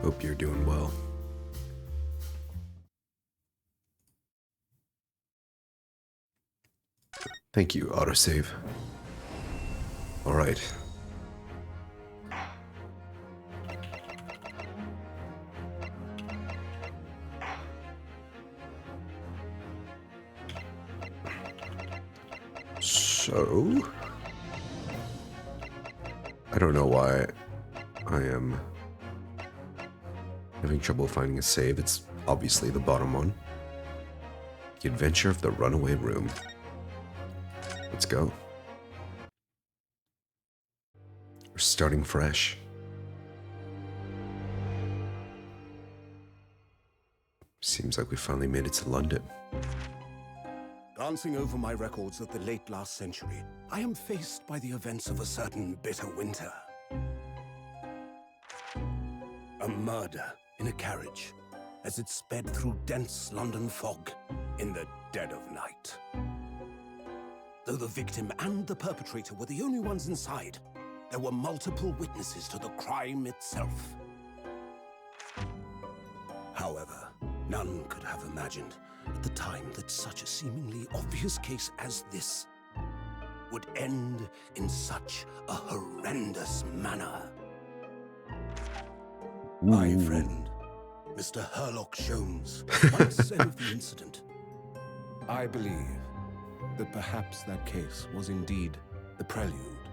Hope you're doing well. Thank you, autosave. Alright. So, I don't know why I am having trouble finding a save. It's obviously the bottom one. The Adventure of the Runaway Room. Let's go. We're starting fresh. Seems like we finally made it to London. Glancing over my records of the late last century, I am faced by the events of a certain bitter winter. A murder in a carriage as it sped through dense London fog in the dead of night. Though the victim and the perpetrator were the only ones inside, there were multiple witnesses to the crime itself. However, none could have imagined at the time that such a seemingly obvious case as this would end in such a horrendous manner. My friend, Mr. Herlock Sholmes, once said of the incident, "I believe that perhaps that case was indeed the prelude.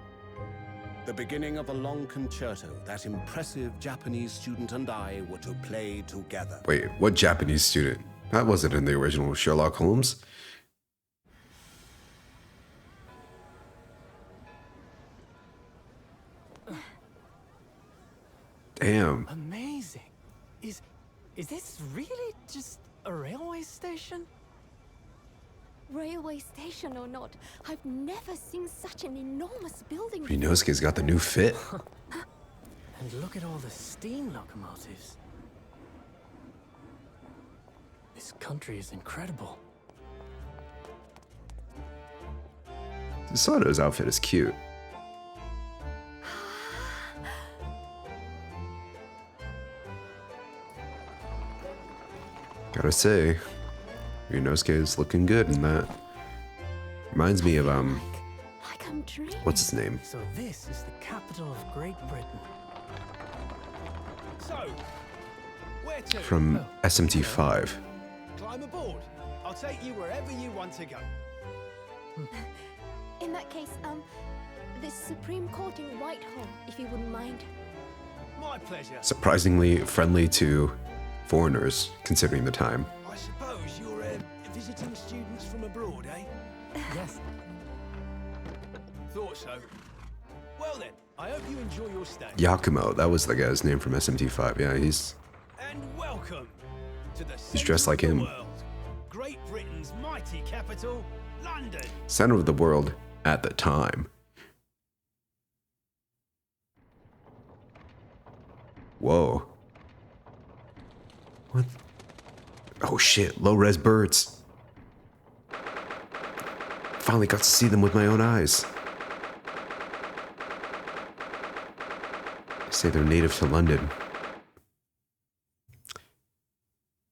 The beginning of a long concerto that impressive Japanese student and I were to play together." Wait, what Japanese student? That wasn't in the original Sherlock Holmes. Damn. Amazing. Is this really just a railway station? Railway station or not, I've never seen such an enormous building. Ryunosuke's got the new fit. And look at all the steam locomotives. This country is incredible. Sato's outfit is cute. Gotta say, Ryunosuke is looking good in that. Reminds me of, Like I'm dreaming. what's his name? So this is the capital of Great Britain. So, where to? From SMT5. Climb aboard. I'll take you wherever you want to go. In that case, the Supreme Court in Whitehall, if you wouldn't mind. My pleasure. Surprisingly friendly to foreigners, considering the time. I suppose you're visiting students from abroad, eh? Yes. Thought so. Well then, I hope you enjoy your stay. Yakumo, that was the guy's name from SMT5. Yeah, he's And welcome to the He's dressed centre like of the him. world. Great Britain's mighty capital, London. center of the world at the time. Whoa. What? Oh shit, low-res birds. Finally got to see them with my own eyes. They say they're native to London.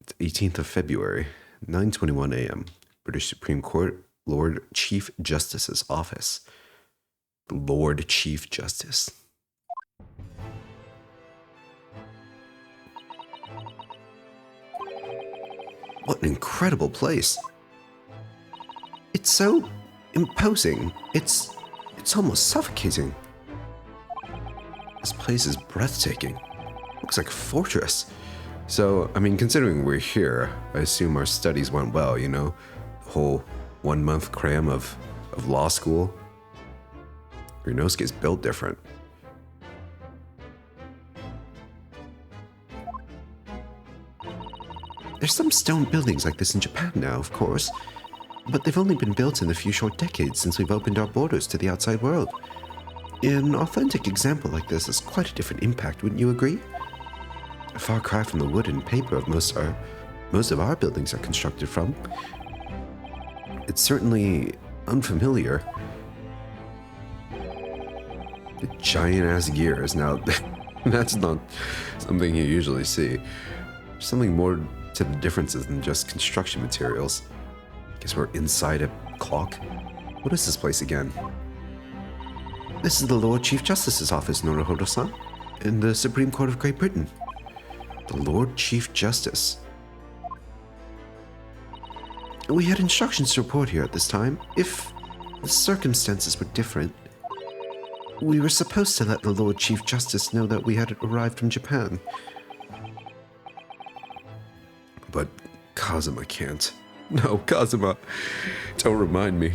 It's 18th of February, 9:21 a.m. British Supreme Court, Lord Chief Justice's office. Lord Chief Justice. What an incredible place. It's so imposing. It's almost suffocating. This place is breathtaking. Looks like a fortress. So, I mean, considering we're here, I assume our studies went well, you know? The whole 1 month cram of law school. Ryunosuke's built different. There's some stone buildings like this in Japan now, of course, but they've only been built in the few short decades since we've opened our borders to the outside world. An authentic example like this has quite a different impact, wouldn't you agree? A far cry from the wood and paper of most of our buildings are constructed from. It's certainly unfamiliar. The giant-ass gears. Now, That's not something you usually see. There's something more to the differences than just construction materials. Guess we're inside a clock. What is this place again? This is the Lord Chief Justice's office, Naruhodo-san, in the Supreme Court of Great Britain. The Lord Chief Justice. We had instructions to report here at this time. If the circumstances were different, we were supposed to let the Lord Chief Justice know that we had arrived from Japan. But Kazuma can't. No, Kazuma, don't remind me.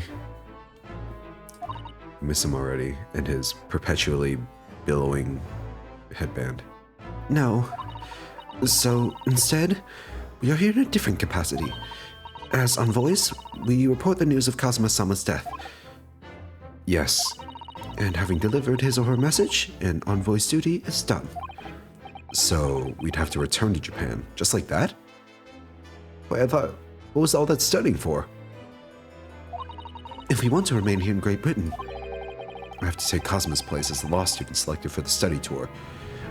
I miss him already, and his perpetually billowing headband. No. So, instead, we are here in a different capacity. As envoys, we report the news of Kazuma-sama's death. Yes. And having delivered his or her message, an envoy's duty is done. So, we'd have to return to Japan, just like that? Wait, I thought, what was all that studying for? If we want to remain here in Great Britain, I have to take Kazuma's place as the law student selected for the study tour.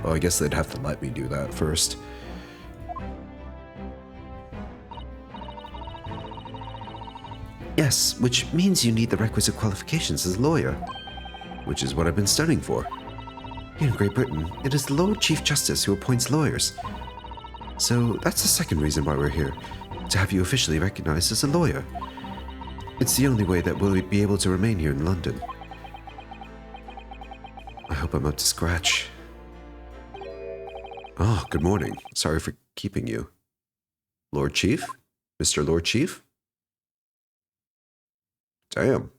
Well, I guess they'd have to let me do that first. Yes, which means you need the requisite qualifications as a lawyer, which is what I've been studying for. Here in Great Britain, it is the Lord Chief Justice who appoints lawyers. So that's the second reason why we're here, to have you officially recognized as a lawyer. It's the only way that we'll be able to remain here in London. I hope I'm up to scratch. Oh, good morning. Sorry for keeping you. Lord Chief? Mr. Lord Chief? Damn.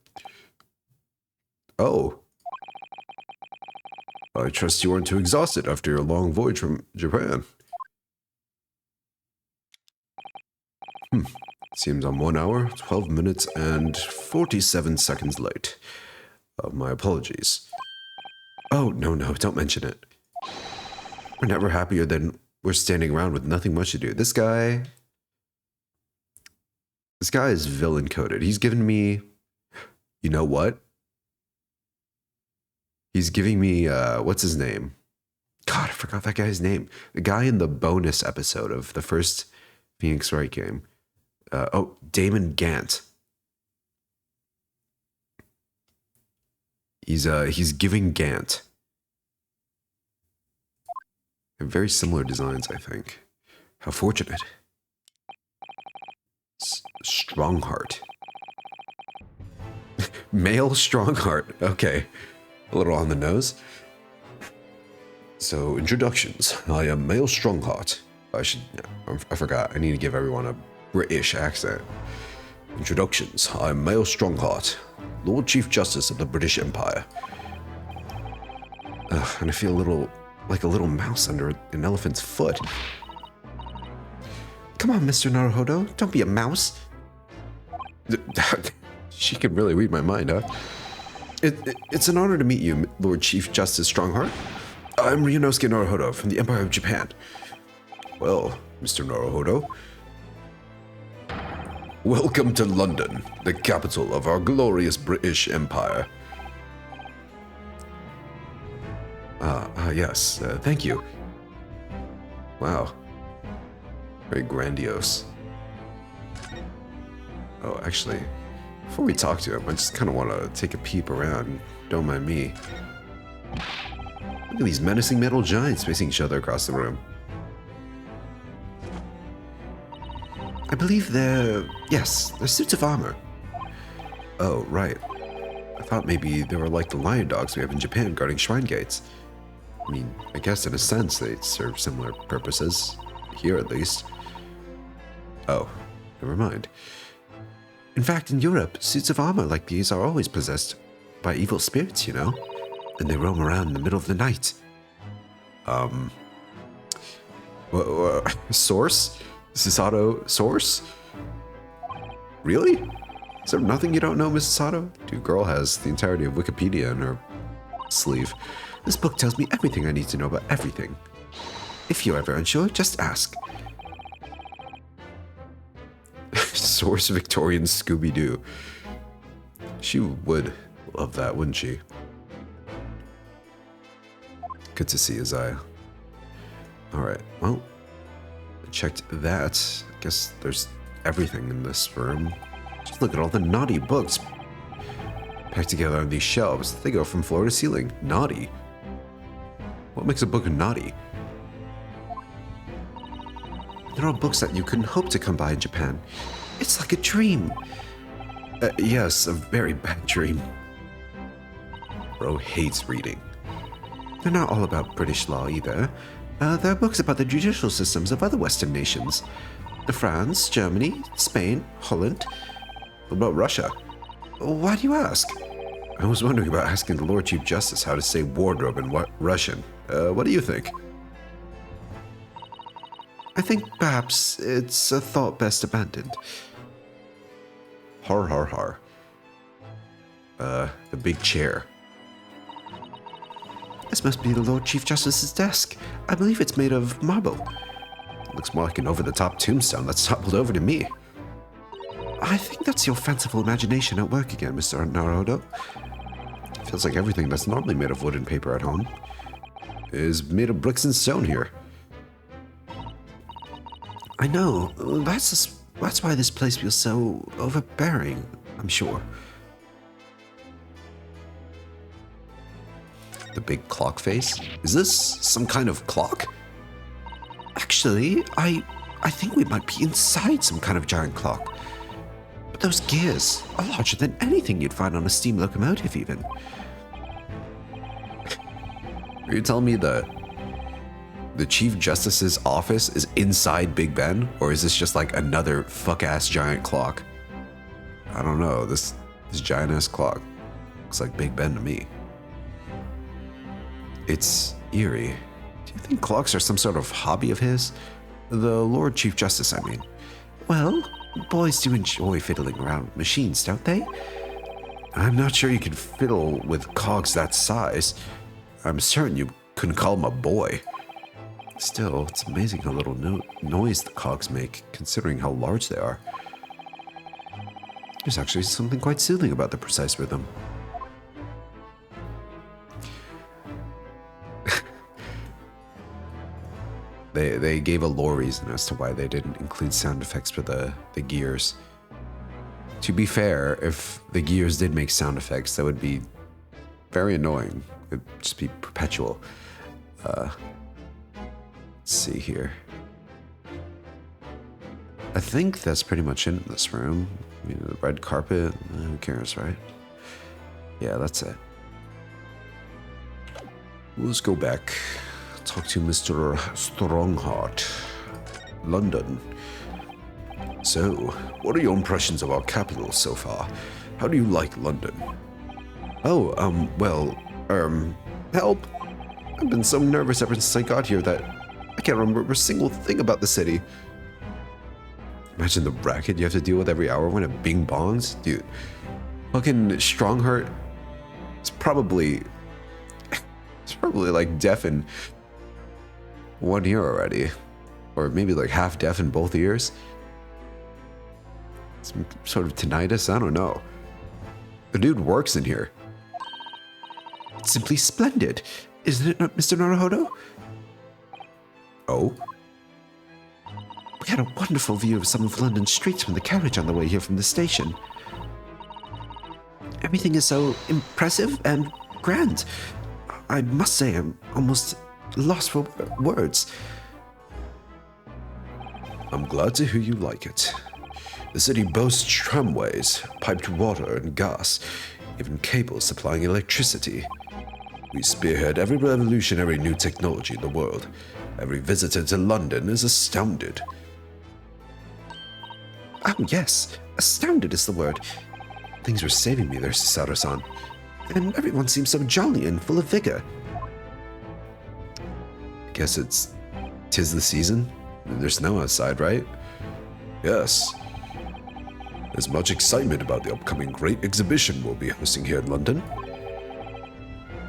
Oh. I trust you aren't too exhausted after your long voyage from Japan. Seems I'm 1 hour, 12 minutes, and 47 seconds late. My apologies. Oh, no, don't mention it. We're never happier than we're standing around with nothing much to do. This guy is villain coded. He's given me, you know what? He's giving me, what's his name? God, I forgot that guy's name. The guy in the bonus episode of the first Phoenix Wright game. Damon Gant. He's giving Gant. They're very similar designs, I think. How fortunate. Strongheart. Male Strongheart. Okay. A little on the nose. So, introductions. I am Male Strongheart. I forgot. I need to give everyone a British accent. Introductions. I'm Male Strongheart, Lord Chief Justice of the British Empire. And I feel like a little mouse under an elephant's foot. Come on, Mr. Naruhodo, don't be a mouse. She can really read my mind, huh? It's an honor to meet you, Lord Chief Justice Strongheart. I'm Ryunosuke Naruhodo from the Empire of Japan. Well, Mr. Naruhodo, welcome to London, the capital of our glorious British Empire. Yes, thank you. Wow. Very grandiose. Oh, actually, before we talk to him, I just kind of want to take a peep around. Don't mind me. Look at these menacing metal giants facing each other across the room. I believe they're suits of armor. Oh, right. I thought maybe they were like the lion dogs we have in Japan guarding shrine gates. I mean, I guess in a sense they serve similar purposes. Here, at least. Oh, never mind. In fact, in Europe, suits of armor like these are always possessed by evil spirits, you know? And they roam around in the middle of the night. Source? Sasato source? Really? Is there nothing you don't know, Mrs. Sato? Dude, girl has the entirety of Wikipedia in her sleeve. This book tells me everything I need to know about everything. If you're ever unsure, just ask. Source Victorian Scooby-Doo. She would love that, wouldn't she? Good to see you, Zaya. Alright, well, I checked that. I guess there's everything in this room. Just look at all the naughty books packed together on these shelves. They go from floor to ceiling. Naughty? What makes a book naughty? They're all books that you couldn't hope to come by in Japan. It's like a dream. Yes, a very bad dream. Bro hates reading. They're not all about British law either. There are books about the judicial systems of other Western nations. France, Germany, Spain, Holland. What about Russia? Why do you ask? I was wondering about asking the Lord Chief Justice how to say wardrobe in Russian. What do you think? I think perhaps it's a thought best abandoned. Har har har. The big chair. This must be the Lord Chief Justice's desk. I believe it's made of marble. Looks more like an over-the-top tombstone that's toppled over to me. I think that's your fanciful imagination at work again, Mr. Naruhodo. Feels like everything that's normally made of wood and paper at home is made of bricks and stone here. I know. That's why this place feels so overbearing, I'm sure. The big clock face? Is this some kind of clock? Actually, I think we might be inside some kind of giant clock. But those gears are larger than anything you'd find on a steam locomotive even. Are you telling me that the Chief Justice's office is inside Big Ben? Or is this just like another fuck-ass giant clock? I don't know, this giant-ass clock looks like Big Ben to me. It's eerie. Do you think clocks are some sort of hobby of his? The Lord Chief Justice, I mean. Well, boys do enjoy fiddling around with machines, don't they? I'm not sure you could fiddle with cogs that size. I'm certain you couldn't call him a boy. Still, it's amazing how little noise the cogs make, considering how large they are. There's actually something quite soothing about the precise rhythm. They gave a lore reason as to why they didn't include sound effects for the gears. To be fair, if the gears did make sound effects, that would be very annoying. It'd just be perpetual. Let's see here. I think that's pretty much in this room. I mean, the red carpet, who cares, right? Yeah, that's it. Let's go back. Talk to Mr. Strongheart. London. So, what are your impressions of our capital so far? How do you like London? Oh, help. I've been so nervous ever since I got here that I can't remember a single thing about the city. Imagine the racket you have to deal with every hour when it bing bongs. Dude, fucking Strongheart is probably like deaf in one ear already. Or maybe like half deaf in both ears. Some sort of tinnitus, I don't know. The dude works in here. It's simply splendid, isn't it, Mr. Naruhodo? Oh? We had a wonderful view of some of London's streets from the carriage on the way here from the station. Everything is so impressive and grand. I must say I'm almost lost for words. I'm glad to hear you like it. The city boasts tramways, piped water and gas, even cables supplying electricity. We spearhead every revolutionary new technology in the world. Every visitor to London is astounded. Oh yes, astounded is the word. Things were saving me there, Cesaro-san. And everyone seems so jolly and full of vigor. I guess tis the season? There's snow outside, right? Yes. There's much excitement about the upcoming great exhibition we'll be hosting here in London.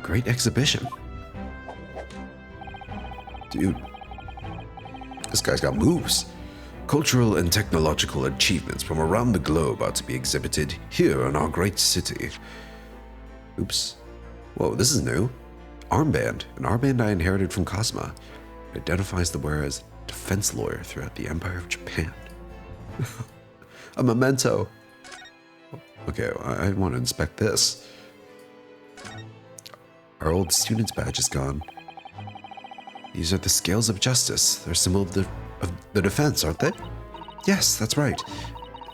Great exhibition? Dude, this guy's got moves. Cultural and technological achievements from around the globe are to be exhibited here in our great city. Oops. Whoa, this is new. Armband. An armband I inherited from Cosma. identifies the wearer as defense lawyer throughout the Empire of Japan. A memento. Okay, I want to inspect this. Our old student's badge is gone. These are the scales of justice. They're a symbol of the defense, aren't they? Yes, that's right.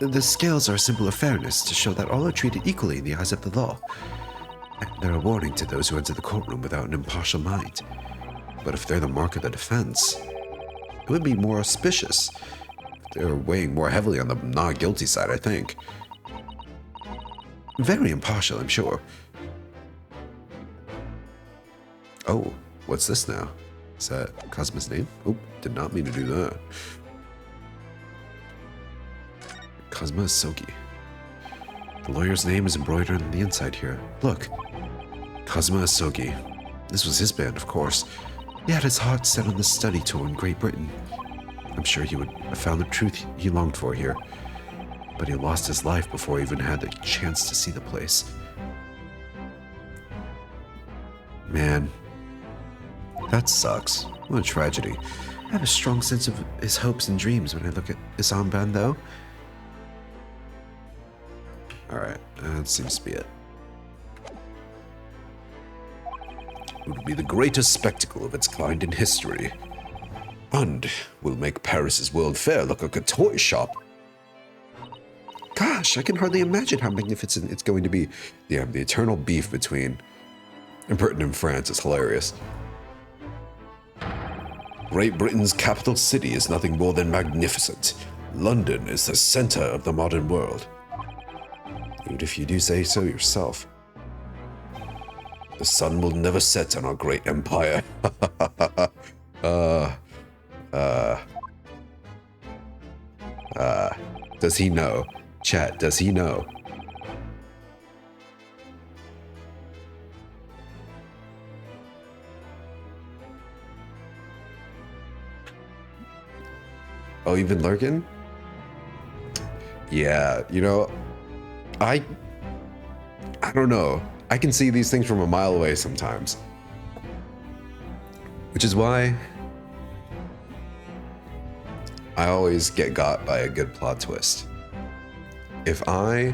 The scales are a symbol of fairness to show that all are treated equally in the eyes of the law. And they're a warning to those who enter the courtroom without an impartial mind. But if they're the mark of the defense, it would be more auspicious. They're weighing more heavily on the not guilty side, I think. Very impartial, I'm sure. Oh, what's this now? Is that Cosmo's name? Oh, did not mean to do that. Cosmo Asogi. The lawyer's name is embroidered on the inside here. Look. Cosmo Asogi. This was his band, of course. He had his heart set on the study tour in Great Britain. I'm sure he would have found the truth he longed for here. But he lost his life before he even had the chance to see the place. Man. That sucks. What a tragedy. I have a strong sense of his hopes and dreams when I look at his armband, though. Alright, that seems to be it. It would be the greatest spectacle of its kind in history. And will make Paris's World Fair look like a toy shop. Gosh, I can hardly imagine how magnificent it's going to be. Yeah, the eternal beef between Britain and France is hilarious. Great Britain's capital city is nothing more than magnificent. London is the center of the modern world. Even if you do say so yourself. The sun will never set on our great empire. Does he know? Chat, does he know? Oh, you've been lurking? Yeah, you know, I don't know. I can see these things from a mile away sometimes. Which is why I always get got by a good plot twist. If I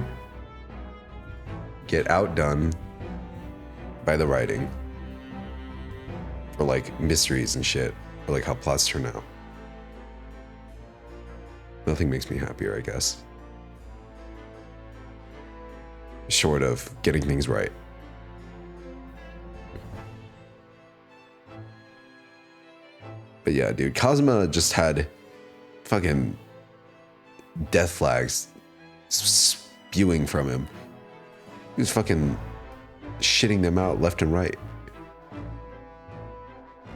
get outdone by the writing, or like mysteries and shit, or like how plots turn out, nothing makes me happier, I guess. Short of getting things right. But yeah, dude, Cosmo just had fucking death flags spewing from him. He was fucking shitting them out left and right.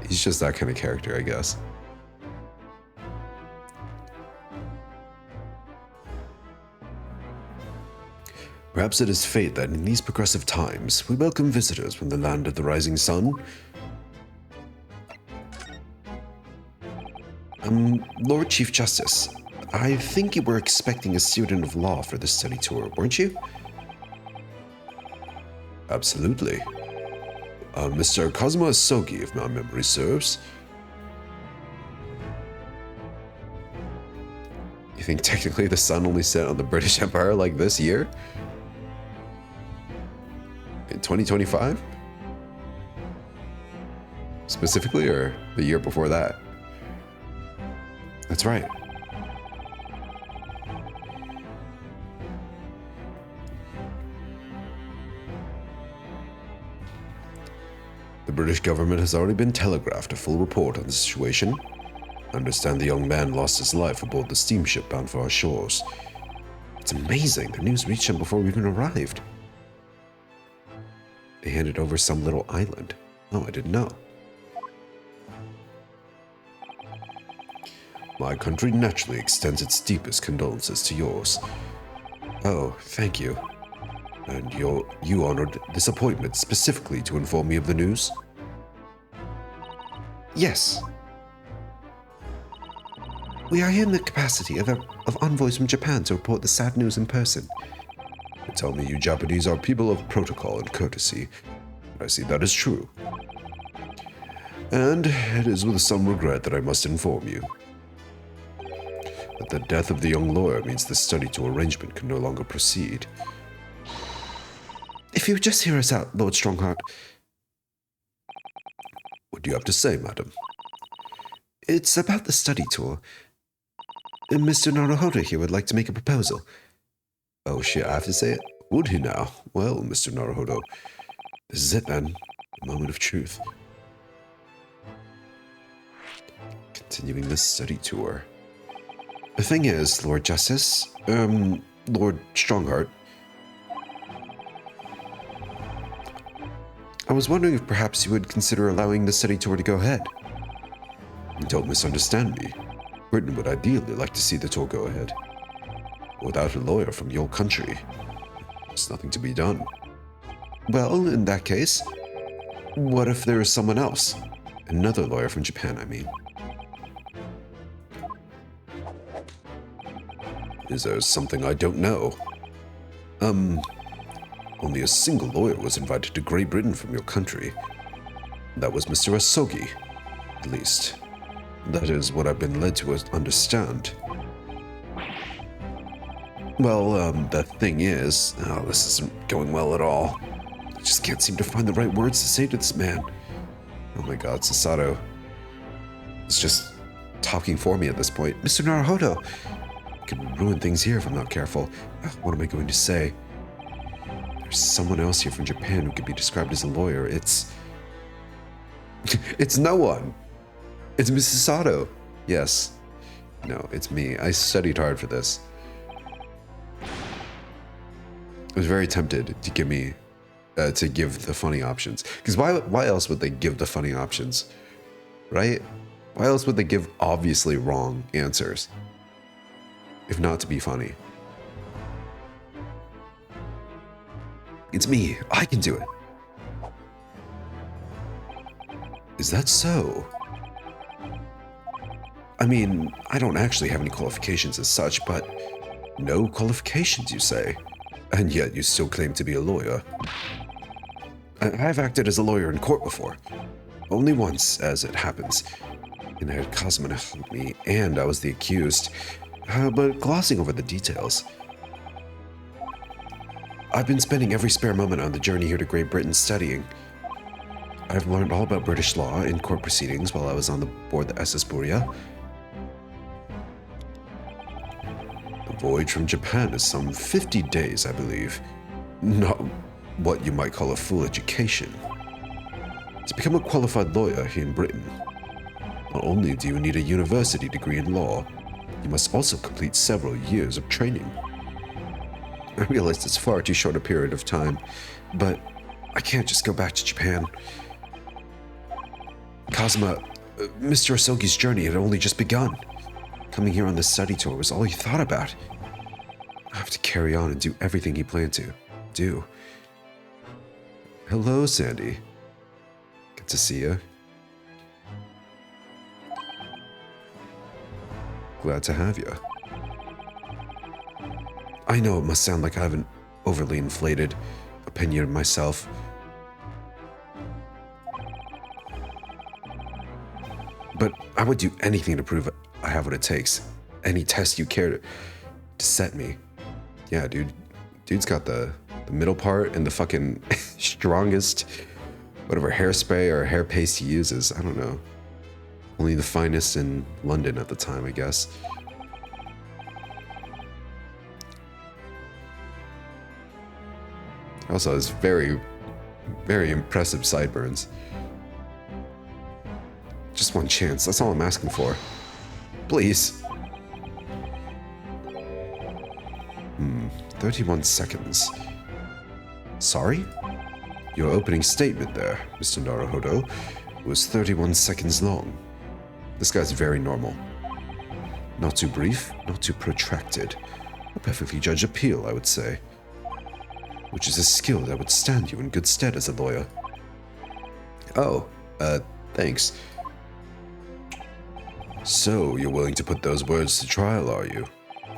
He's just that kind of character, I guess. Perhaps it is fate that in these progressive times, we welcome visitors from the land of the rising sun. Lord Chief Justice, I think you were expecting a student of law for this study tour, weren't you? Absolutely. Mr. Cosmo Asogi, if my memory serves. You think technically the sun only set on the British Empire like this year? In 2025? Specifically, or the year before that? That's right. The British government has already been telegraphed a full report on the situation. I understand the young man lost his life aboard the steamship bound for our shores. It's amazing. The news reached him before we even arrived. They handed over some little island. Oh, I didn't know. My country naturally extends its deepest condolences to yours. Oh, thank you. And you honored this appointment specifically to inform me of the news? Yes. We are here in the capacity of envoys from Japan to report the sad news in person. They tell me you Japanese are people of protocol and courtesy. I see that is true. And it is with some regret that I must inform you that the death of the young lawyer means the study tour arrangement can no longer proceed. If you would just hear us out, Lord Strongheart. What do you have to say, madam? It's about the study tour. Mr. Naruhodo here would like to make a proposal. Oh shit, I have to say it? Would he now? Well, Mr. Naruhodo, this is it then. A moment of truth. Continuing the study tour. The thing is, Lord Justice, Lord Strongheart, I was wondering if perhaps you would consider allowing the study tour to go ahead. Don't misunderstand me. Britain would ideally like to see the tour go ahead. Without a lawyer from your country, there's nothing to be done. Well, in that case, what if there is someone else? Another lawyer from Japan, I mean. Is there something I don't know? Only a single lawyer was invited to Great Britain from your country. That was Mr. Asogi. At least, that is what I've been led to understand. Well, the thing is, this isn't going well at all. I just can't seem to find the right words to say to this man. Oh my god, Sasato is just talking for me at this point. Mr. Naruhodo! I could ruin things here if I'm not careful. What am I going to say? There's someone else here from Japan who could be described as a lawyer. It's no one. It's Mrs. Sato. Yes. No, it's me. I studied hard for this. I was very tempted to give the funny options. Because why else would they give the funny options? Right? Why else would they give obviously wrong answers? If not to be funny. It's me. I can do it. Is that so? I mean, I don't actually have any qualifications as such, but no qualifications, you say? And yet you still claim to be a lawyer. I've acted as a lawyer in court before. Only once, as it happens. And I had Kazuma to help me, and I was the accused. But glossing over the details. I've been spending every spare moment on the journey here to Great Britain studying. I've learned all about British law in court proceedings while I was on board the SS Buria. The voyage from Japan is some 50 days, I believe. Not what you might call a full education. To become a qualified lawyer here in Britain, not only do you need a university degree in law, you must also complete several years of training. I realize it's far too short a period of time, but I can't just go back to Japan. Kazuma, Mr. Asogi's journey had only just begun. Coming here on this study tour was all he thought about. I have to carry on and do everything he planned to do. Hello, Sandy. Good to see you. Glad to have you. I know it must sound like I have an overly inflated opinion of myself. But I would do anything to prove I have what it takes. Any test you care to set me. Yeah, dude. Dude's got the middle part and the fucking strongest, whatever hairspray or hair paste he uses. I don't know. Only the finest in London at the time, I guess. Also has very, very impressive sideburns. Just one chance, that's all I'm asking for. Please. 31 seconds. Sorry? Your opening statement there, Mr. Naruhodo, was 31 seconds long. This guy's very normal. Not too brief, not too protracted. A perfectly judged appeal, I would say. Which is a skill that would stand you in good stead as a lawyer. Oh, thanks. So, you're willing to put those words to trial, are you?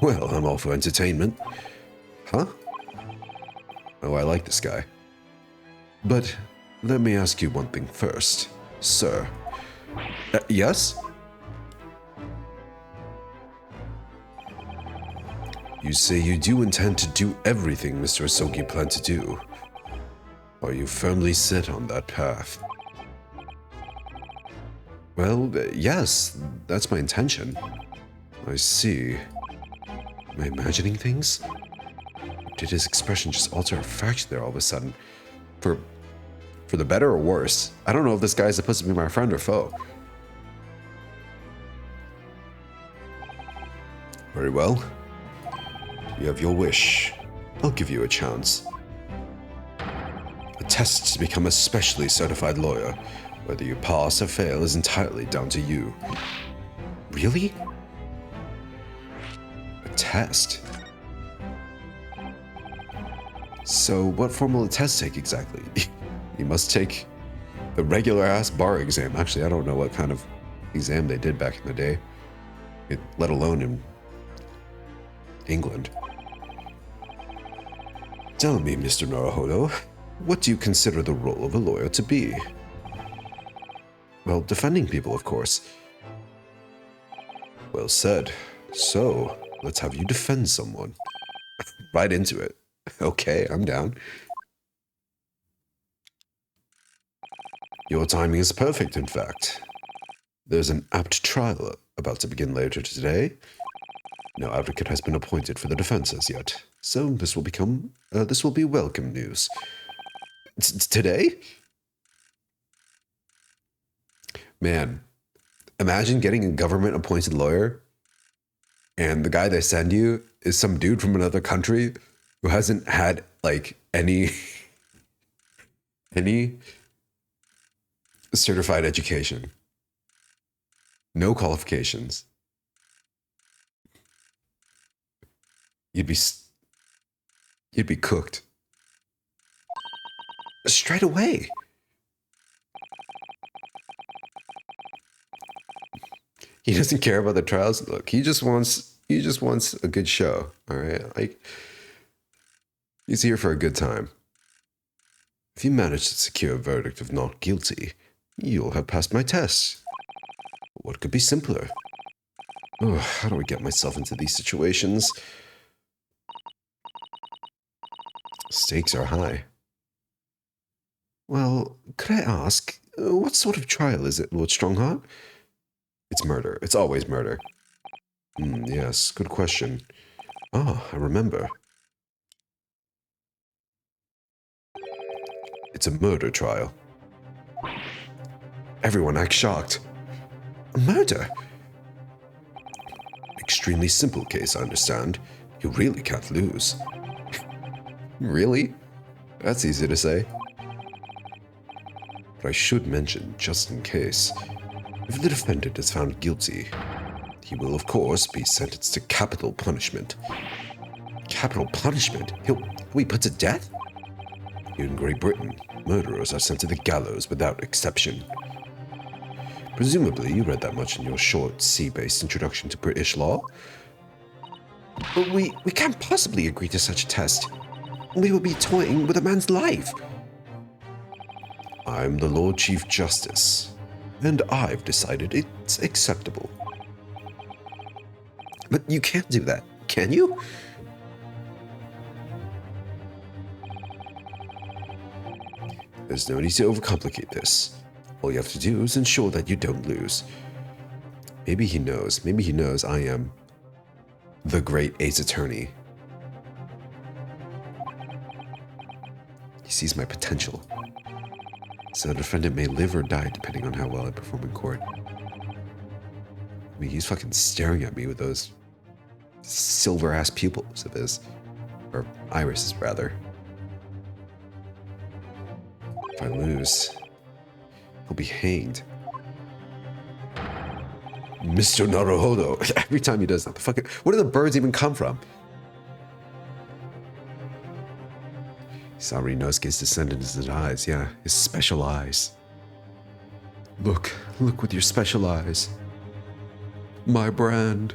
Well, I'm all for entertainment. Huh? Oh, I like this guy. But let me ask you one thing first. Sir, Yes? You say you do intend to do everything Mr. Asogi planned to do. Are you firmly set on that path? Well, yes, that's my intention. I see. Am I imagining things? Or did his expression just alter a fraction there all of a sudden? For the better or worse? I don't know if this guy is supposed to be my friend or foe. Very well. You have your wish. I'll give you a chance. A test to become a specially certified lawyer. Whether you pass or fail is entirely down to you. Really? A test? So what form will the test take exactly? You must take the regular-ass bar exam. Actually, I don't know what kind of exam they did back in the day, let alone in England. Tell me, Mr. Naruhodo, what do you consider the role of a lawyer to be? Well, defending people, of course. Well said. So, let's have you defend someone. Right into it. Okay, I'm down. Your timing is perfect, in fact. There's an apt trial about to begin later today. No advocate has been appointed for the defense as yet, so this will be welcome news. Today? Man, imagine getting a government-appointed lawyer, and the guy they send you is some dude from another country who hasn't had, like, any certified education. No qualifications. You'd be cooked. Straight away. He doesn't care about the trials. Look, he just wants a good show. All right, like he's here for a good time. If you manage to secure a verdict of not guilty, you'll have passed my test. What could be simpler? Oh, how do I get myself into these situations? Stakes are high. Well, could I ask, what sort of trial is it, Lord Strongheart? It's murder. It's always murder. Yes, good question. Ah, I remember. It's a murder trial. Everyone acts shocked. A murder? Extremely simple case, I understand. You really can't lose. Really? That's easy to say. But I should mention, just in case, if the defendant is found guilty, he will, of course, be sentenced to capital punishment. Capital punishment? He'll be put to death? Here in Great Britain, murderers are sent to the gallows without exception. Presumably, you read that much in your short, sea-based introduction to British law? But we can't possibly agree to such a test. We will be toying with a man's life. I'm the Lord Chief Justice, and I've decided it's acceptable. But you can't do that, can you? There's no need to overcomplicate this. All you have to do is ensure that you don't lose. Maybe he knows I am the great Ace Attorney. He sees my potential. So the defendant may live or die depending on how well I perform in court. I mean, he's fucking staring at me with those silver-ass pupils of his. Or irises, rather. If I lose, he'll be hanged. Mr. Naruhodo. Every time he does that, where do the birds even come from? Saori Inosuke's descendant is his eyes, yeah. His special eyes. Look with your special eyes. My brand.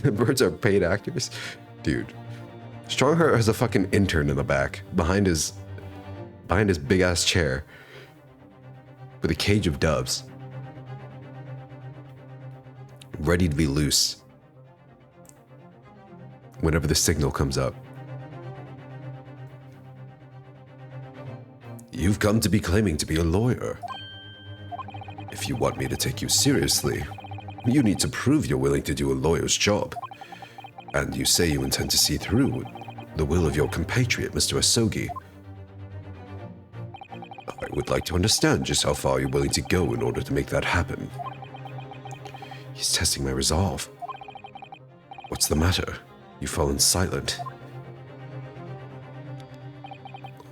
The birds are paid actors? Dude. Strongheart has a fucking intern in the back, behind his big-ass chair, with a cage of doves. ready to be loose whenever the signal comes up. You've come to be claiming to be a lawyer. If you want me to take you seriously, you need to prove you're willing to do a lawyer's job. And you say you intend to see through the will of your compatriot, Mr. Asogi. I would like to understand just how far you're willing to go in order to make that happen. He's testing my resolve. What's the matter? You've fallen silent.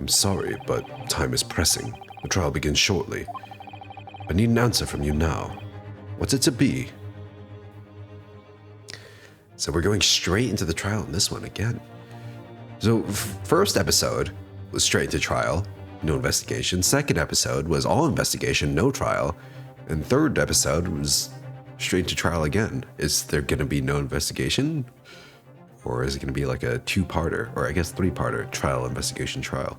I'm sorry, but time is pressing. The trial begins shortly. I need an answer from you now. What's it to be? So we're going straight into the trial in this one again. So first episode was straight into trial, no investigation. Second episode was all investigation, no trial. And third episode was straight to trial again. Is there going to be no investigation? Or is it going to be like a two-parter, or I guess three-parter, trial, investigation, trial?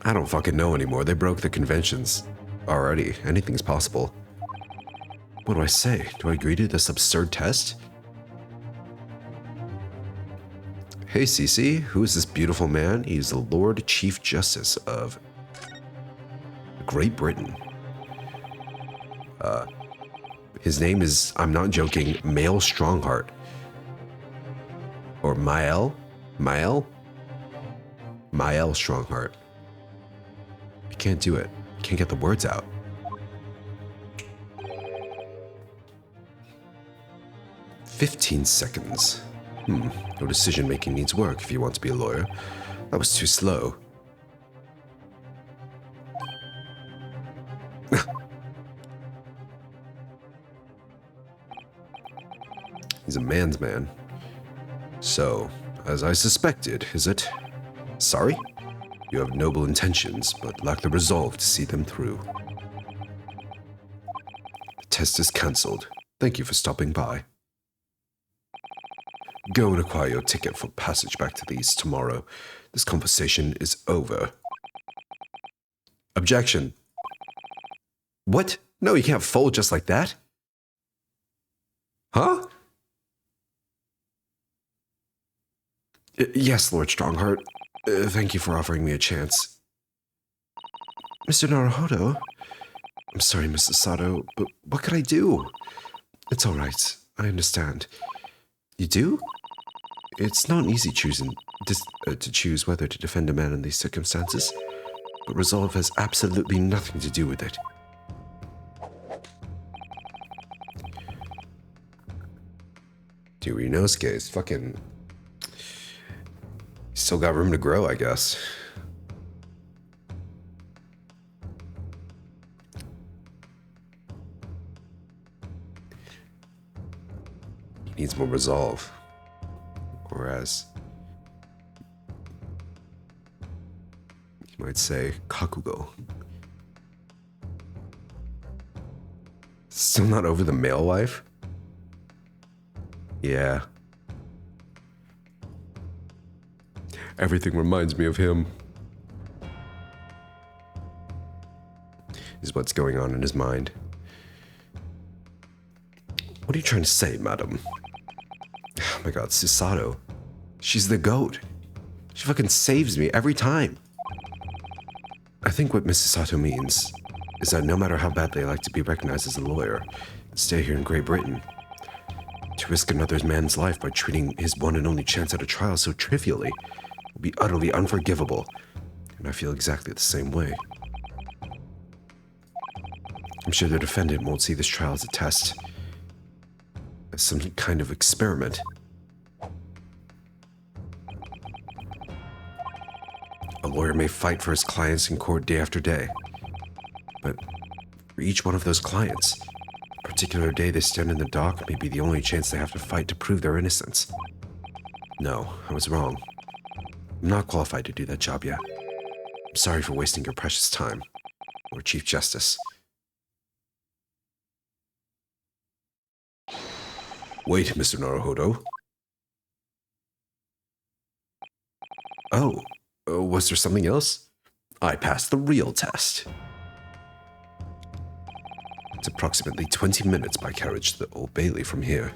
I don't fucking know anymore. They broke the conventions already. Anything's possible. What do I say? Do I agree to this absurd test? Hey, Cece, who is this beautiful man? He's the Lord Chief Justice of Great Britain. His name is, I'm not joking, Mael Strongheart. Or Mael Strongheart. I can't do it. Can't get the words out. "15 seconds. No decision making needs work if you want to be a lawyer. That was too slow. He's a man's man. So, as I suspected, is it? Sorry? You have noble intentions, but lack the resolve to see them through. The test is cancelled. Thank you for stopping by. Go and acquire your ticket for passage back to the East tomorrow. This conversation is over. Objection. What? No, you can't fold just like that. Huh? Yes, Lord Strongheart. Thank you for offering me a chance. Mr. Naruhodo? I'm sorry, Mrs. Sato, but what could I do? It's all right. I understand. You do? It's not easy to choose whether to defend a man in these circumstances, but resolve has absolutely nothing to do with it. Dude, Ryunosuke is fucking... Still got room to grow, I guess. He needs more resolve. Whereas, you might say, kakugo. Still not over the male wife? Yeah. Everything reminds me of him. Is what's going on in his mind. What are you trying to say, madam? Oh my god, Susato. She's the GOAT. She fucking saves me every time. I think what Mrs. Sato means is that no matter how badly I like to be recognized as a lawyer, stay here in Great Britain. To risk another man's life by treating his one and only chance at a trial so trivially will be utterly unforgivable, and I feel exactly the same way. I'm sure the defendant won't see this trial as a test, as some kind of experiment. A lawyer may fight for his clients in court day after day, but for each one of those clients, a particular day they stand in the dock may be the only chance they have to fight to prove their innocence. No, I was wrong. I'm not qualified to do that job yet. I'm sorry for wasting your precious time, Lord Chief Justice. Wait, Mr. Naruhodo. Oh, was there something else? I passed the real test. It's approximately 20 minutes by carriage to the Old Bailey from here.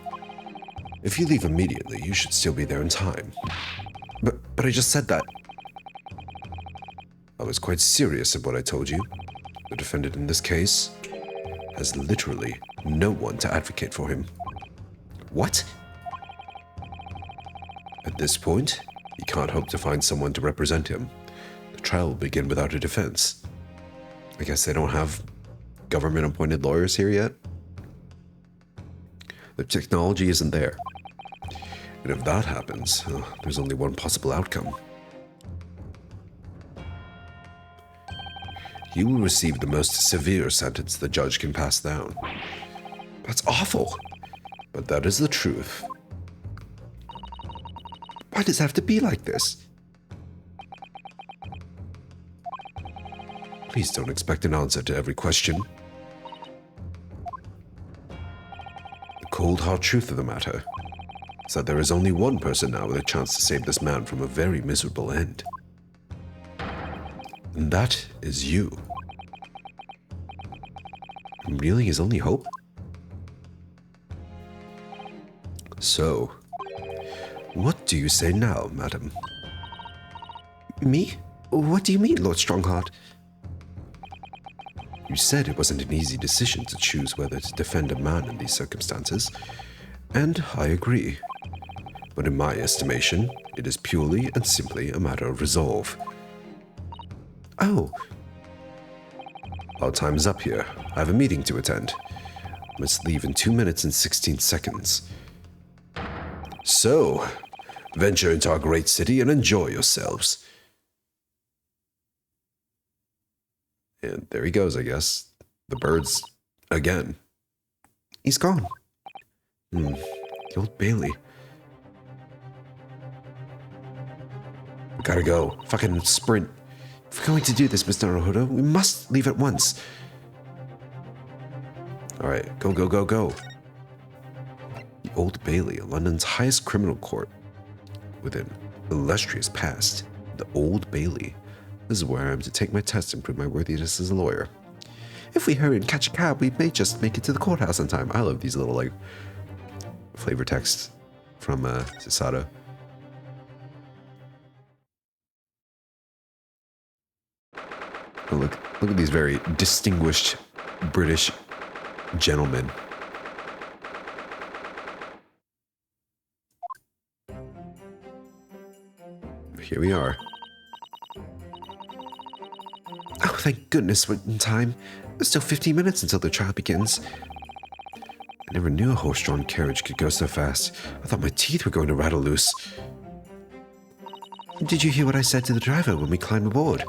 If you leave immediately, you should still be there in time. But I just said that. I was quite serious in what I told you. The defendant in this case has literally no one to advocate for him. What? At this point, he can't hope to find someone to represent him. The trial will begin without a defense. I guess they don't have government-appointed lawyers here yet? The technology isn't there. And if that happens, there's only one possible outcome. He will receive the most severe sentence the judge can pass down. That's awful, but that is the truth. Why does it have to be like this? Please don't expect an answer to every question. The cold hard truth of the matter is that there is only one person now with a chance to save this man from a very miserable end. And that is you. Really his only hope? So, what do you say now, madam? Me? What do you mean, Lord Strongheart? You said it wasn't an easy decision to choose whether to defend a man in these circumstances, and I agree. But in my estimation, it is purely and simply a matter of resolve. Oh. Our time is up here. I have a meeting to attend. I must leave in 2 minutes and 16 seconds. So, venture into our great city and enjoy yourselves. And there he goes, I guess. The birds, again. He's gone. The Old Bailey. We gotta go. Fucking sprint. If we're going to do this, Mr. Naruhodo, we must leave at once. Alright, go, go, go, go. The Old Bailey, London's highest criminal court, with an illustrious past. The Old Bailey. This is where I am to take my test and prove my worthiness as a lawyer. If we hurry and catch a cab, we may just make it to the courthouse on time. I love these little, like, flavor texts from Susato. Oh, look at these very distinguished British gentlemen. Here we are. Oh, thank goodness we're in time. There's still 15 minutes until the trial begins. I never knew a horse-drawn carriage could go so fast. I thought my teeth were going to rattle loose. Did you hear what I said to the driver when we climbed aboard?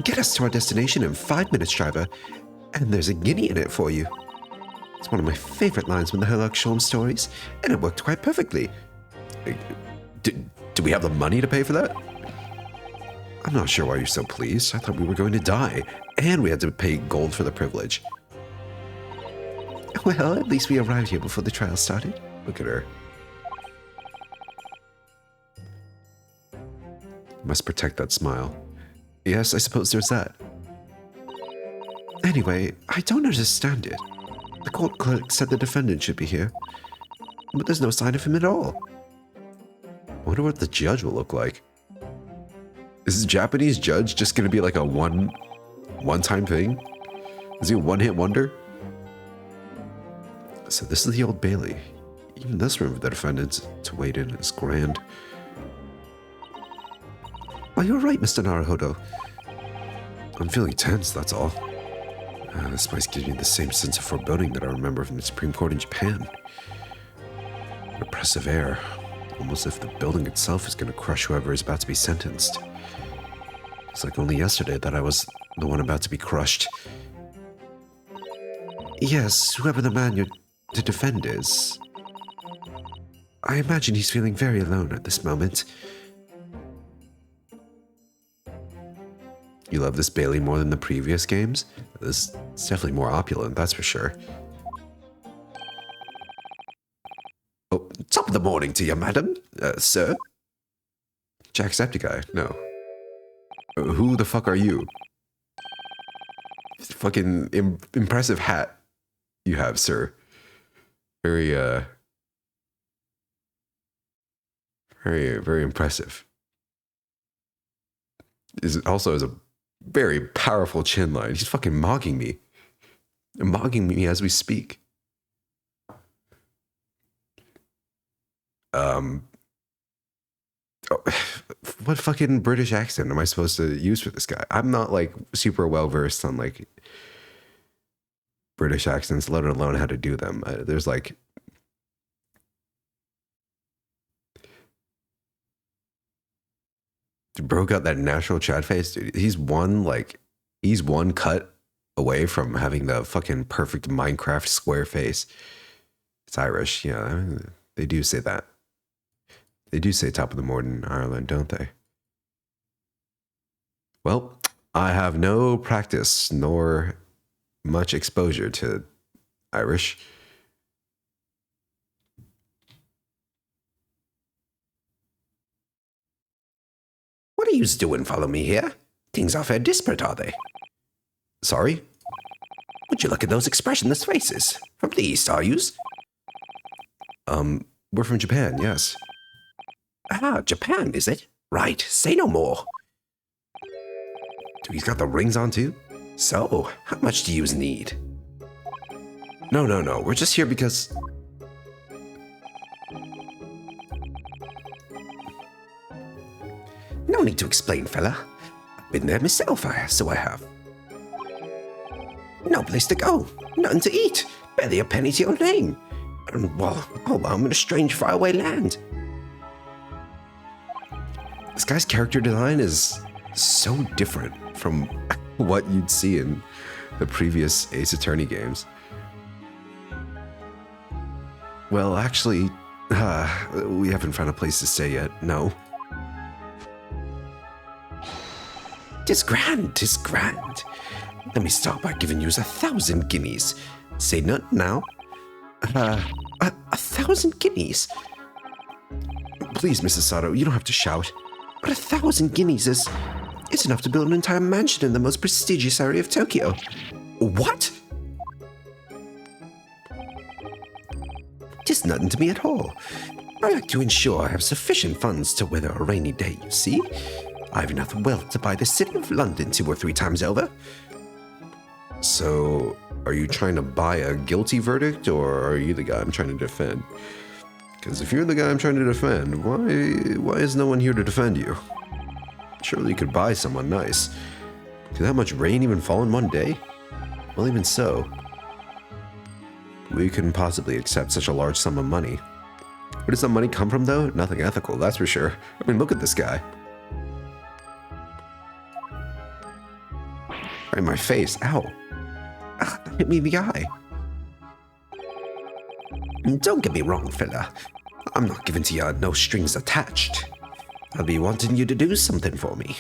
Get us to our destination in 5 minutes, driver, and there's a guinea in it for you. It's one of my favorite lines from the Herlock Sholmes stories, and it worked quite perfectly. Do we have the money to pay for that? I'm not sure why you're so pleased. I thought we were going to die, and we had to pay gold for the privilege. Well, at least we arrived here before the trial started. Look at her. Must protect that smile. Yes, I suppose there's that. Anyway, I don't understand it. The court clerk said the defendant should be here, but there's no sign of him at all. I wonder what the judge will look like. Is the Japanese judge just going to be like a one-time thing? Is he a one-hit wonder? So this is the Old Bailey. Even this room for the defendant to wait in is grand. Oh, you're right, Mr. Naruhodo. I'm feeling tense, that's all. This place gives me the same sense of foreboding that I remember from the Supreme Court in Japan. An oppressive air, almost as if the building itself is going to crush whoever is about to be sentenced. It's like only yesterday that I was the one about to be crushed. Yes, whoever the man you're to defend is. I imagine he's feeling very alone at this moment. You love this Bailey more than the previous games? This is definitely more opulent, that's for sure. Oh, top of the morning to you, madam. Sir? Jacksepticeye? No. Who the fuck are you? Fucking impressive hat you have, sir. Very, very impressive. Is also has a very powerful chin line. He's fucking mocking me. Mocking me as we speak. What fucking British accent am I supposed to use for this guy? I'm not like super well versed on like British accents, let alone how to do them. There's like bro got that natural Chad face, dude. He's one cut away from having the fucking perfect Minecraft square face. It's Irish, yeah. They do say that. They do say top of the morning in Ireland, don't they? Well, I have no practice nor much exposure to Irish. What are you doing? Follow me here. Things are fair disparate, are they? Sorry? Would you look at those expressionless faces? From the East, are yous? We're from Japan, yes. Ah, Japan, is it? Right, say no more. He's got the rings on too? So, how much do yous need? No, we're just here because... No need to explain, fella. I've been there myself, so I have. No place to go, nothing to eat, barely a penny to your name. And, well, I'm in a strange, faraway land. This guy's character design is so different from what you'd see in the previous Ace Attorney games. Well, actually, we haven't found a place to stay yet, no. 'Tis grand, 'tis grand. Let me start by giving you 1,000 guineas. Say none now. 1,000 guineas? Please, Mrs. Sato, you don't have to shout. But 1,000 guineas is enough to build an entire mansion in the most prestigious area of Tokyo. What? 'Tis nothing to me at all. I like to ensure I have sufficient funds to weather a rainy day, you see. I have enough wealth to buy the city of London 2 or 3 times over. So, are you trying to buy a guilty verdict, or are you the guy I'm trying to defend? Because if you're the guy I'm trying to defend, why is no one here to defend you? Surely you could buy someone nice. Could that much rain even fall in one day? Well, even so, we couldn't possibly accept such a large sum of money. Where does that money come from, though? Nothing ethical, that's for sure. I mean, look at this guy. Right in my face, ow. Ah, that hit me in the eye. Don't get me wrong, fella. I'm not giving to you no strings attached. I'll be wanting you to do something for me.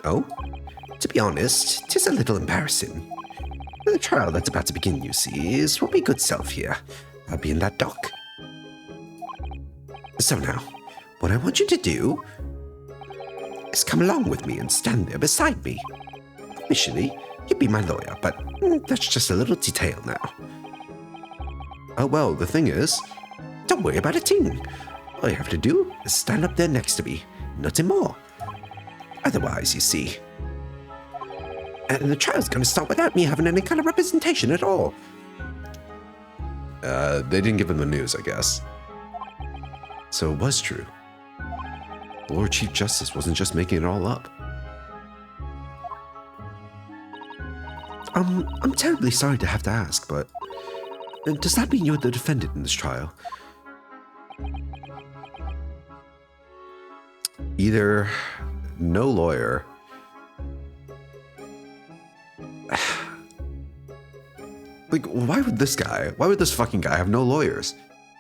Oh? To be honest, 'tis a little embarrassing. The trial that's about to begin, you see, is for my good self here. I'll be in that dock. So now, what I want you to do is come along with me and stand there beside me. Initially, you'd be my lawyer, but that's just a little detail now. Oh, well, the thing is, don't worry about a thing. All you have to do is stand up there next to me, nothing more. Otherwise, you see, and the trial's gonna start without me having any kind of representation at all. They didn't give him the news, I guess. So it was true. The Lord Chief Justice wasn't just making it all up. I'm terribly sorry to have to ask, but does that mean you're the defendant in this trial? Either no lawyer. Like, why would this fucking guy have no lawyers?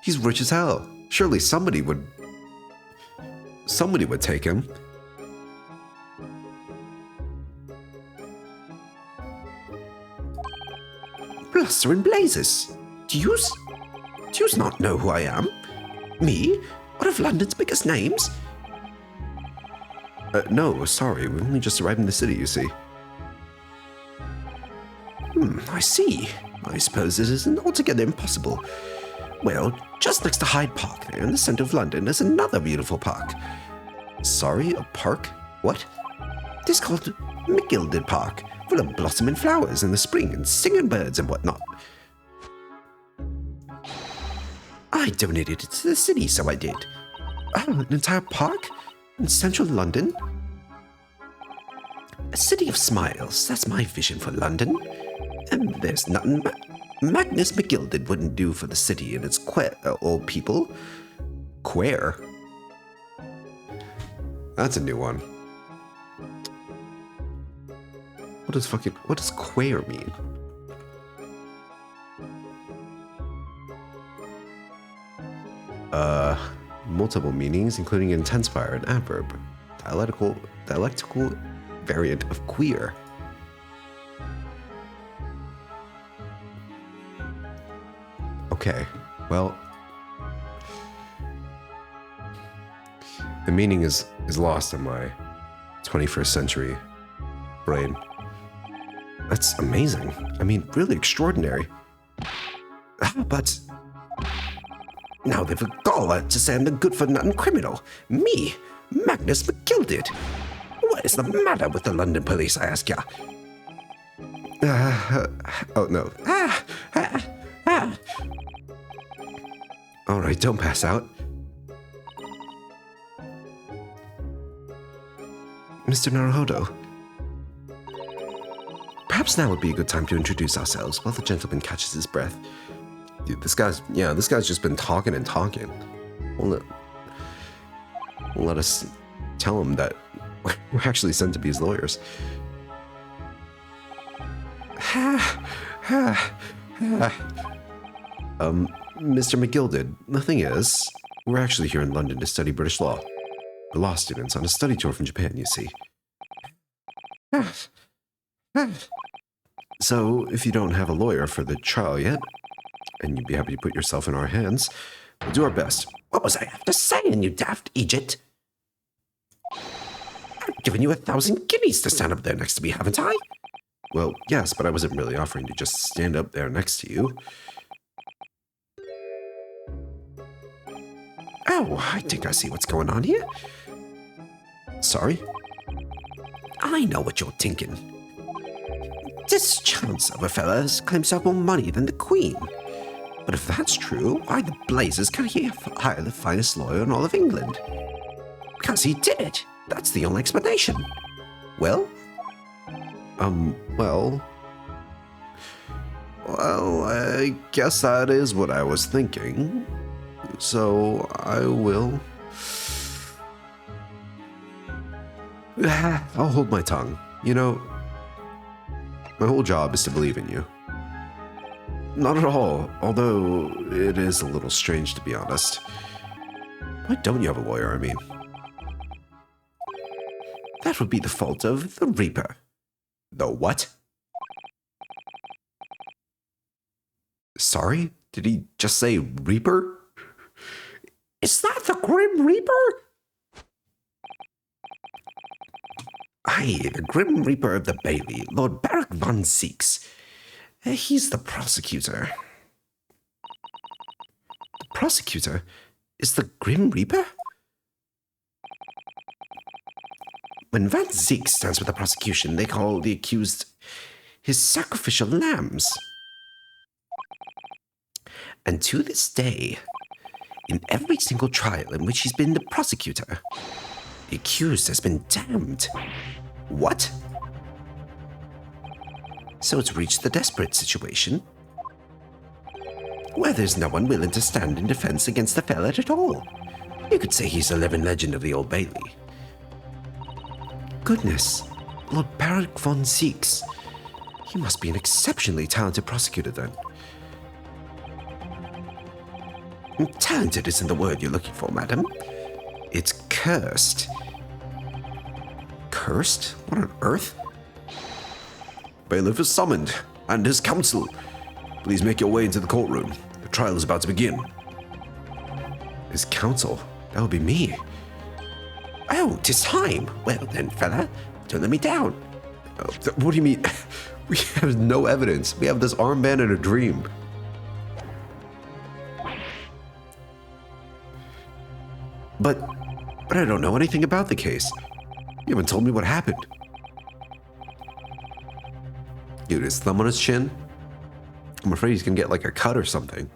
He's rich as hell. Surely somebody would take him. Bluster and blazes. Do yous not know who I am? Me? One of London's biggest names? No, sorry. We only just arrived in the city, you see. I see. I suppose it isn't altogether impossible. Well, just next to Hyde Park there in the centre of London is another beautiful park. Sorry, a park? What? It is called McGilded Park, full of blossoming flowers in the spring and singing birds and whatnot. I donated it to the city, so I did. Oh, an entire park? In central London? A city of smiles, that's my vision for London. And there's nothing Magnus McGilded wouldn't do for the city and its old people. Queer? That's a new one. What does queer mean? Multiple meanings, including intensifier and adverb. Dialectical variant of queer. Okay, well, the meaning is lost in my 21st century brain. That's amazing. I mean, really extraordinary. But now they've a gall to say I'm the good-for-nothing criminal. Me, Magnus McGilded. What is the matter with the London police, I ask ya? Oh no. All right, don't pass out. Mr. Naruhodo. Perhaps now would be a good time to introduce ourselves while the gentleman catches his breath. Dude, this guy's just been talking and talking. We'll let us tell him that we're actually sent to be his lawyers. Mr. McGilded, the thing is, we're actually here in London to study British law. We're law students on a study tour from Japan, you see. So, if you don't have a lawyer for the trial yet, and you'd be happy to put yourself in our hands, we'll do our best. What was I after saying, you daft Egypt? I've given you 1,000 guineas to stand up there next to me, haven't I? Well, yes, but I wasn't really offering to just stand up there next to you. Oh, I think I see what's going on here. Sorry? I know what you're thinking. This chance of a fella claims to have more money than the Queen. But if that's true, why the blazes can he hire the finest lawyer in all of England? Because he did it. That's the only explanation. Well, I guess that is what I was thinking. So I will... I'll hold my tongue. You know, my whole job is to believe in you. Not at all, although it is a little strange to be honest. Why don't you have a lawyer, I mean? That would be the fault of the Reaper. The what? Sorry? Did he just say Reaper? Is that the Grim Reaper? Aye, the Grim Reaper of the Bailey, Lord Barak von Zeeks. He's the prosecutor. The prosecutor is the Grim Reaper? When Van Zeek stands with the prosecution, they call the accused his sacrificial lambs. And to this day, in every single trial in which he's been the prosecutor, the accused has been damned. What? So it's reached the desperate situation where there's no one willing to stand in defense against the fella at all. You could say he's a living legend of the Old Bailey. Goodness, Lord Barak von Zeeks. He must be an exceptionally talented prosecutor then. Talented isn't the word you're looking for, madam. It's cursed. Cursed? What on earth? Bailiff is summoned, and his counsel. Please make your way into the courtroom. The trial is about to begin. His counsel? That would be me. Oh, 'tis time. Well then, fella, don't let me down. What do you mean? We have no evidence. We have this armband and a dream. But I don't know anything about the case. You haven't told me what happened. Dude, his thumb on his chin? I'm afraid he's gonna get like a cut or something.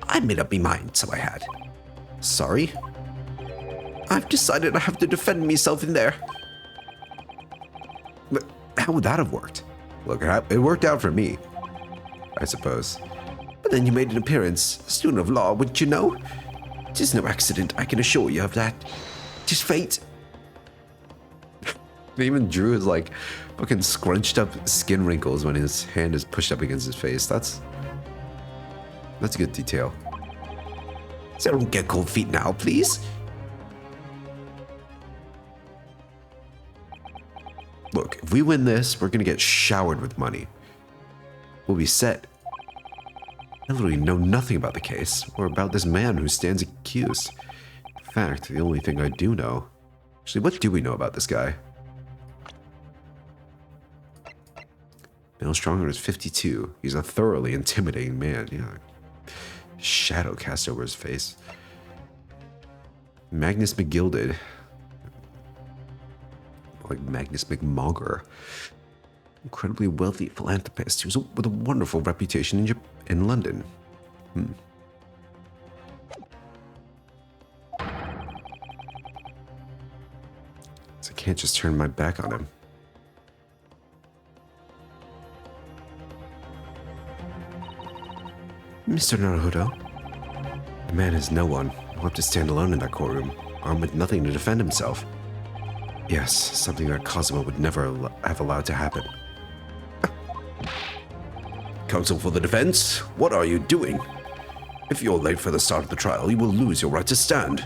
I made up my mind, so I had. Sorry? I've decided I have to defend myself in there. But how would that have worked? Look, it worked out for me, I suppose. But then you made an appearance, a student of law, wouldn't you know? It is no accident, I can assure you of that. It is fate. They even drew his like fucking scrunched up skin wrinkles when his hand is pushed up against his face. That's a good detail. So don't get cold feet now, please. Look, if we win this, we're gonna get showered with money. We'll be set. I literally know nothing about the case, or about this man who stands accused. In fact, the only thing I do know... Actually, what do we know about this guy? Male Stronger is 52. He's a thoroughly intimidating man. Yeah. Shadow cast over his face. Magnus McGilded. Like Magnus McMogger. Incredibly wealthy philanthropist who's with a wonderful reputation in London. So I can't just turn my back on him. Mr. Naruhodo, the man is no one. He'll have to stand alone in that courtroom, armed with nothing to defend himself. Yes, something that Cosmo would never have allowed to happen. Counsel for the defense, what are you doing? If you're late for the start of the trial, you will lose your right to stand.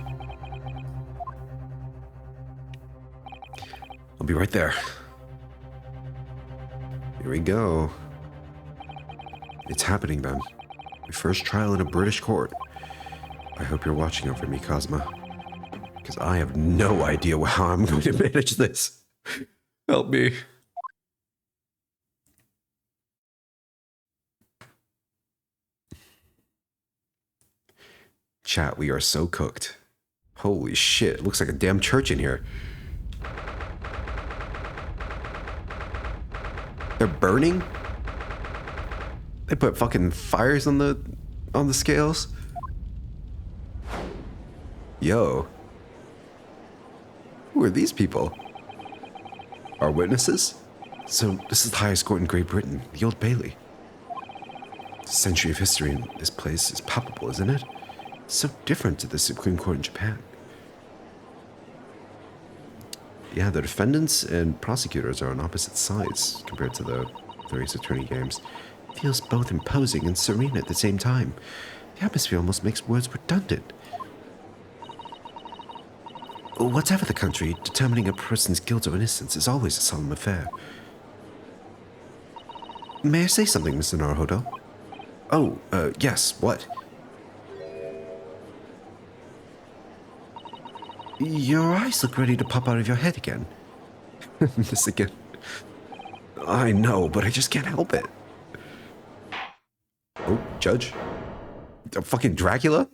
I'll be right there. Here we go. It's happening then. My first trial in a British court. I hope you're watching over me, Cosmo. Because I have no idea how I'm going to manage this. Help me. Chat, we are so cooked. Holy shit, it looks like a damn church in here. They're burning? They put fucking fires on the scales? Yo. Who are these people? Our witnesses? So, this is the highest court in Great Britain, the Old Bailey. A century of history in this place is palpable, isn't it? It's so different to the Supreme Court in Japan. Yeah, the defendants and prosecutors are on opposite sides compared to the various attorney games. It feels both imposing and serene at the same time. The atmosphere almost makes words redundant. Whatever the country, determining a person's guilt or innocence is always a solemn affair. May I say something, Mr. Naruhodo? Oh, yes, what? Your eyes look ready to pop out of your head again. This again. I know, but I just can't help it. Oh, Judge? A fucking Dracula?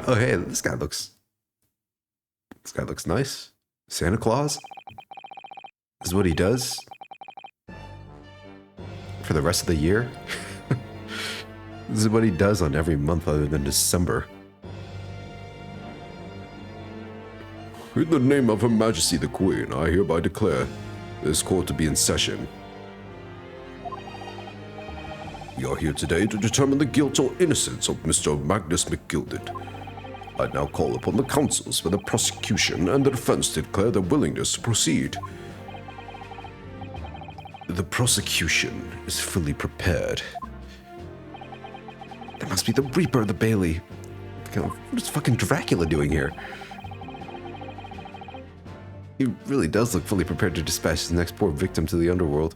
Oh, hey, this guy looks nice. Santa Claus? This is what he does for the rest of the year? This is what he does on every month other than December. In the name of Her Majesty the Queen, I hereby declare this court to be in session. We are here today to determine the guilt or innocence of Mr. Magnus McGilded. I now call upon the counsels for the prosecution and the defense to declare their willingness to proceed. The prosecution is fully prepared. That must be the Reaper of the Bailey. What is fucking Dracula doing here? He really does look fully prepared to dispatch his next poor victim to the underworld.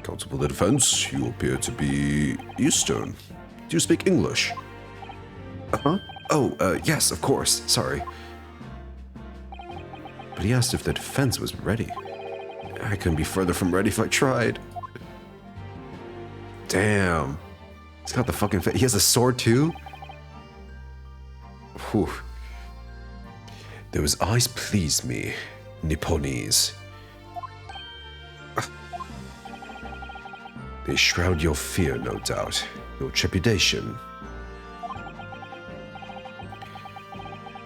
Counsel for the defense, you appear to be Eastern. Do you speak English? Uh-huh. Oh, yes, of course. Sorry. But he asked if the defense was ready. I couldn't be further from ready if I tried. Damn. He's got the fucking he has a sword too? Whew. Those eyes please me, Nipponese. They shroud your fear, no doubt. Your trepidation.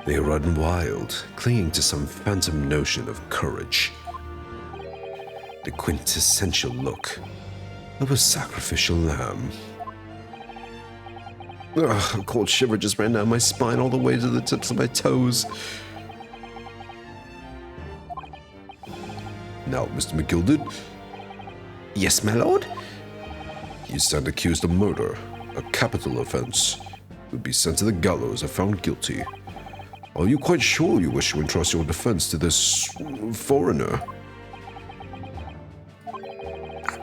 They run wild, clinging to some phantom notion of courage. The quintessential look of a sacrificial lamb. Ugh, a cold shiver just ran down my spine all the way to the tips of my toes. Now, Mr. McGilded. Yes, my lord? You stand accused of murder, a capital offense. You'll be sent to the gallows if found guilty. Are you quite sure you wish to entrust your defense to this foreigner?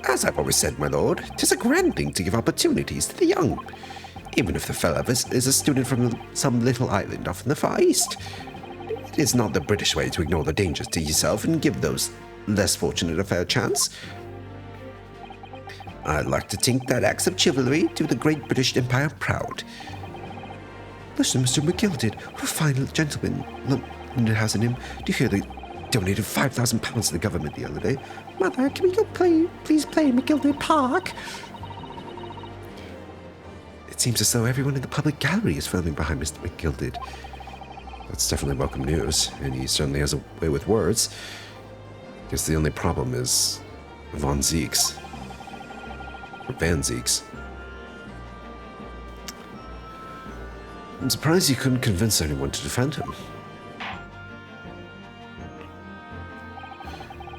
As I've always said, my lord, 'tis a grand thing to give opportunities to the young, even if the fellow is a student from some little island off in the Far East. It is not the British way to ignore the dangers to yourself and give those less fortunate a fair chance. I'd like to think that acts of chivalry do the great British Empire proud. Listen, Mr. McGilded, what a fine gentleman London has in him. Do you hear they donated £5,000 to the government the other day? Mother, can we go please play in McGilded Park? It seems as though everyone in the public gallery is filming behind Mr. McGilded. That's definitely welcome news, and he certainly has a way with words. Guess the only problem is Van Zieks. Or Van Zieks. I'm surprised you couldn't convince anyone to defend him.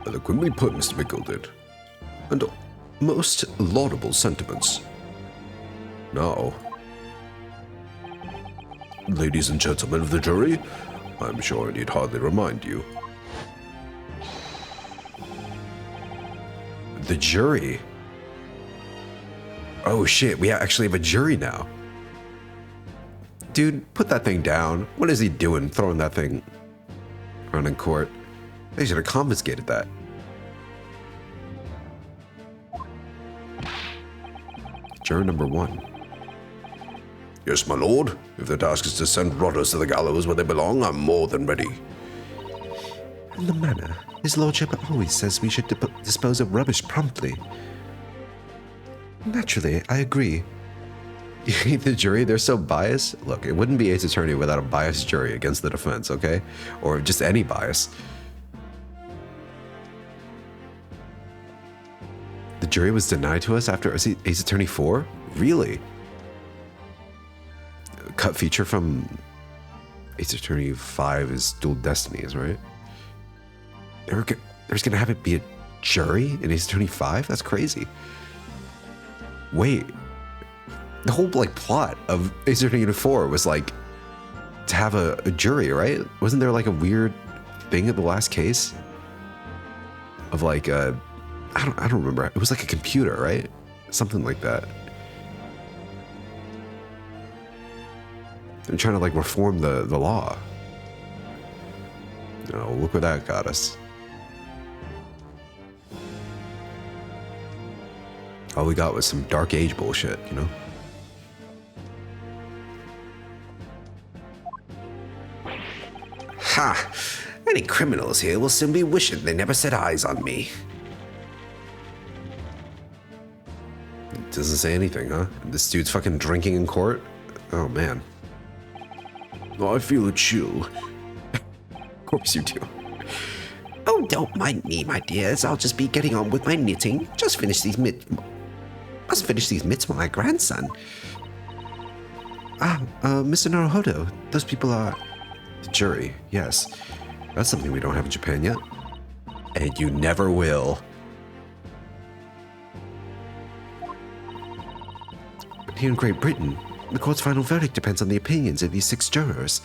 Eloquently put, Mr. McGilded, and most laudable sentiments. Now, ladies and gentlemen of the jury, I'm sure I need hardly remind you. The jury? Oh shit, we actually have a jury now. Dude, put that thing down. What is he doing throwing that thing around in court? They should have confiscated that. Juror number 1. Yes, my lord. If the task is to send rotters to the gallows where they belong, I'm more than ready. In the manner, his lordship always says we should dispose of rubbish promptly. Naturally, I agree. You hate the jury? They're so biased? Look, it wouldn't be Ace Attorney without a biased jury against the defense, okay? Or just any bias. The jury was denied to us after Ace Attorney 4? Really? Cut feature from Ace Attorney 5 is Dual Destinies, right? There's gonna have it be a jury in Ace Attorney 5? That's crazy. Wait. The whole plot of Ace Attorney 4 was to have a jury, right? Wasn't there a weird thing at the last case of I don't remember. It was a computer, right? Something like that. They're trying to reform the law. Oh, look where that got us. All we got was some Dark Age bullshit, you know? Ha! Any criminals here will soon be wishing they never set eyes on me. It doesn't say anything, huh? This dude's fucking drinking in court? Oh, man. I feel a chill. Of course you do. Oh, don't mind me, my dears. I'll just be getting on with my knitting. Just finish these mitts for my grandson. Mr. Naruhodo, those people are... The jury, yes. That's something we don't have in Japan yet. And you never will. But here in Great Britain, the court's final verdict depends on the opinions of these 6 jurors.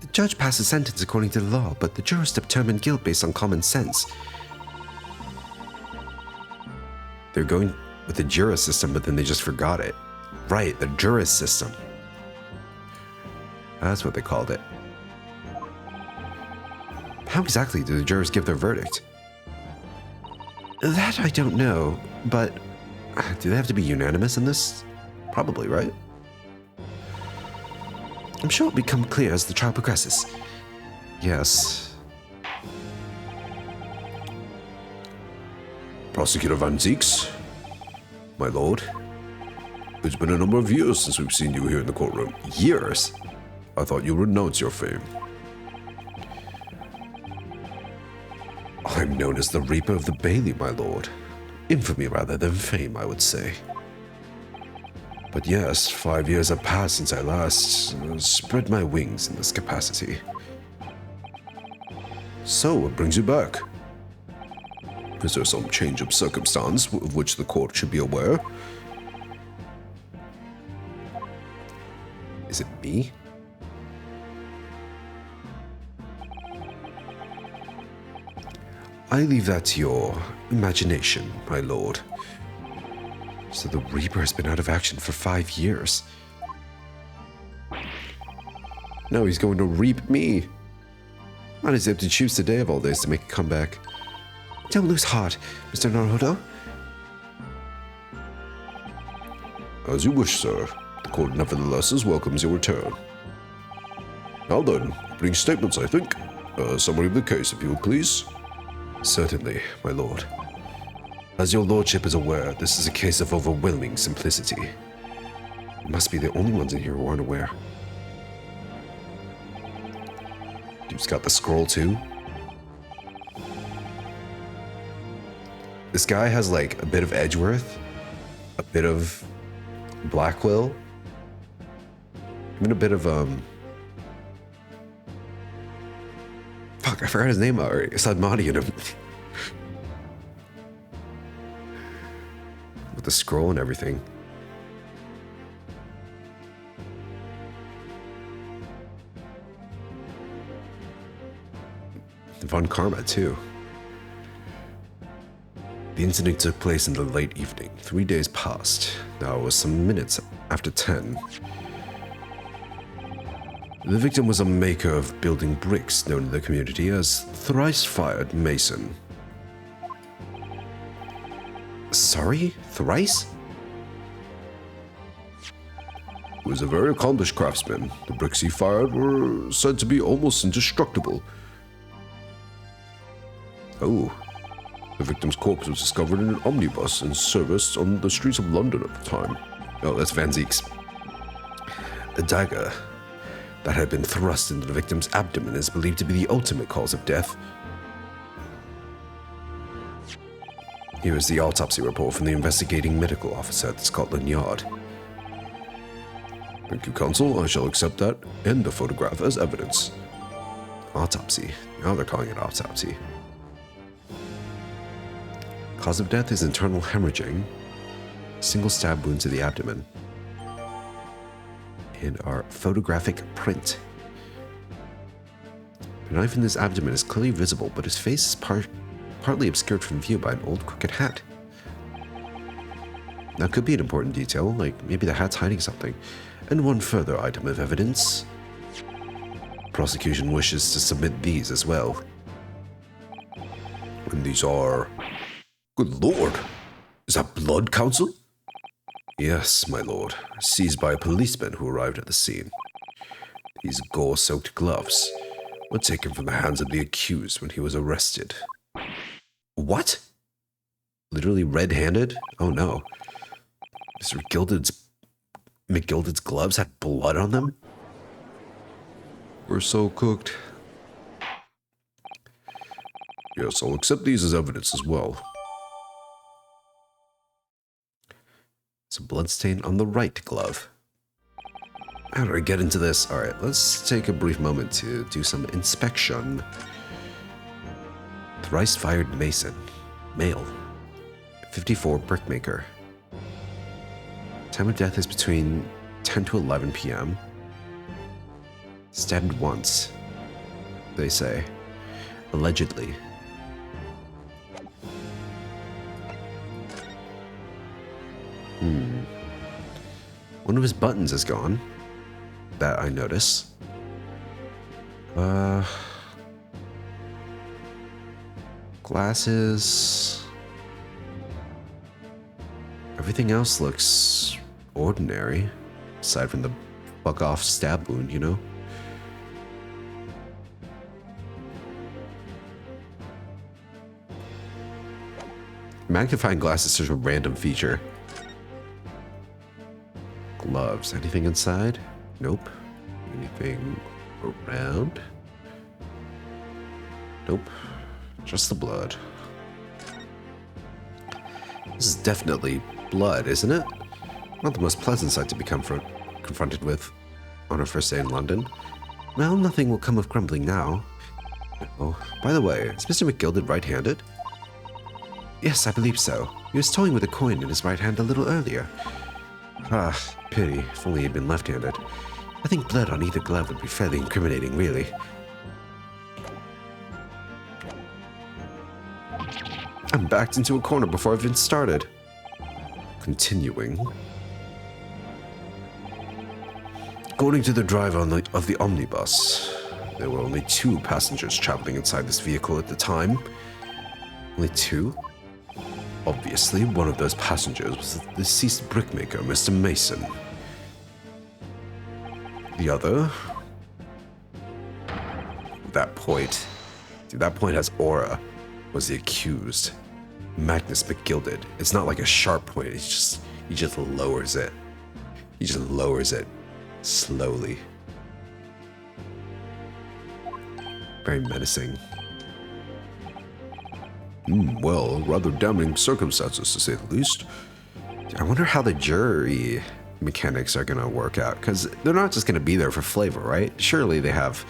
The judge passes sentence according to the law, but the jurors determine guilt based on common sense. They're going with the Juris system, but then they just forgot it. Right, the Juris system. That's what they called it. How exactly do the jurors give their verdict? That I don't know, but do they have to be unanimous in this? Probably, right? I'm sure it'll become clear as the trial progresses. Yes. Prosecutor Van Zieks, my lord, it's been a number of years since we've seen you here in the courtroom. Years? I thought you'd renounce your fame. I'm known as the Reaper of the Bailey, my lord. Infamy rather than fame, I would say. But yes, 5 years have passed since I last spread my wings in this capacity. So, what brings you back? Is there some change of circumstance of which the court should be aware? Is it me? I leave that to your imagination, my lord. So the Reaper has been out of action for 5 years. Now he's going to reap me. Might as well have to choose today of all days to make a comeback. Don't lose heart, Mr. Naruto. As you wish, sir. The court nevertheless welcomes your return. Now then, opening statements, I think. A summary of the case, if you would please. Certainly, my lord. As your lordship is aware, this is a case of overwhelming simplicity. We must be the only ones in here who aren't aware. Dude's got the scroll too. This guy has like a bit of Edgeworth, a bit of Blackwell, even a bit of fuck, I forgot his name already. It's Admati in him. With the scroll and everything. Von Karma too. The incident took place in the late evening. 3 days passed. Now it was some minutes after 10. The victim was a maker of building bricks known in the community as Thrice-Fired Mason. Sorry? Thrice? He was a very accomplished craftsman. The bricks he fired were said to be almost indestructible. Oh. The victim's corpse was discovered in an omnibus in service on the streets of London at the time. Oh, that's Van Zieks. The dagger that had been thrust into the victim's abdomen is believed to be the ultimate cause of death. Here is the autopsy report from the investigating medical officer at Scotland Yard. Thank you, counsel. I shall accept that and the photograph as evidence. Autopsy. Now they're calling it autopsy. Cause of death is internal hemorrhaging. Single stab wound to the abdomen. And our photographic print. The knife in his abdomen is clearly visible, but his face is partly obscured from view by an old crooked hat. That could be an important detail, like maybe the hat's hiding something. And one further item of evidence. Prosecution wishes to submit these as well. And these are... Good lord! Is that blood, counsel? Yes, my lord. Seized by a policeman who arrived at the scene. These gore-soaked gloves were taken from the hands of the accused when he was arrested. What? Literally red-handed? Oh no. Mr. McGilded's gloves had blood on them? We're so cooked. Yes, I'll accept these as evidence as well. It's a bloodstain on the right glove. How do I get into this? Alright, let's take a brief moment to do some inspection. Thrice-Fired Mason. Male. 54, brickmaker. Time of death is between 10 to 11 p.m. Stabbed once, they say. Allegedly. One of his buttons is gone. That I notice. Glasses. Everything else looks ordinary, aside from the buck off stab wound, you know? Magnifying glass is such a random feature. Gloves. Anything inside? Nope. Anything around? Nope. Just the blood. This is definitely blood, isn't it? Not the most pleasant sight to be confronted with on our first day in London. Well, nothing will come of grumbling now. Oh, by the way, is Mr. McGilded right-handed? Yes, I believe so. He was toying with a coin in his right hand a little earlier. Ah, pity. If only he'd been left-handed. I think blood on either glove would be fairly incriminating, really. I'm backed into a corner before I've even started. Continuing. According to the driver of the omnibus, there were only 2 passengers traveling inside this vehicle at the time. Only 2? Obviously, one of those passengers was the deceased brickmaker, Mr. Mason. The other... That point has aura, was the accused. Magnus McGilded. It's not like a sharp point, he just lowers it. He just lowers it. Slowly. Very menacing. Well, rather damning circumstances to say the least. I wonder how the jury mechanics are gonna work out, because they're not just gonna be there for flavor, right? Surely there's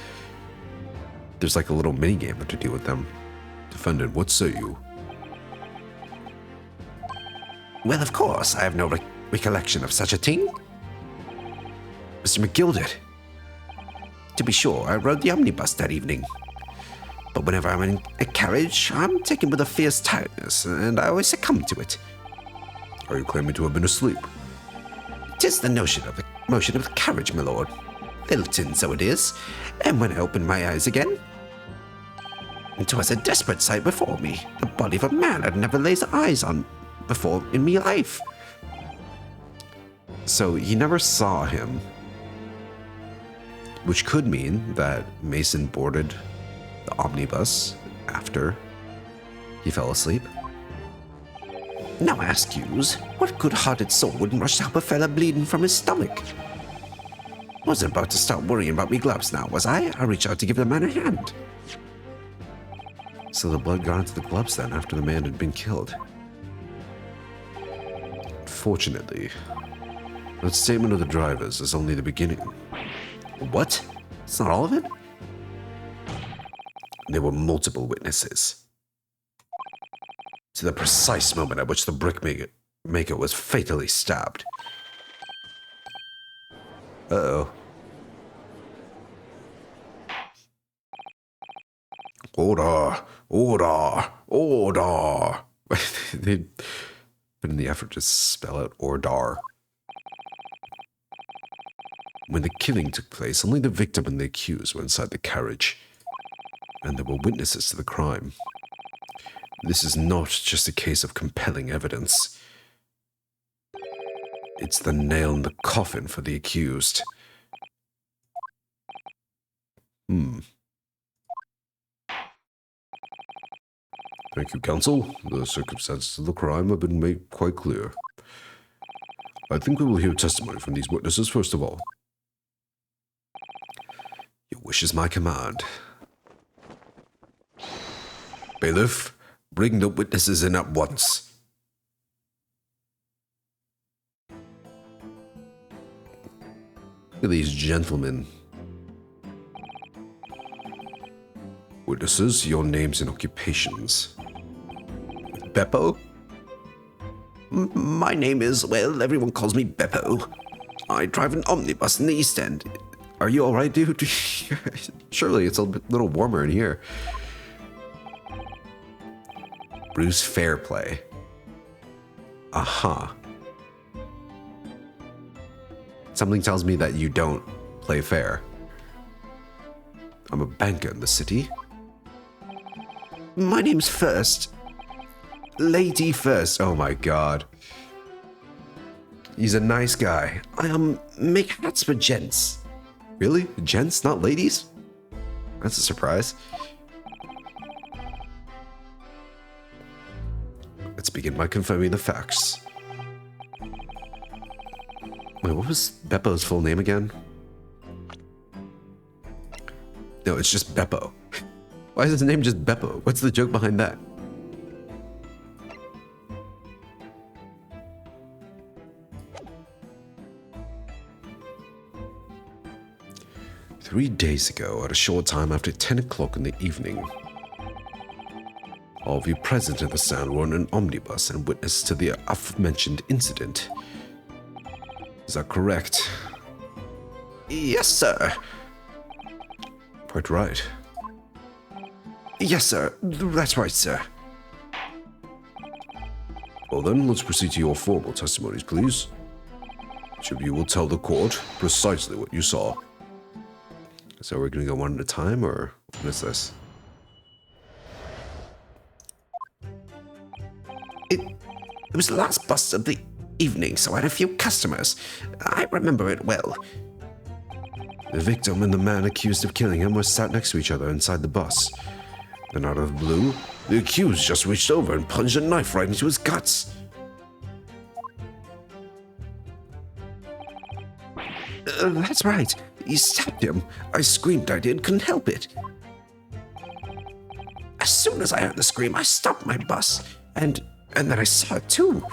like a little mini game to deal with them. Defendant, what say you? Well, of course, I have no recollection of such a thing. Mr. McGilded. To be sure, I rode the omnibus that evening. But whenever I'm in a carriage, I'm taken with a fierce tiredness, and I always succumb to it. Are you claiming to have been asleep? 'Tis the notion of the motion of the carriage, my lord. Littleton, so it is. And when I opened my eyes again, it was a desperate sight before me. The body of a man I'd never laid eyes on before in me life. So he never saw him, which could mean that Mason boarded the omnibus after he fell asleep. Now ask yous, what good-hearted soul wouldn't rush to help a fella bleeding from his stomach? Wasn't about to start worrying about me gloves now, was I? I reached out to give the man a hand. So the blood got into the gloves then after the man had been killed. Fortunately, that statement of the driver's is only the beginning. What? It's not all of it? There were multiple witnesses to the precise moment at which the brickmaker was fatally stabbed. Uh-oh. Order! Order! Order! They put in the effort to spell out order. When the killing took place, only the victim and the accused were inside the carriage, and there were witnesses to the crime. This is not just a case of compelling evidence. It's the nail in the coffin for the accused. Thank you, counsel. The circumstances of the crime have been made quite clear. I think we will hear testimony from these witnesses first of all. Your wish is my command. Bailiff, bring the witnesses in at once. Look at these gentlemen. Witnesses, your names and occupations. Beppo? My name is, well, everyone calls me Beppo. I drive an omnibus in the East End. Are you alright, dude? Surely it's a little warmer in here. Bruce Fairplay. Aha. Something tells me that you don't play fair. I'm a banker in the city. My name's First. Lady First. Oh my god. He's a nice guy. I make hats for gents. Really? Gents, not ladies? That's a surprise. Let's begin by confirming the facts. Wait, what was Beppo's full name again? No, it's just Beppo. Why is his name just Beppo? What's the joke behind that? "3 days ago, at a short time after 10 o'clock in the evening, all of you present in the stand were in an omnibus and witness to the aforementioned incident. Is that correct?" Yes, sir. Quite right. Yes, sir. That's right, sir. Well then, let's proceed to your formal testimonies, please. Each of you will tell the court precisely what you saw. So we're gonna go one at a time, or what is this? It was the last bus of the evening, so I had a few customers. I remember it well. The victim and the man accused of killing him were sat next to each other inside the bus. Then out of the blue, the accused just reached over and plunged a knife right into his guts. That's right. He stabbed him. I screamed, I did. Couldn't help it. As soon as I heard the scream, I stopped my bus. And then I saw it too.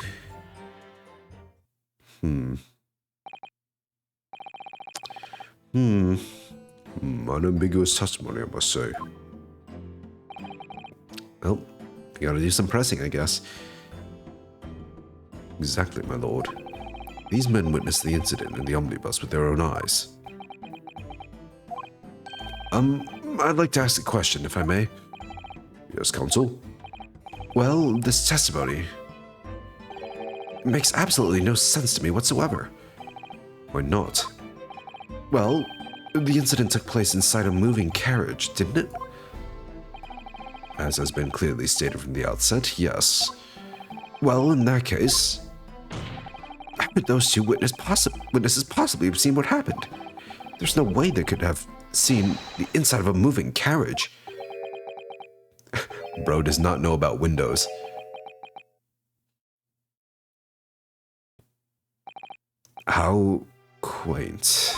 Unambiguous testimony, I must say. Well, you gotta do some pressing, I guess. Exactly, my lord. These men witnessed the incident in the omnibus with their own eyes. I'd like to ask a question, if I may. Yes, counsel? Well, this testimony makes absolutely no sense to me whatsoever. Why not? Well, the incident took place inside a moving carriage, didn't it? As has been clearly stated from the outset, yes. Well, in that case, how could those two witnesses possibly have seen what happened? There's no way they could have seen the inside of a moving carriage. Bro does not know about windows. How quaint.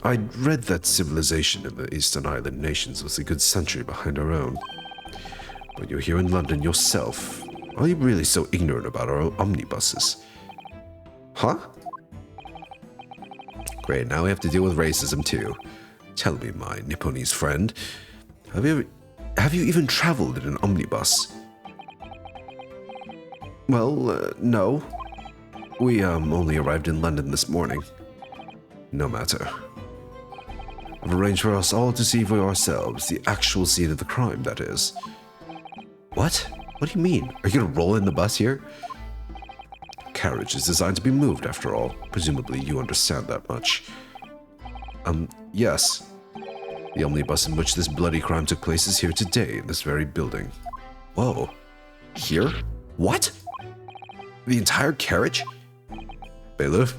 I'd read that civilization in the Eastern Island nations was a good century behind our own. But you're here in London yourself. Are you really so ignorant about our omnibuses? Huh? Great, now we have to deal with racism too. Tell me, my Nipponese friend, have you even traveled in an omnibus? Well, no. We only arrived in London this morning. No matter. I've arranged for us all to see for ourselves the actual scene of the crime, that is. What? What do you mean? Are you gonna roll in the bus here? Carriage is designed to be moved, after all. Presumably you understand that much. Yes. The omnibus in which this bloody crime took place is here today, in this very building. Whoa. Here? What? The entire carriage? Bailiff?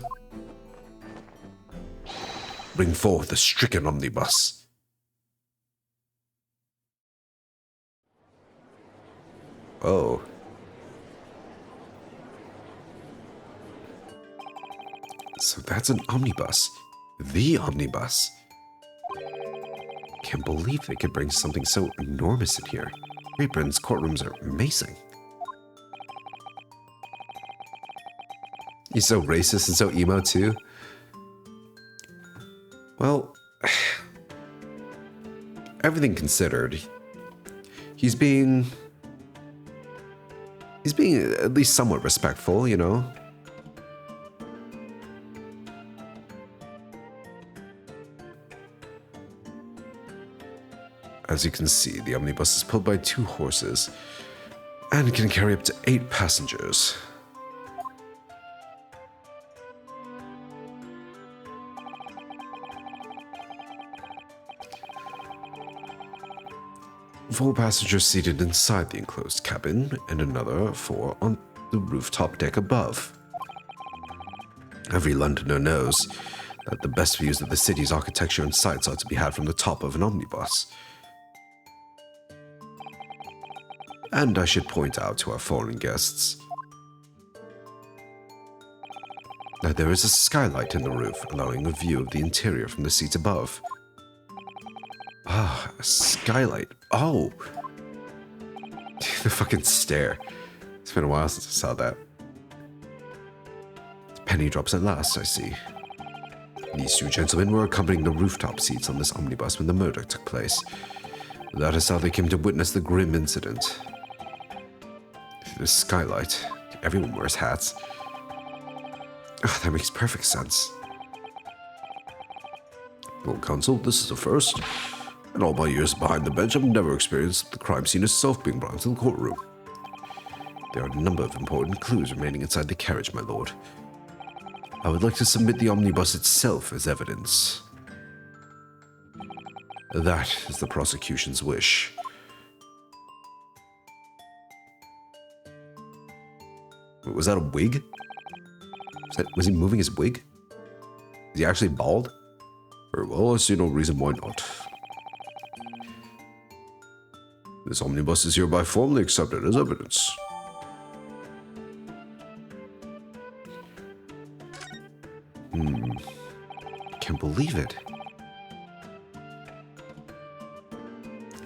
Bring forth the stricken omnibus. Oh. So that's an omnibus. The omnibus. Can't believe they could bring something so enormous in here. Great Britain's courtrooms are amazing. He's so racist and so emo too. Well, everything considered, he's being at least somewhat respectful, you know? As you can see, the omnibus is pulled by 2 horses and can carry up to 8 passengers. 4 passengers seated inside the enclosed cabin, and another 4 on the rooftop deck above. Every Londoner knows that the best views of the city's architecture and sights are to be had from the top of an omnibus. And I should point out to our foreign guests that there is a skylight in the roof, allowing a view of the interior from the seats above. Ah, a skylight. Oh! The fucking stair. It's been a while since I saw that. Penny drops at last, I see. These 2 gentlemen were accompanying the rooftop seats on this omnibus when the murder took place. That is how they came to witness the grim incident. The skylight. Everyone wears hats. Oh, that makes perfect sense. Well, Counsel, this is a first. In all my years behind the bench, I've never experienced the crime scene itself being brought into the courtroom. There are a number of important clues remaining inside the carriage, my lord. I would like to submit the omnibus itself as evidence. That is the prosecution's wish. Was that a wig? Was he moving his wig? Is he actually bald? Very well, I see no reason why not. This omnibus is hereby formally accepted as evidence. Can't believe it.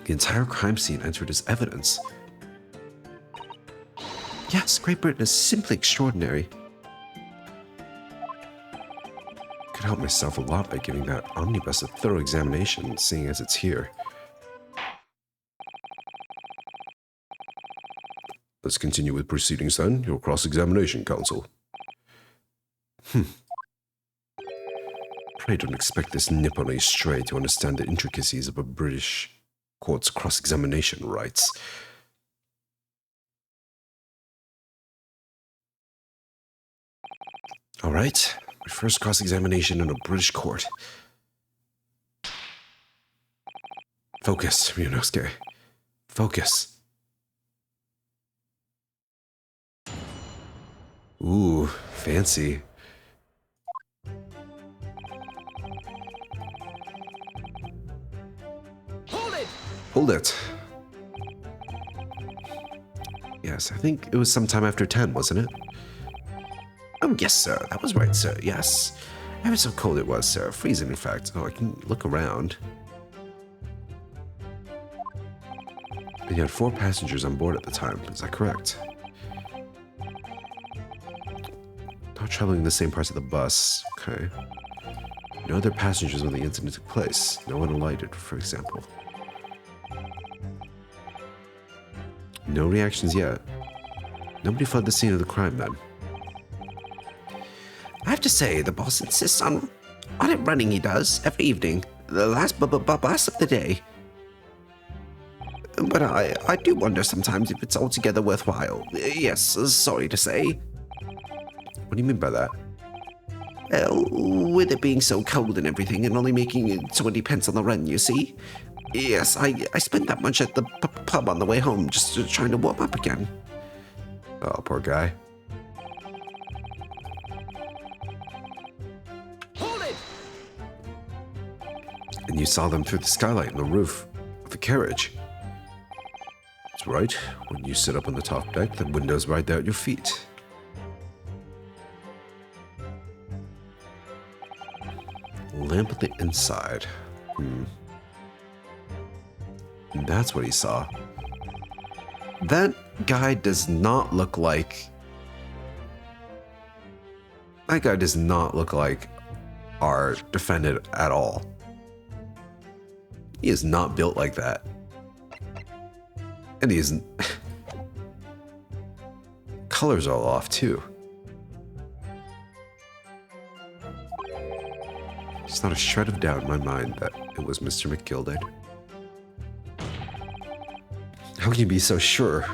The entire crime scene entered as evidence. Yes, Great Britain is simply extraordinary. Could help myself a lot by giving that omnibus a thorough examination, seeing as it's here. Let's continue with proceedings then. Your cross-examination, Counsel. Pray don't expect this nip on a stray to understand the intricacies of a British court's cross-examination rights. All right, my first cross-examination in a British court. Focus, Ryunosuke. Focus. Ooh, fancy. Hold it. Yes, I think it was sometime after 10, wasn't it? Oh, yes, sir. That was right, sir. Yes. Ever so cold it was, sir. Freezing, in fact. Oh, I can look around. And you had 4 passengers on board at the time. Is that correct? Not traveling in the same parts of the bus. Okay. No other passengers when the incident took place. No one alighted, for example. No reactions yet. Nobody fled the scene of the crime then. I have to say, the boss insists on it running, he does, every evening. The last bus of the day. But I do wonder sometimes if it's altogether worthwhile. Yes, sorry to say. What do you mean by that? With it being so cold and everything, and only making 20 pence on the run, you see? Yes, I spent that much at the pub on the way home, just trying to warm up again. Oh, poor guy. Hold it! And you saw them through the skylight on the roof of the carriage. That's right. When you sit up on the top deck, the window's right there at your feet. Lamp at the inside. And that's what he saw. That guy does not look like... That guy does not look like our defendant at all. He is not built like that. And he isn't... Colors are all off too. There's not a shred of doubt in my mind that it was Mr. McGilden. How can you be so sure?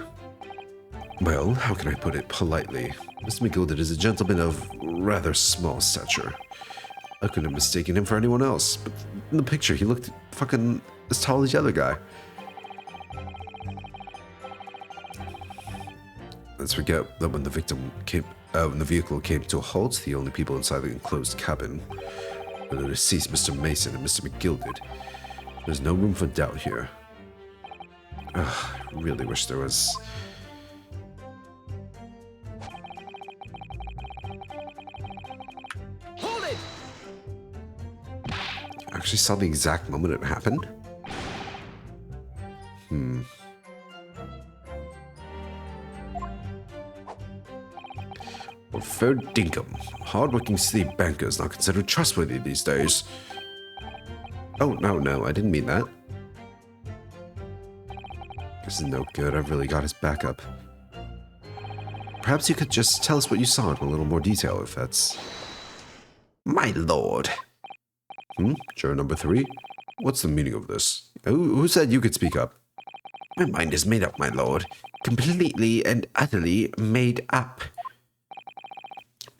Well, how can I put it politely? Mr. McGilden is a gentleman of rather small stature. I couldn't have mistaken him for anyone else, but in the picture he looked fucking as tall as the other guy. Let's forget that when the vehicle came to a halt, the only people inside the enclosed cabin were the deceased Mr. Mason and Mr. McGilded. There's no room for doubt here. Ugh, I really wish there was. Hold it! I actually saw the exact moment it happened. Well, fair dinkum. Hard-working city banker is not considered trustworthy these days. Oh, no, I didn't mean that. This is no good. I've really got his back up. Perhaps you could just tell us what you saw in a little more detail, if that's... My lord. Juror number 3? What's the meaning of this? Who said you could speak up? My mind is made up, my lord. Completely and utterly made up.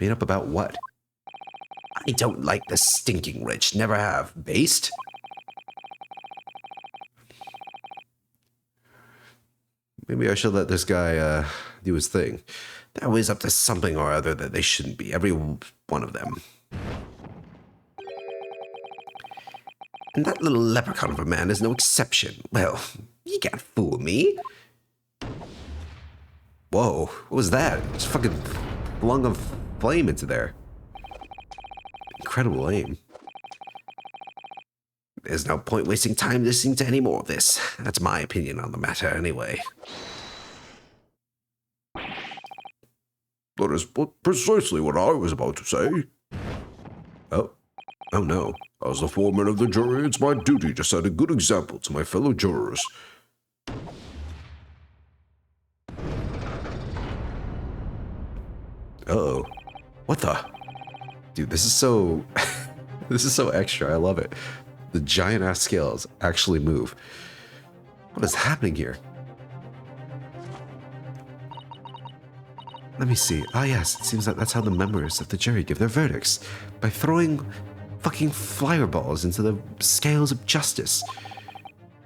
Made up about what? I don't like the stinking rich. Never have. Based? Maybe I should let this guy do his thing. They're always up to something or other that they shouldn't be. Every one of them. And that little leprechaun of a man is no exception. Well, you can't fool me. Whoa, what was that? Just fucking flung a flame into there. Incredible aim. There's no point wasting time listening to any more of this. That's my opinion on the matter, anyway. That is precisely what I was about to say. Oh no. As the foreman of the jury, it's my duty to set a good example to my fellow jurors. Uh-oh. What the? Dude, this is so... this is so extra. I love it. The giant-ass scales actually move. What is happening here? Let me see. Ah, yes. It seems like that's how the members of the jury give their verdicts. By throwing fucking fireballs into the scales of justice.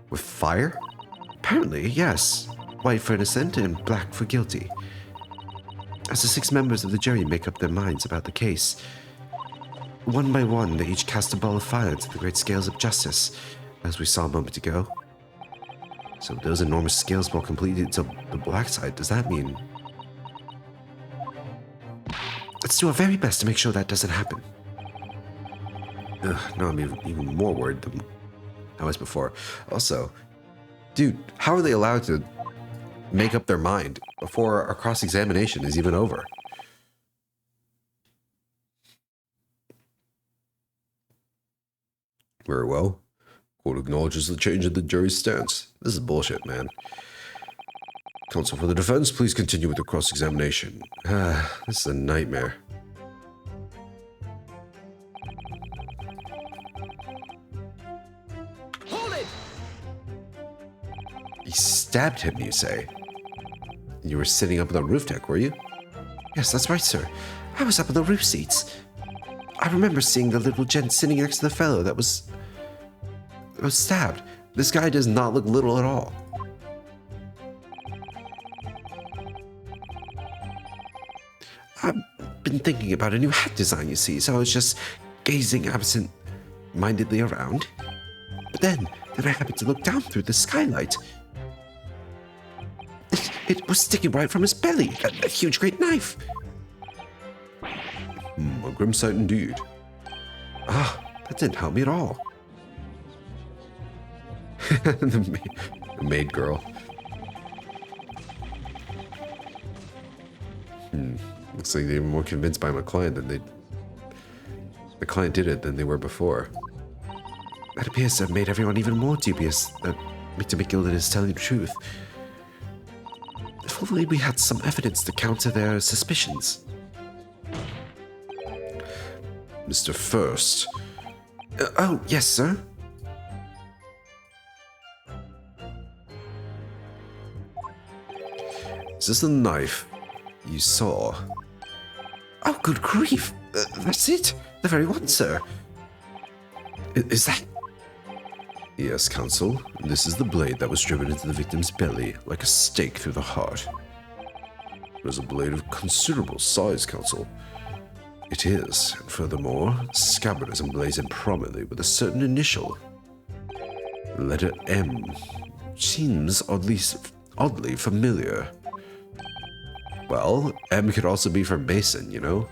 With fire? Apparently, yes. White for innocent and black for guilty. As the 6 members of the jury make up their minds about the case, one by one, they each cast a ball of fire into the great scales of justice, as we saw a moment ago. So those enormous scales fall completely to the black side. Does that mean... Let's do our very best to make sure that doesn't happen. Ugh, no, I'm even more worried than I was before. Also, dude, how are they allowed to make up their mind before our cross-examination is even over? Very well. Court acknowledges the change in the jury's stance. This is bullshit, man. Counsel for the defense, please continue with the cross-examination. This is a nightmare. Hold it! You stabbed him, you say? You were sitting up on the roof deck, were you? Yes, that's right, sir. I was up in the roof seats. I remember seeing the little gent sitting next to the fellow that was stabbed. This guy does not look little at all. I've been thinking about a new hat design, you see, so I was just gazing absent-mindedly around. But then I happened to look down through the skylight. It was sticking right from his belly, a huge great knife. A grim sight indeed. That didn't help me at all. The maid girl. Looks like they were more convinced by my client than the client did it than they were before. That appears to have made everyone even more dubious that Mr. McGilded is telling the truth. If only we had some evidence to counter their suspicions. Mr. First. Oh, yes, sir. Is this the knife you saw? Oh, good grief. That's it. The very one, sir. Is that... Yes, counsel. This is the blade that was driven into the victim's belly like a stake through the heart. It is a blade of considerable size, Counsel. It is, and furthermore, the scabbard is emblazoned prominently with a certain initial. The letter M seems oddly familiar. Well, M could also be for Mason, you know?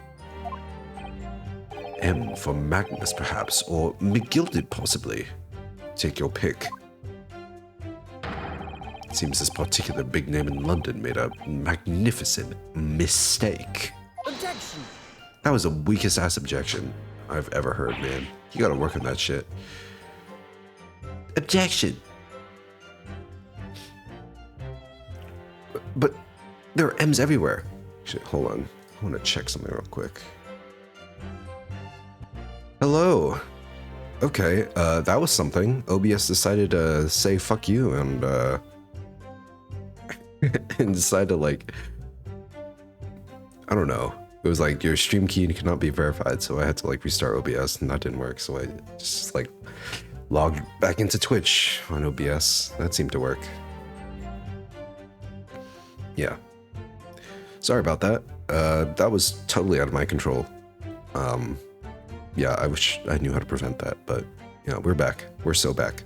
M for Magnus, perhaps, or McGilded, possibly. Take your pick. It seems this particular big name in London made a magnificent mistake. Objection! That was the weakest ass objection I've ever heard, man. You gotta work on that shit. Objection! But there are M's everywhere. Shit, hold on. I want to check something real quick. Hello. Okay, that was something. OBS decided to say fuck you and and decided to, like, I don't know. It was like your stream key cannot be verified, so I had to like restart OBS and that didn't work. So I just like logged back into Twitch on OBS. That seemed to work. Yeah. Sorry about that. That was totally out of my control. Yeah, I wish I knew how to prevent that, but yeah, we're back. We're so back.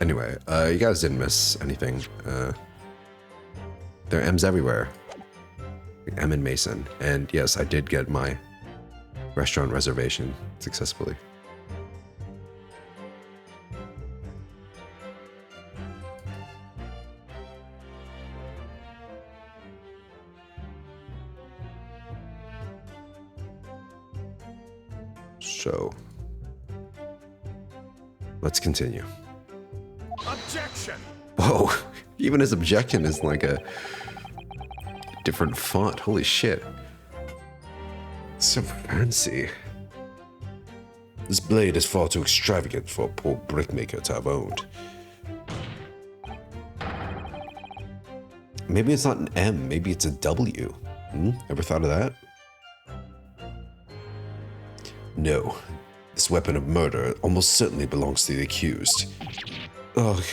Anyway, you guys didn't miss anything. There are M's everywhere. M and Mason. And yes, I did get my restaurant reservation successfully. So, let's continue. Objection! Whoa, even his objection is like a different font. Holy shit. So fancy. This blade is far too extravagant for a poor brickmaker to have owned. Maybe it's not an M, maybe it's a W. Ever thought of that? No. This weapon of murder almost certainly belongs to the accused. Ugh.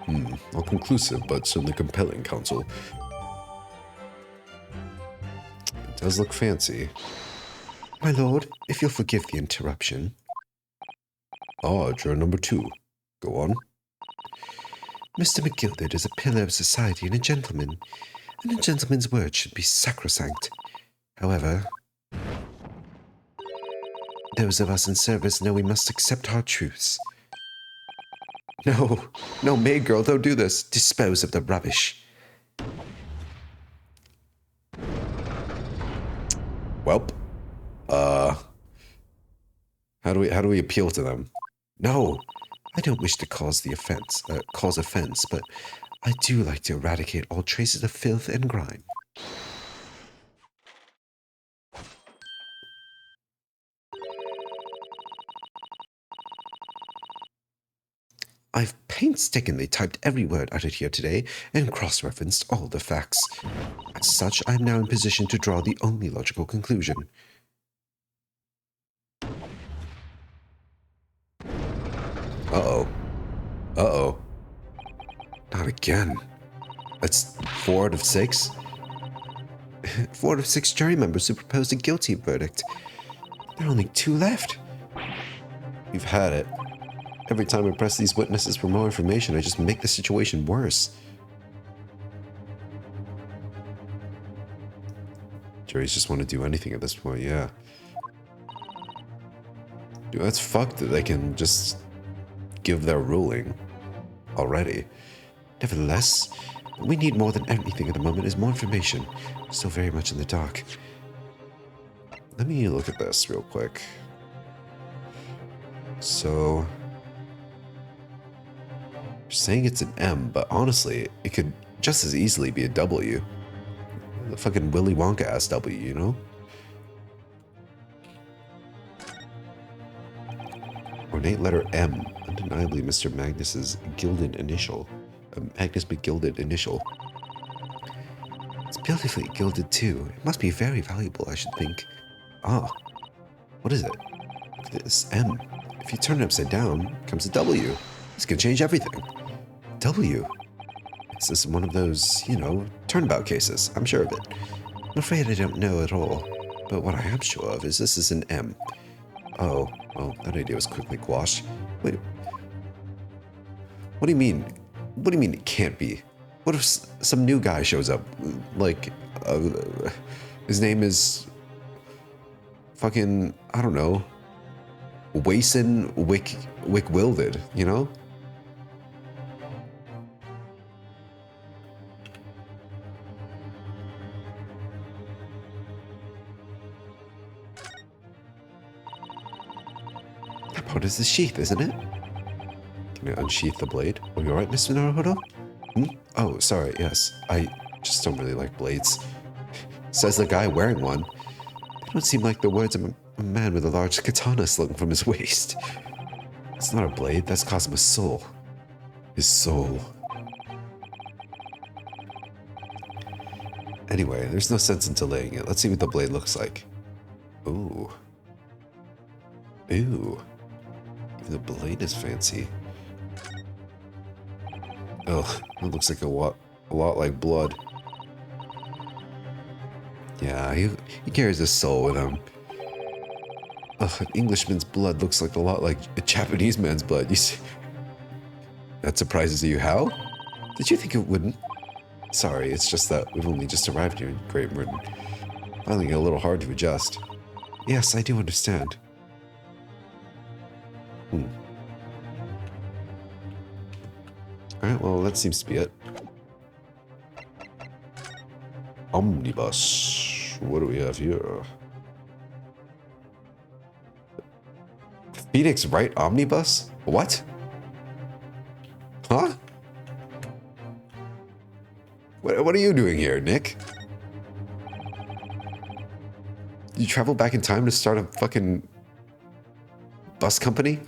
Not conclusive, but certainly compelling, Counsel. It does look fancy. My lord, if you'll forgive the interruption. Ah, juror number 2. Go on. Mr. McGilded is a pillar of society and a gentleman gentleman's word should be sacrosanct. However, those of us in service know we must accept our truths. No, maid girl, don't do this. Dispose of the rubbish. Welp. How do we appeal to them? No, I don't wish to cause offense, but I do like to eradicate all traces of filth and grime. I've painstakingly typed every word uttered here today and cross-referenced all the facts. As such, I am now in position to draw the only logical conclusion. Uh-oh. Uh-oh. Not again. That's 4 out of 6? 4 out of 6 jury members who proposed a guilty verdict. There are only 2 left. You've had it. Every time I press these witnesses for more information, I just make the situation worse. Juries just want to do anything at this point, yeah. Dude, that's fucked that they can just give their ruling already. Nevertheless, what we need more than anything at the moment is more information. We're still very much in the dark. Let me look at this real quick. So, you're saying it's an M, but honestly, it could just as easily be a W. The fucking Willy Wonka ass W, you know? Ornate letter M, undeniably Mr. Magnus's gilded initial. Magnus McGilded initial. It's beautifully gilded too. It must be very valuable, I should think. Ah, what is it? Look at this M. If you turn it upside down, comes a W. This can change everything. W. This is one of those, you know, turnabout cases. I'm sure of it. I'm afraid I don't know at all. But what I am sure of is this is an M. Oh, well, that idea was quickly quashed. Wait. What do you mean? What do you mean it can't be? What if some new guy shows up? Like, his name is fucking, I don't know, Wason Wick Wilded, you know? That part is the sheath, isn't it? Can I unsheath the blade? Are you alright, Mr. Naruhodo? Oh, sorry, yes. I just don't really like blades. Says the guy wearing one. They don't seem like the words of a man with a large katana slung from his waist. It's not a blade, that's Kazuma's soul. His soul. Anyway, there's no sense in delaying it. Let's see what the blade looks like. Ooh. Ooh. Even the blade is fancy. Oh, it looks like a lot like blood. Yeah, he carries his soul with him. Ugh, an Englishman's blood looks like a lot like a Japanese man's blood. You see? That surprises you. How? Did you think it wouldn't? Sorry, it's just that we've only just arrived here in Great Britain. Finding it a little hard to adjust. Yes, I do understand. Alright, well, that seems to be it. Omnibus. What do we have here? Phoenix Wright Omnibus? What? Huh? What are you doing here, Nick? You travel back in time to start a fucking bus company?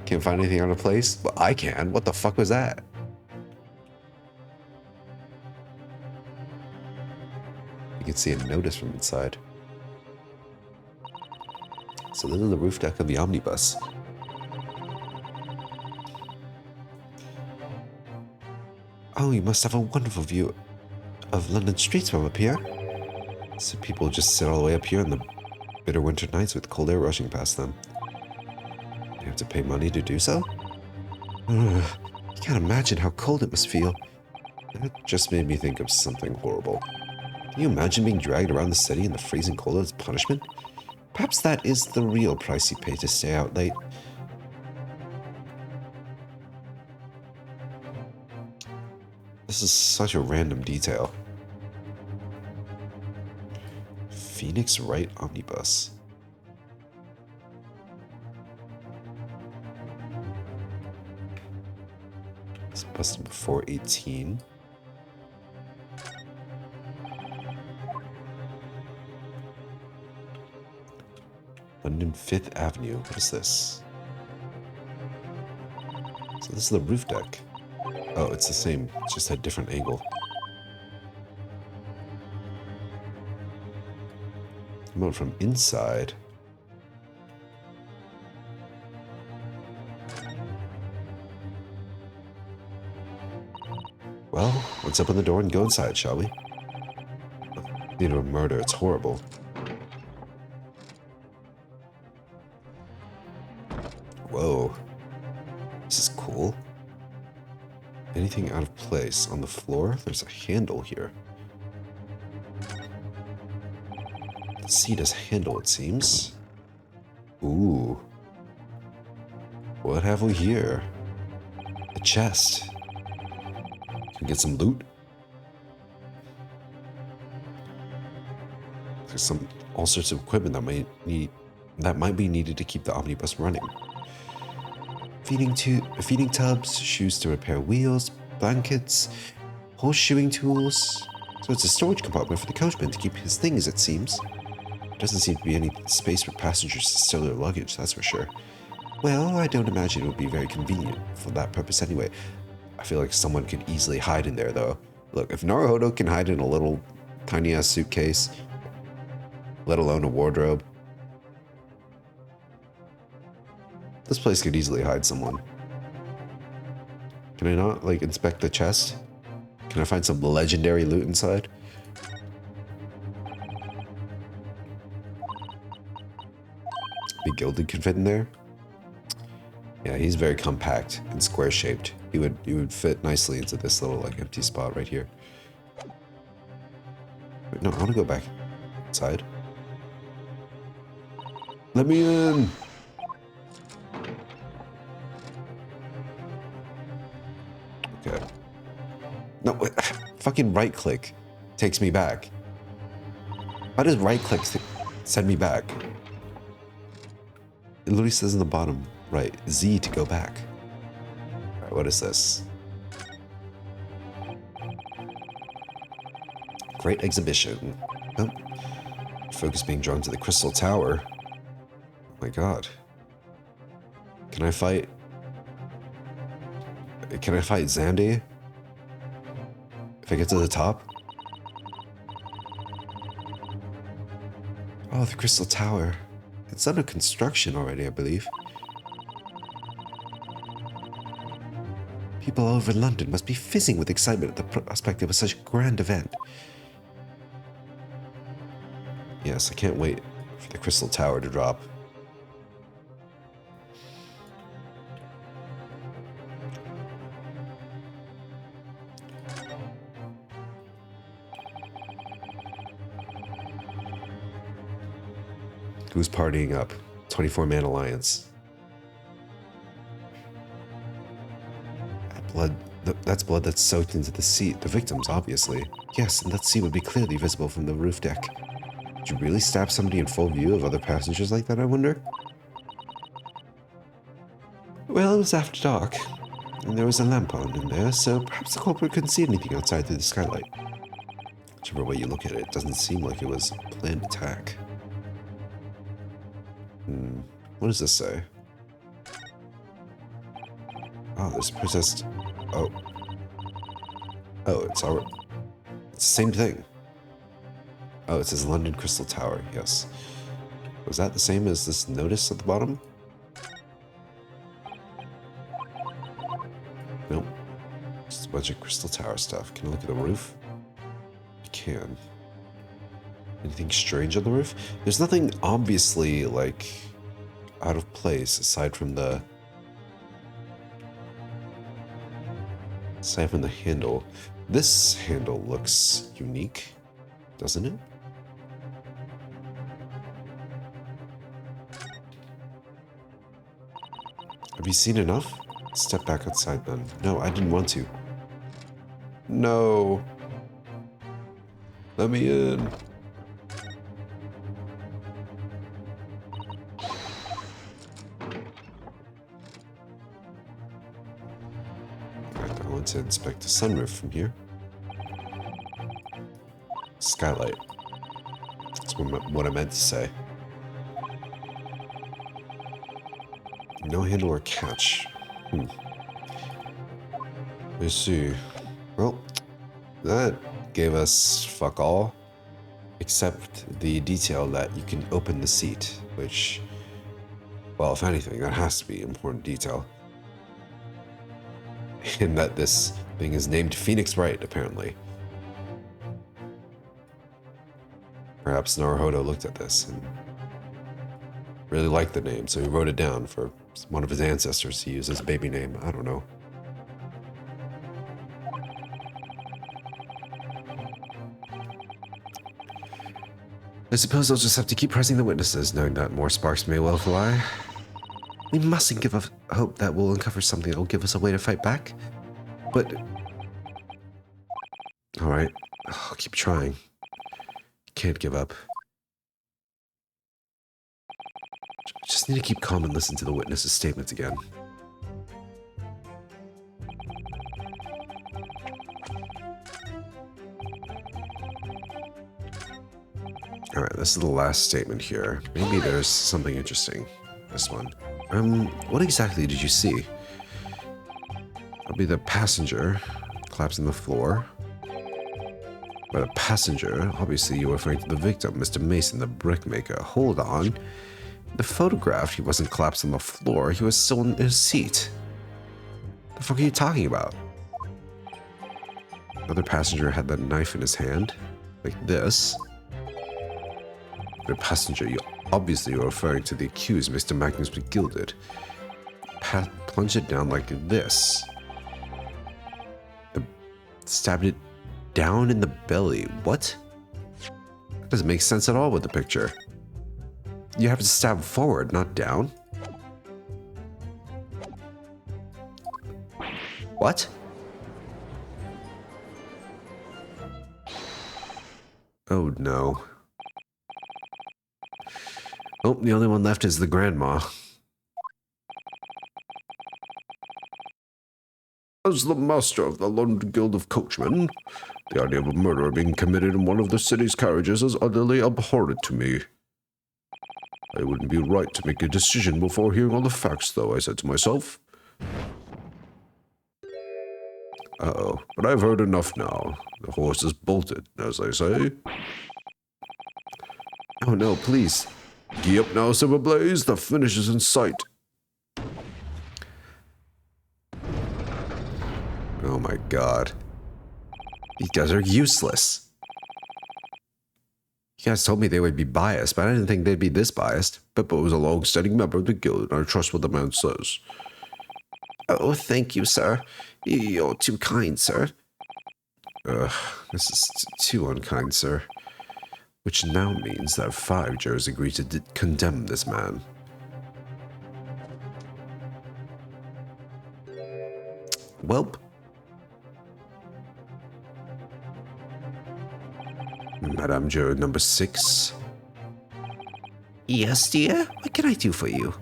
Can't find anything out of place? Well, I can. What the fuck was that? You can see a notice from inside. So this is the roof deck of the omnibus. Oh, you must have a wonderful view of London streets from up here. So people just sit all the way up here in the bitter winter nights with cold air rushing past them. You have to pay money to do so? You can't imagine how cold it must feel. That just made me think of something horrible. Can you imagine being dragged around the city in the freezing cold as punishment? Perhaps that is the real price you pay to stay out late. This is such a random detail. Phoenix Wright Omnibus. It's bus number 418. London 5th Avenue. What is this? So this is the roof deck. Oh, it's the same. It's just a different angle. Come out from inside. Well, let's open the door and go inside, shall we? Need a murder. It's horrible. Whoa. This is cool. Anything out of place on the floor? There's a handle here. The seat has a handle, it seems. Ooh. What have we here? A chest. Can we get some loot? There's all sorts of equipment that might be needed to keep the omnibus running. Feeding tubs, shoes to repair wheels, blankets, horseshoeing tools. So it's a storage compartment for the coachman to keep his things, it seems. There doesn't seem to be any space for passengers to stow their luggage, that's for sure. Well, I don't imagine it would be very convenient for that purpose anyway. I feel like someone could easily hide in there, though. Look, if Naruhodo can hide in a little tiny-ass suitcase, let alone a wardrobe, this place could easily hide someone. Can I not, like, inspect the chest? Can I find some legendary loot inside? The Gilded can fit in there? Yeah, he's very compact and square-shaped. He would fit nicely into this little, like, empty spot right here. Wait, no, I want to go back inside. Let me in! Okay. No, wait, fucking right-click takes me back. How does right-click send me back? It literally says in the bottom right, Z to go back. Alright, what is this? Great exhibition. Oh. Focus being drawn to the Crystal Tower. Oh my god. Can I fight Xande? If I get to the top? Oh, the Crystal Tower. It's under construction already, I believe. People all over London must be fizzing with excitement at the prospect of such a grand event. Yes, I can't wait for the Crystal Tower to drop. Who's partying up? 24-man alliance. That's blood that's soaked into the seat. The victims, obviously. Yes, and that seat would be clearly visible from the roof deck. Did you really stab somebody in full view of other passengers like that, I wonder? Well, it was after dark, and there was a lamp on in there, so perhaps the culprit couldn't see anything outside through the skylight. Whichever way you look at it, it doesn't seem like it was a planned attack. What does this say? Oh, there's possessed... Oh. Oh, it's the same thing. Oh, it says London Crystal Tower, yes. Was that the same as this notice at the bottom? Nope. Just a bunch of Crystal Tower stuff. Can I look at the roof? I can. Anything strange on the roof? There's nothing obviously, like, out of place aside from the handle. This handle looks unique, doesn't it? Have you seen enough? Step back outside then. No, I didn't want to. No. Let me in. To inspect the sunroof from here. Skylight. That's what I meant to say. No handle or catch. Let's see. Well, that gave us fuck all. Except the detail that you can open the seat, which, well, if anything, that has to be important detail. And that this thing is named Phoenix Wright, apparently. Perhaps Naruhodo looked at this and really liked the name, so he wrote it down for one of his ancestors to use as a baby name. I don't know. I suppose I'll just have to keep pressing the witnesses, knowing that more sparks may well fly. We mustn't give up hope that we'll uncover something that will give us a way to fight back. But... Alright, I'll keep trying. Can't give up. Just need to keep calm and listen to the witness's statements again. Alright, this is the last statement here. Maybe there's something interesting. This one. What exactly did you see? I'll be the passenger collapsing on the floor. By the passenger, obviously you're referring to the victim, Mr. Mason, the brickmaker. Hold on. The photograph, he wasn't collapsed on the floor, he was still in his seat. The fuck are you talking about? Another passenger had that knife in his hand, like this. The passenger, you obviously are referring to the accused, Mr. Magnus McGilded. Plunged it down like this. Stabbed it down in the belly. What? That doesn't make sense at all with the picture. You have to stab forward, not down. What? Oh no. Oh, the only one left is the grandma. As the master of the London Guild of Coachmen, the idea of a murder being committed in one of the city's carriages is utterly abhorrent to me. I wouldn't be right to make a decision before hearing all the facts, though, I said to myself. Uh-oh, but I've heard enough now. The horse is bolted, as they say. Oh no, please. Gee up now, Silverblaze, the finish is in sight. Oh my god. These guys are useless. You guys told me they would be biased, but I didn't think they'd be this biased. Beppo is a long-standing member of the guild, and I trust what the man says. Oh, thank you, sir. You're too kind, sir. This is too unkind, sir. Which now means that 5 jurors agreed to condemn this man. Welp. Madame Juror number 6. Yes, dear? What can I do for you?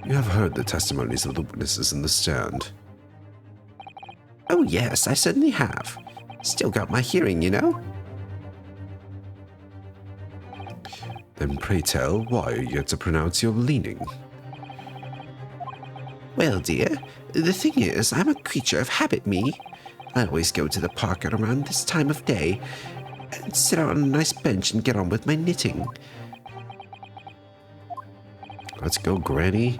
You have heard the testimonies of the witnesses in the stand. Oh yes, I certainly have. Still got my hearing, you know? Then pray tell, why are you yet to pronounce your leaning? Well, dear, the thing is, I'm a creature of habit, me. I always go to the park at around this time of day, and sit on a nice bench and get on with my knitting. Let's go, Granny.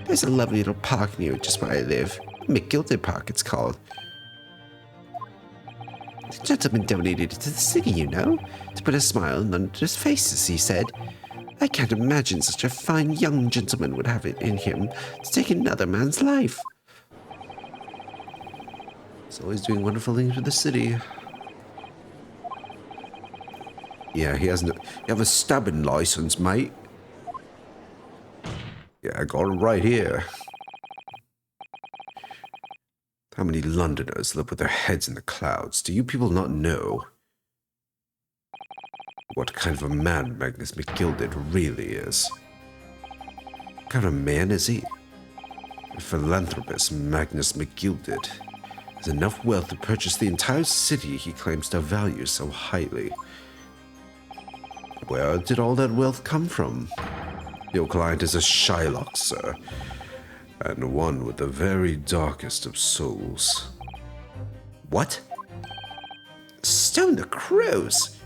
There's a lovely little park near just where I live. McGilded Park, it's called. The gentleman donated it to the city, you know, to put a smile on Londoners' faces, he said. I can't imagine such a fine young gentleman would have it in him to take another man's life. He's always doing wonderful things for the city. Yeah, he hasn't. You have a stabbing license, mate. Yeah, I got it right here. How many Londoners live with their heads in the clouds? Do you people not know what kind of a man Magnus McGilded really is? What kind of a man is he? A philanthropist, Magnus McGilded, has enough wealth to purchase the entire city he claims to value so highly. Where did all that wealth come from? Your client is a Shylock, sir, and one with the very darkest of souls. What? Stone the crows!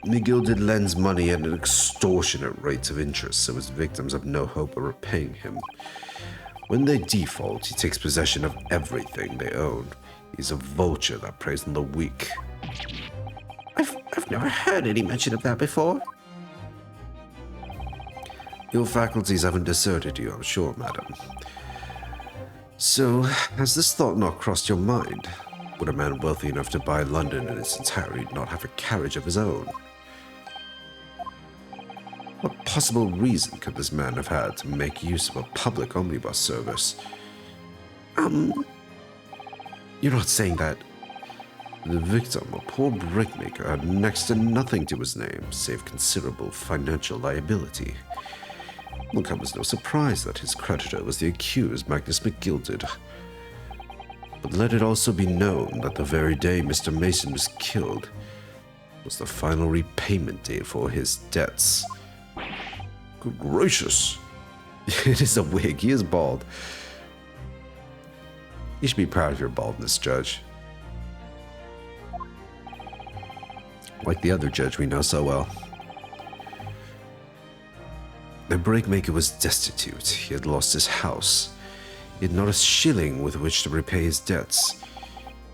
McGilded lends money at an extortionate rates of interest, so his victims have no hope of repaying him. When they default, he takes possession of everything they own. He's a vulture that preys on the weak. I've never heard any mention of that before. Your faculties haven't deserted you, I'm sure, madam. So, has this thought not crossed your mind? Would a man wealthy enough to buy London in its entirety not have a carriage of his own? What possible reason could this man have had to make use of a public omnibus service? You're not saying that the victim, a poor brickmaker, had next to nothing to his name, save considerable financial liability. Will come as no surprise that his creditor was the accused, Magnus McGilded. But let it also be known that the very day Mr. Mason was killed was the final repayment date for his debts. Good gracious. It is a wig. He is bald. You should be proud of your baldness, Judge. Like the other judge we know so well. The brickmaker was destitute. He had lost his house. He had not a shilling with which to repay his debts.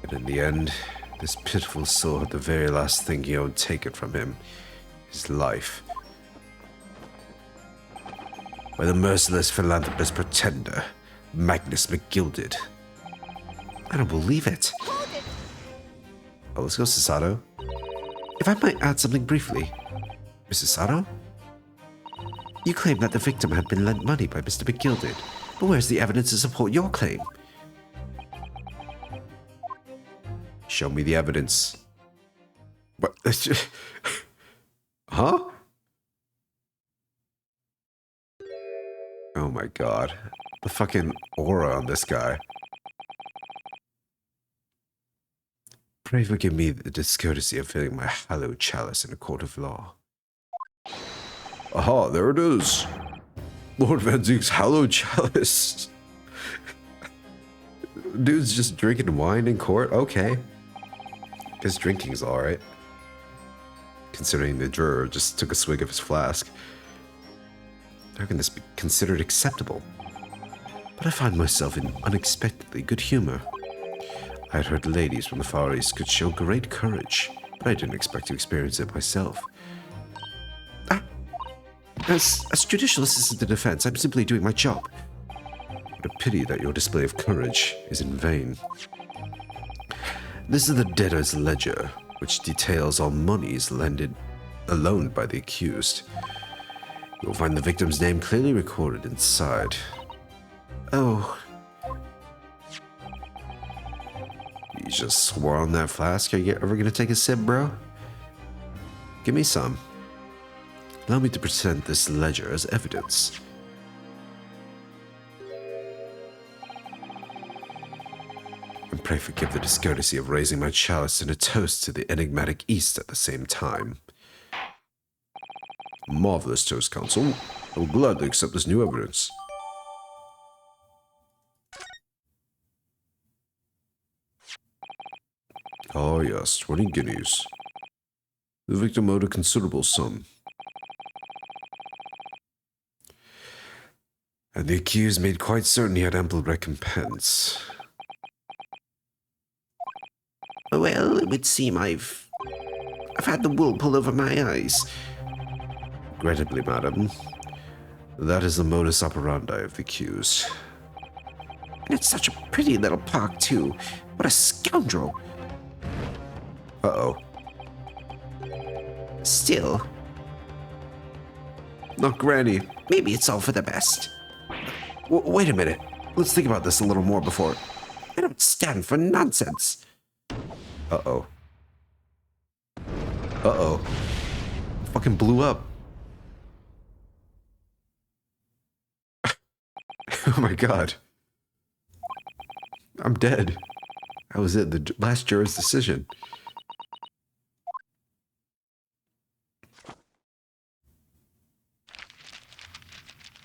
And in the end, this pitiful soul had the very last thing he owned taken from him, his life. By the merciless philanthropist pretender, Magnus McGilded. I don't believe it. Oh, let's go, Sasato. If I might add something briefly. Mrs. Sato? You claim that the victim had been lent money by Mr. McGilded, but where's the evidence to support your claim? Show me the evidence. What? Huh? Oh my god. The fucking aura on this guy. Pray forgive me the discourtesy of filling my hallowed chalice in a court of law. Aha, there it is. Lord Van Zeek's hallowed chalice. Dude's just drinking wine in court? Okay. His drinking's alright. Considering the juror just took a swig of his flask. How can this be considered acceptable? But I find myself in unexpectedly good humor. I had heard ladies from the Far East could show great courage, but I didn't expect to experience it myself. As judicial assistant to defense, I'm simply doing my job. What a pity that your display of courage is in vain. This is the debtor's ledger, which details all monies loaned by the accused. You'll find the victim's name clearly recorded inside. Oh. You just swore on that flask. Are you ever gonna take a sip, bro? Give me some. Allow me to present this ledger as evidence. And pray forgive the discourtesy of raising my chalice in a toast to the enigmatic East at the same time. Marvelous toast, counsel. I will gladly accept this new evidence. Oh yes, 20 guineas. The victim owed a considerable sum. And the accused made quite certain he had ample recompense. Well, it would seem I've had the wool pulled over my eyes. Regrettably, madam, that is the modus operandi of the accused. And it's such a pretty little park, too. What a scoundrel. Uh-oh. Still. Not Granny. Maybe it's all for the best. Wait a minute. Let's think about this a little more before. I don't stand for nonsense. Uh-oh. Uh-oh. Fucking blew up. Oh my god. I'm dead. That was it. The last juror's decision.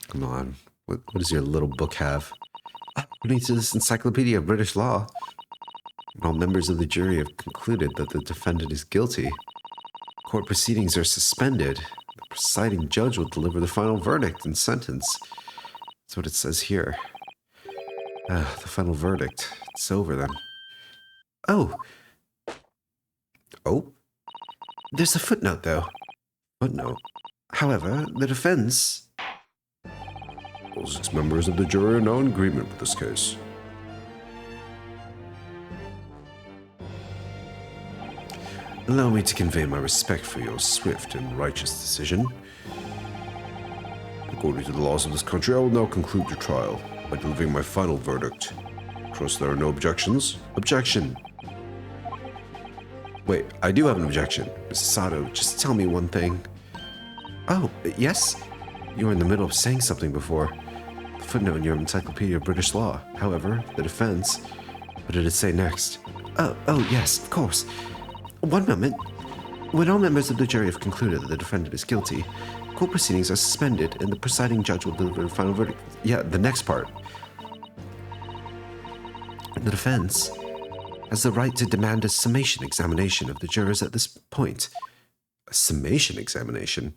Come on. What does your little book have? According to this Encyclopedia of British Law, all members of the jury have concluded that the defendant is guilty. Court proceedings are suspended. The presiding judge will deliver the final verdict and sentence. That's what it says here. The final verdict. It's over then. Oh. Oh? There's a footnote, though. Footnote? However, the defense... All 6 members of the jury are now in agreement with this case. Allow me to convey my respect for your swift and righteous decision. According to the laws of this country, I will now conclude your trial by delivering my final verdict. Trust there are no objections. Objection! Wait, I do have an objection. Mrs. Sato, just tell me one thing. Oh, yes? You were in the middle of saying something before. The footnote in your Encyclopedia of British Law. However, the defense... What did it say next? Oh, yes, of course. One moment. When all members of the jury have concluded that the defendant is guilty, court proceedings are suspended and the presiding judge will deliver the final verdict. Yeah, the next part. The defense has the right to demand a summation examination of the jurors at this point. A summation examination?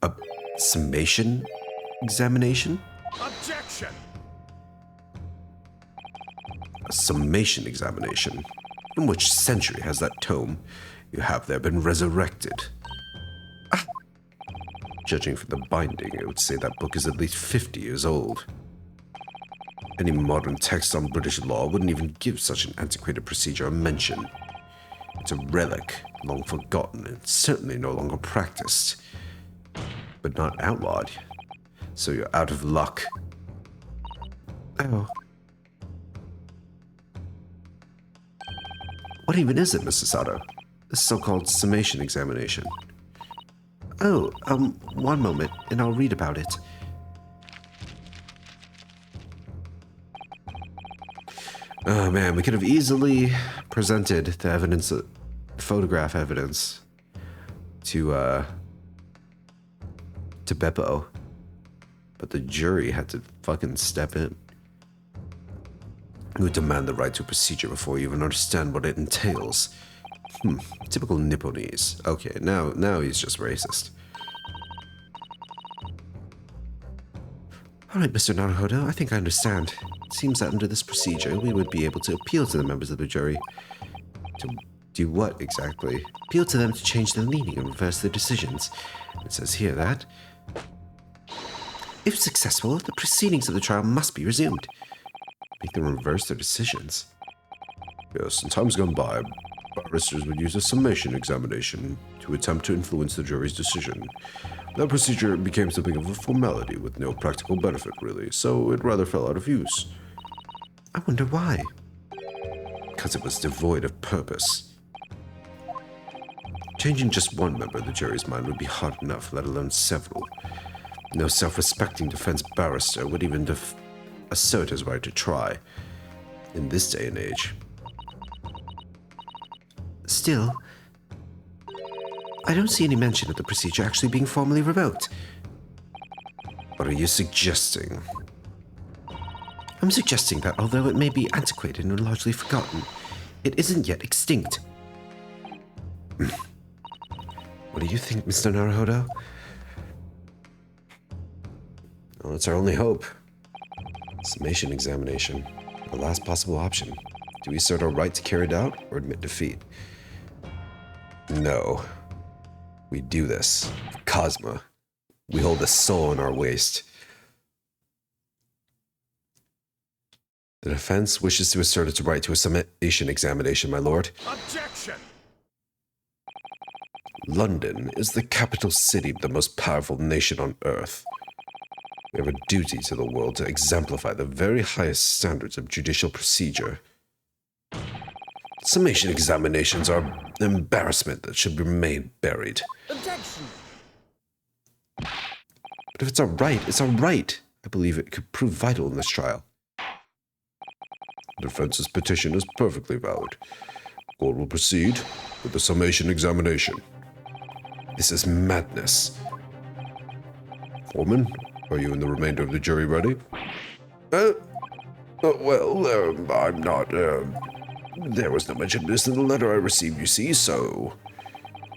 A summation examination? Objection! A summation examination. In which century has that tome you have there been resurrected? Ah. Judging from the binding, I would say that book is at least 50 years old. Any modern text on British law wouldn't even give such an antiquated procedure a mention. It's a relic, long forgotten, and certainly no longer practiced. But not outlawed. So you're out of luck. Oh. What even is it, Mr. Sato? This so-called summation examination. Oh, one moment, and I'll read about it. Oh man, we could have easily presented the evidence, photograph evidence, to Beppo, but the jury had to fucking step in. You would demand the right to a procedure before you even understand what it entails. Typical Nipponese. Okay, now he's just racist. Alright, Mr. Naruhodo, I think I understand. It seems that under this procedure, we would be able to appeal to the members of the jury. To do what, exactly? Appeal to them to change their leaning and reverse their decisions. It says here that, if successful, the proceedings of the trial must be resumed. Make them reverse their decisions. Yes, in times gone by, barristers would use a summation examination to attempt to influence the jury's decision. That procedure became something of a formality with no practical benefit, really, so it rather fell out of use. I wonder why. Because it was devoid of purpose. Changing just one member of the jury's mind would be hard enough, let alone several. No self-respecting defense barrister would even assert his right to try in this day and age. Still, I don't see any mention of the procedure actually being formally revoked. What are you suggesting? I'm suggesting that although it may be antiquated and largely forgotten, it isn't yet extinct. What do you think, Mr. Naruhodo? Well, it's our only hope. Summation examination. The last possible option. Do we assert our right to carry it out or admit defeat? No. We do this. Cosma. We hold a soul in our waist. The defense wishes to assert its right to a summation examination, my lord. Objection! London is the capital city of the most powerful nation on earth. We have a duty to the world to exemplify the very highest standards of judicial procedure. Summation examinations are an embarrassment that should remain buried. Objection! But if it's our right, it's our right. I believe it could prove vital in this trial. The defense's petition is perfectly valid. Court will proceed with the summation examination. This is madness. Foreman, are you and the remainder of the jury ready? I'm not, there was no mention of this in the letter I received, you see, so...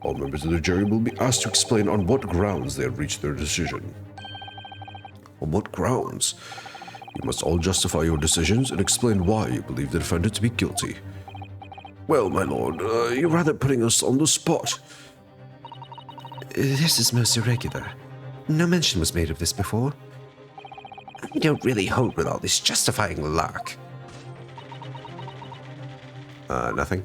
All members of the jury will be asked to explain on what grounds they have reached their decision. On what grounds? You must all justify your decisions and explain why you believe the defendant to be guilty. Well, my lord, you're rather putting us on the spot. This is most irregular. No mention was made of this before. I don't really hold with all this justifying lark. Nothing.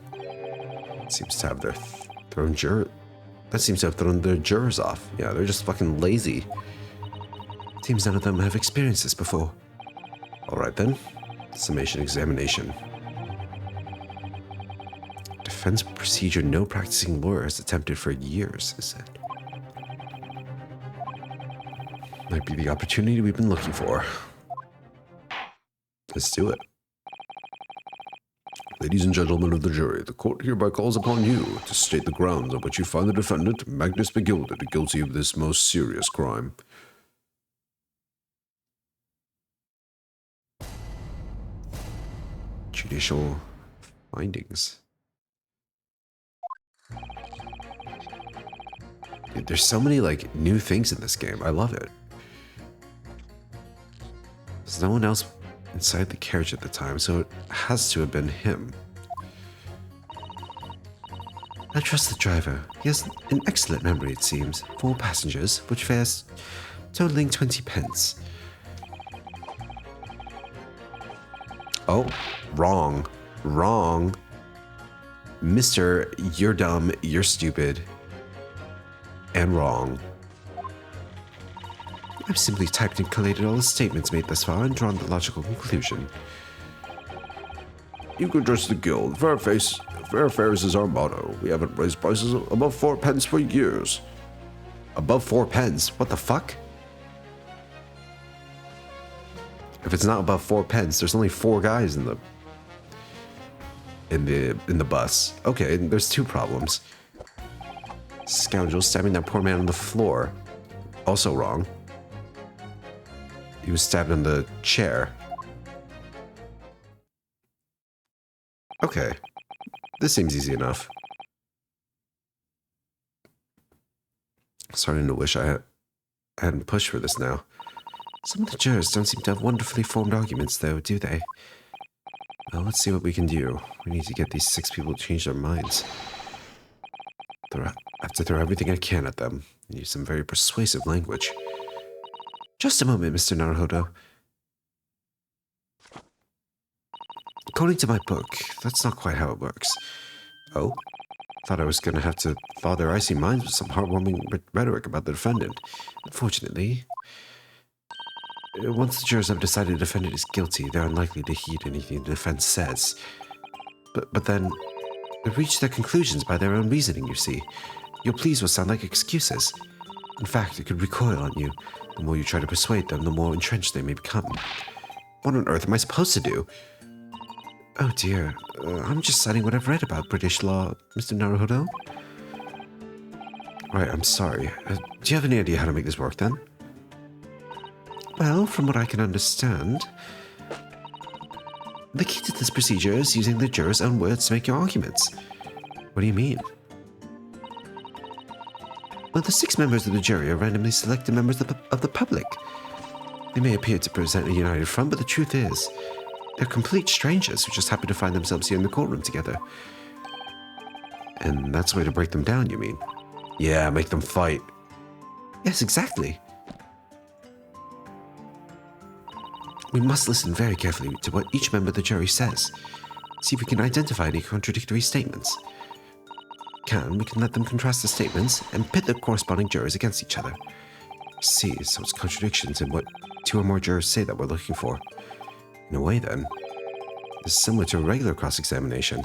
Seems to have that seems to have thrown their jurors off. Yeah, they're just fucking lazy. Seems none of them have experienced this before. Alright then. Summation examination. Defense procedure no practicing lawyer has attempted for years, is it? Might be the opportunity we've been looking for. Let's do it. Ladies and gentlemen of the jury, the court hereby calls upon you to state the grounds on which you find the defendant, Magnus Begilded, guilty of this most serious crime. Judicial findings. Dude, there's so many, like, new things in this game. I love it. There's no one else inside the carriage at the time, so it has to have been him. I trust the driver. He has an excellent memory, it seems. 4 passengers, which fares totaling 20 pence. Oh, wrong. Wrong. Mister, you're dumb, you're stupid, and wrong. I've simply typed and collated all the statements made thus far and drawn the logical conclusion. You can trust the guild. Fair fares is our motto. We haven't raised prices above 4 pence for years. Above 4 pence? What the fuck? If it's not above 4 pence, there's only 4 guys in the bus. Okay, there's 2 problems. Scoundrel stabbing that poor man on the floor. Also wrong. He was stabbed on the chair. Okay. This seems easy enough. Starting to wish I hadn't pushed for this now. Some of the jurors don't seem to have wonderfully formed arguments, though, do they? Well, let's see what we can do. We need to get these 6 people to change their minds. I have to throw everything I can at them and use some very persuasive language. Just a moment, Mr. Naruhodo. According to my book, that's not quite how it works. Oh? Thought I was going to have to thaw their icy minds with some heartwarming rhetoric about the defendant. Unfortunately, once the jurors have decided the defendant is guilty, they're unlikely to heed anything the defense says. But then, they reach their conclusions by their own reasoning, you see. Your pleas will sound like excuses. In fact, it could recoil on you. The more you try to persuade them, the more entrenched they may become. What on earth am I supposed to do? Oh dear, I'm just citing what I've read about British law, Mr. Naruhodo. Right, I'm sorry. Do you have any idea how to make this work then? Well, from what I can understand, the key to this procedure is using the jurors' own words to make your arguments. What do you mean? Well, the 6 members of the jury are randomly selected members of the public. They may appear to present a united front, but the truth is, they're complete strangers who just happen to find themselves here in the courtroom together. And that's the way to break them down, you mean? Yeah, make them fight. Yes, exactly. We must listen very carefully to what each member of the jury says. See if we can identify any contradictory statements. We can let them contrast the statements and pit the corresponding jurors against each other. See, so it's contradictions in what 2 or more jurors say that we're looking for. In a way, then, this is similar to a regular cross-examination.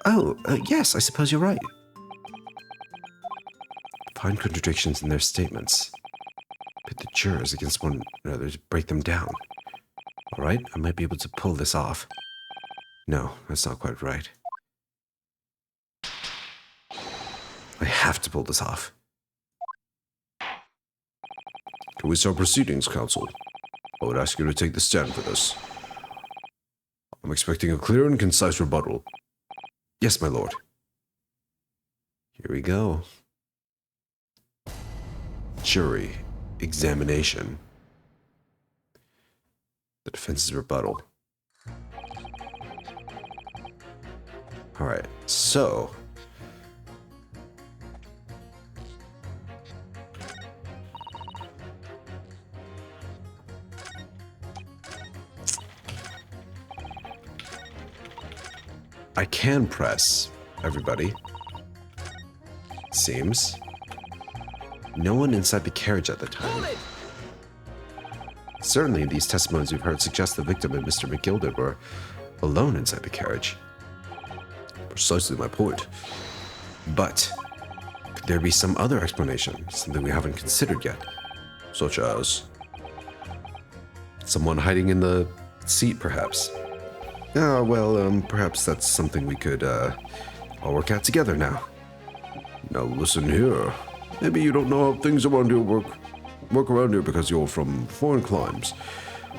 Oh, yes, I suppose you're right. Find contradictions in their statements. Pit the jurors against one another to break them down. All right, I might be able to pull this off. No, that's not quite right. I have to pull this off. Can we start proceedings, counsel? I would ask you to take the stand for this. I'm expecting a clear and concise rebuttal. Yes, my lord. Here we go. Jury examination. The defense's rebuttal. All right, so I can press everybody. Seems. No one inside the carriage at the time. Certainly, these testimonies we've heard suggest the victim and Mr. McGilder were alone inside the carriage. Precisely my point. But could there be some other explanation, something we haven't considered yet? Such as? Someone hiding in the seat, perhaps. Perhaps that's something we could all work out together now. Now listen here. Maybe you don't know how things around here work around here because you're from foreign climes.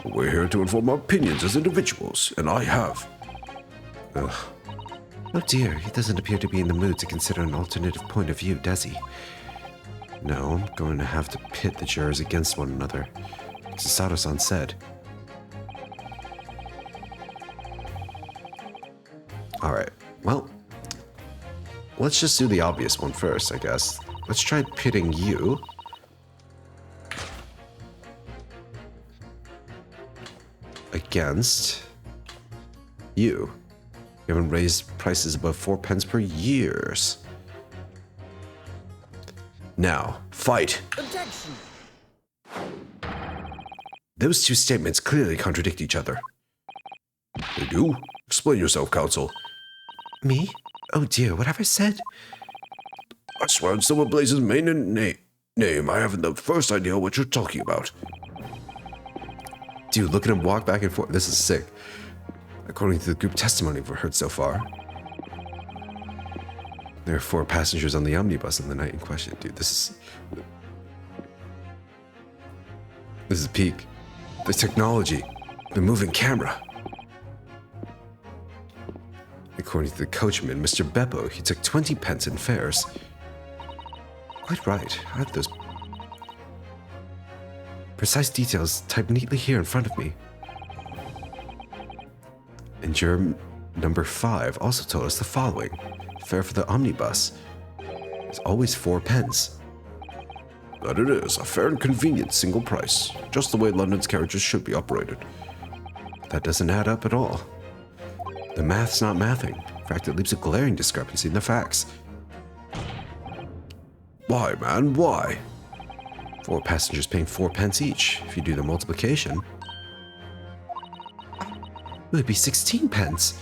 We're here to inform our opinions as individuals, and I have. Ugh. Oh dear, he doesn't appear to be in the mood to consider an alternative point of view, does he? No, I'm going to have to pit the jurors against one another, as Sato-san said. Alright, well, let's just do the obvious one first, I guess. Let's try pitting you against you. You haven't raised prices above 4 pence per years. Now, fight! Objection! Those two statements clearly contradict each other. They do? Explain yourself, counsel. Me? Oh dear, what have I said? I swear on Silver Blaze's main name, I haven't the first idea what you're talking about. Dude, look at him walk back and forth. This is sick. According to the group testimony we've heard so far, there are 4 passengers on the omnibus on the night in question. Dude, this is peak. The technology, the moving camera. According to the coachman, Mr. Beppo, he took 20 pence in fares. Quite right. I have those precise details typed neatly here in front of me. And juror number 5 also told us the following. Fare for the omnibus is always 4 pence. That it is, a fair and convenient single price, just the way London's carriages should be operated. That doesn't add up at all. The math's not mathing. In fact, it leaves a glaring discrepancy in the facts. Why, man, why? 4 passengers paying 4 pence each. If you do the multiplication, it would be 16 pence.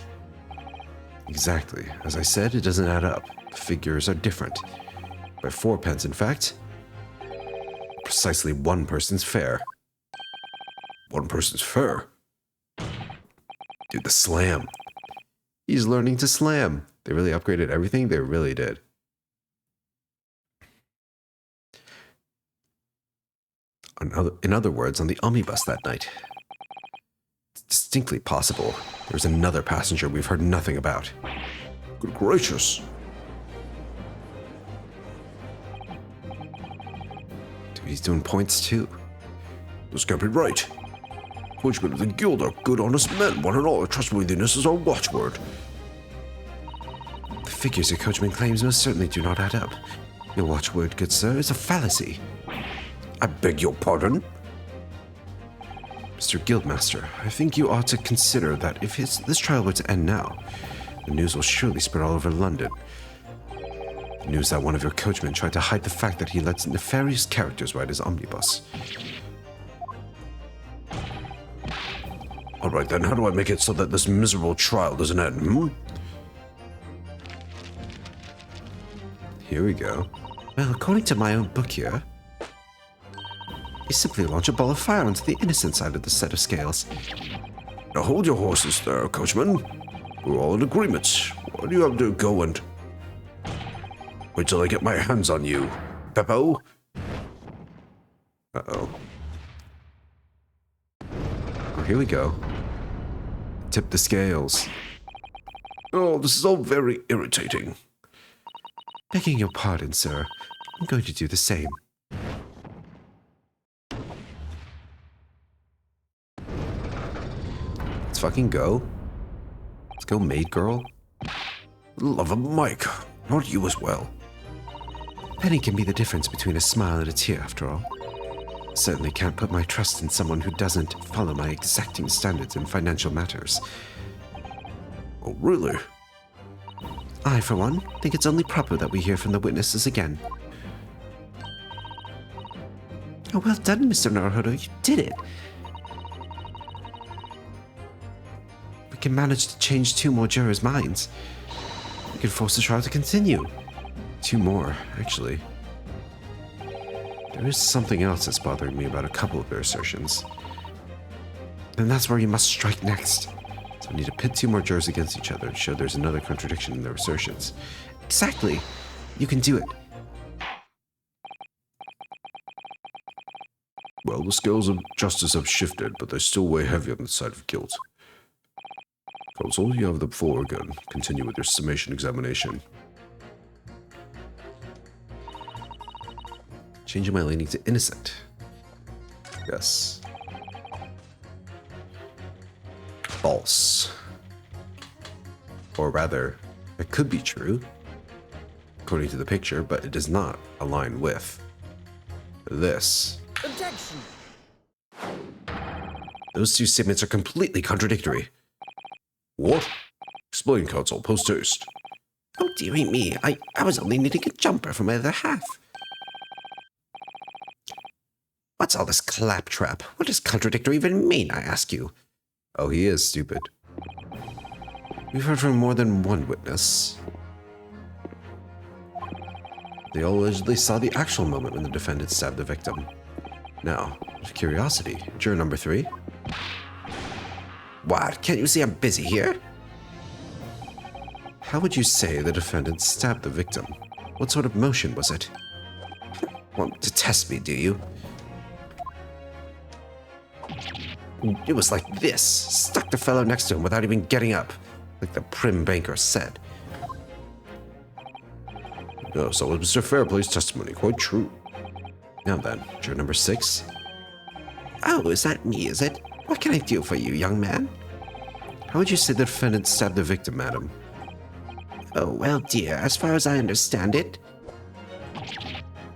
Exactly. As I said, it doesn't add up. The figures are different. By 4 pence, in fact, precisely 1 person's fare. 1 person's fare? Dude, the slam. He's learning to slam. They really upgraded everything. They really did. In other words, on the omnibus that night, it's distinctly possible there's another passenger we've heard nothing about. Good gracious. Dude, he's doing points too. This can't be right. Coachmen of the Guild are good, honest men. One and all, trustworthiness is our watchword. The figures your coachman claims most certainly do not add up. Your watchword, good sir, is a fallacy. I beg your pardon? Mr. Guildmaster, I think you ought to consider that if this trial were to end now, the news will surely spread all over London. The news that one of your coachmen tried to hide the fact that he lets nefarious characters ride his omnibus. All right, then, how do I make it so that this miserable trial doesn't end, hmm? Here we go. Well, according to my own book here, you simply launch a ball of fire onto the innocent side of the set of scales. Now hold your horses there, coachman. We're all in agreement. Why do you have to go and... Wait till I get my hands on you, Beppo? Uh-oh. Oh, here we go. Tip the scales. Oh, this is all very irritating. Begging your pardon, sir. I'm going to do the same. Let's fucking go. Let's go, maid girl. Love of Mike, not you as well. Penny can be the difference between a smile and a tear, after all. Certainly can't put my trust in someone who doesn't follow my exacting standards in financial matters. Oh, really? I, for one, think it's only proper that we hear from the witnesses again. Oh, well done, Mr. Naruhodo. You did it. We can manage to change 2 more jurors' minds. We can force the trial to continue. 2 more, actually. There is something else that's bothering me about a couple of their assertions. And that's where you must strike next. So we need to pit 2 more jurors against each other and show there's another contradiction in their assertions. Exactly. You can do it. Well, the scales of justice have shifted, but they still weigh heavy on the side of guilt. Counsel, you have the floor again. Continue with your summation examination. Changing my leaning to innocent. Yes. False. Or rather, it could be true, according to the picture, but it does not align with this. Objection! Those two statements are completely contradictory. What? Explain, Counsel, post haste. Oh, dearie me. I was only needing a jumper for my other half. What's all this claptrap? What does contradictory even mean, I ask you? Oh, he is stupid. We've heard from more than one witness. They all allegedly saw the actual moment when the defendant stabbed the victim. Now, out of curiosity, juror number 3? What? Can't you see I'm busy here? How would you say the defendant stabbed the victim? What sort of motion was it? Want to test me, do you? It was like this. Stuck the fellow next to him without even getting up, like the prim banker said. No, so was Mr. Fairplay's testimony quite true? Now then, juror number 6? Oh, is that me, is it? What can I do for you, young man? How would you say the defendant stabbed the victim, madam? Oh, well, dear, as far as I understand it,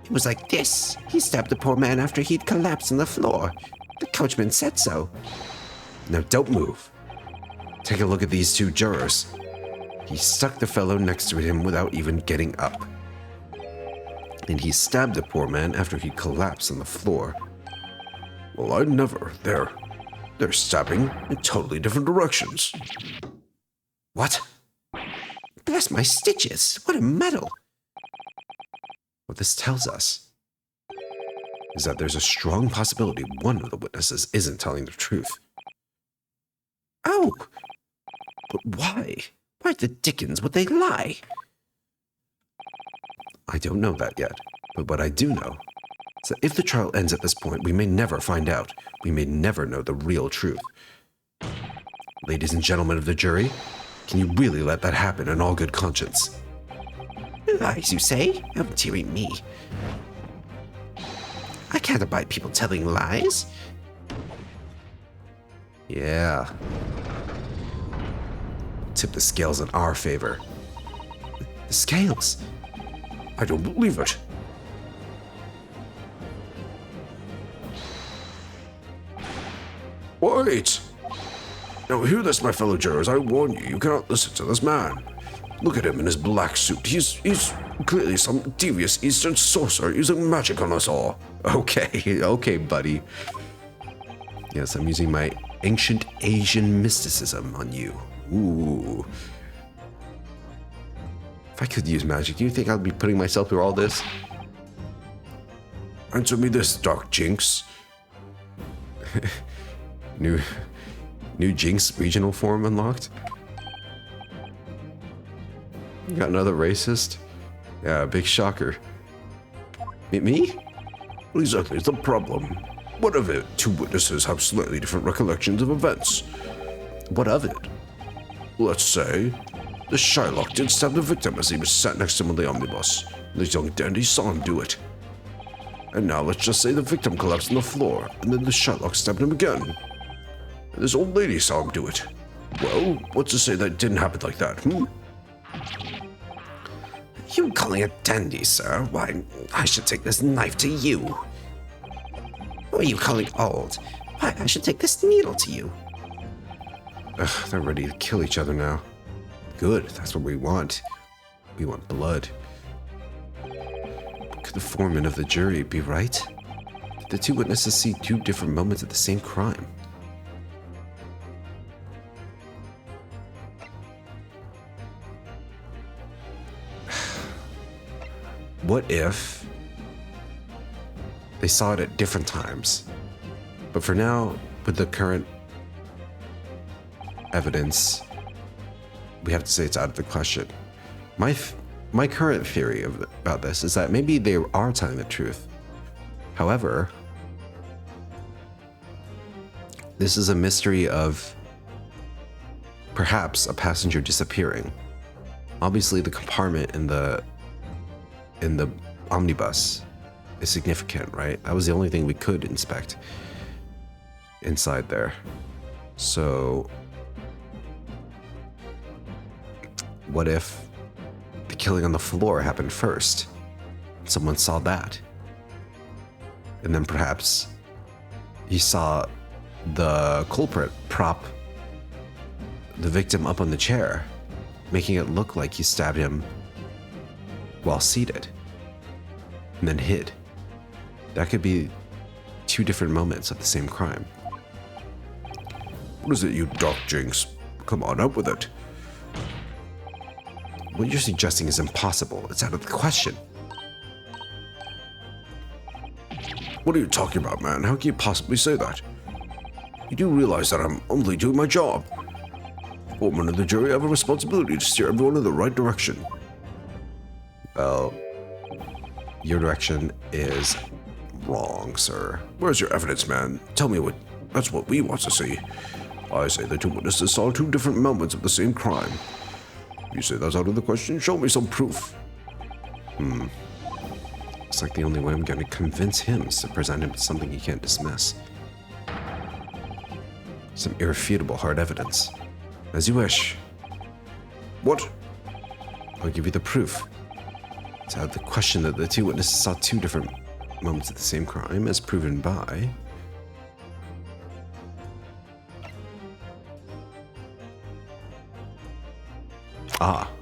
it was like this. He stabbed the poor man after he'd collapsed on the floor. The coachman said so. Now don't move. Take a look at these two jurors. He stuck the fellow next to him without even getting up. And he stabbed the poor man after he collapsed on the floor. Well, I'd never. They're stabbing in totally different directions. What? Bless my stitches. What a muddle. What this tells us is that there's a strong possibility one of the witnesses isn't telling the truth. Oh, but why? Why the dickens would they lie? I don't know that yet, but what I do know is that if the trial ends at this point, we may never find out. We may never know the real truth. Ladies and gentlemen of the jury, can you really let that happen in all good conscience? Lies, you say? Oh, dearie me. I can't abide people telling lies. Yeah. Tip the scales in our favor. The scales? I don't believe it. Wait! Now hear this, my fellow jurors. I warn you, you cannot listen to this man. Look at him in his black suit. He's clearly some devious Eastern sorcerer using magic on us all. Okay, buddy. Yes, I'm using my ancient Asian mysticism on you. Ooh. If I could use magic, do you think I'd be putting myself through all this? Answer me this, Dark Jinx. New Jinx regional form unlocked? You got another racist? Yeah, big shocker. Me? What exactly is the problem? What of it? Two witnesses have slightly different recollections of events. What of it? Let's say the Shylock did stab the victim as he was sat next to him on the omnibus. The young dandy saw him do it. And now let's just say the victim collapsed on the floor, and then the Shylock stabbed him again. And this old lady saw him do it. Well, what's to say that didn't happen like that, You calling a dandy, sir? Why, I should take this knife to you. Who are you calling old? Why, I should take this needle to you. Ugh, they're ready to kill each other now. Good, that's what we want. We want blood. Could the foreman of the jury be right? Did the two witnesses see two different moments of the same crime? What if they saw it at different times? But for now, with the current evidence, we have to say it's out of the question. My current theory about this is that maybe they are telling the truth. However, this is a mystery of perhaps a passenger disappearing. Obviously, the compartment in the omnibus is significant, right? That was the only thing we could inspect inside there. So What if the killing on the floor happened first? Someone saw that. And then perhaps he saw the culprit prop the victim up on the chair, making it look like he stabbed him while seated, and then hid. That could be two different moments of the same crime. What is it, you dark jinx? Come on, up with it. What you're suggesting is impossible. It's out of the question. What are you talking about, man? How can you possibly say that? You do realize that I'm only doing my job. Foreman of the jury have a responsibility to steer everyone in the right direction. Well, your direction is wrong, sir. Where's your evidence, man? Tell me what. That's what we want to see. I say the two witnesses saw two different moments of the same crime. You say that's out of the question? Show me some proof. It's like the only way I'm going to convince him is to present him with something he can't dismiss. Some irrefutable hard evidence. As you wish. What? I'll give you the proof. It's out of the question that the two witnesses saw two different moments of the same crime, as proven by...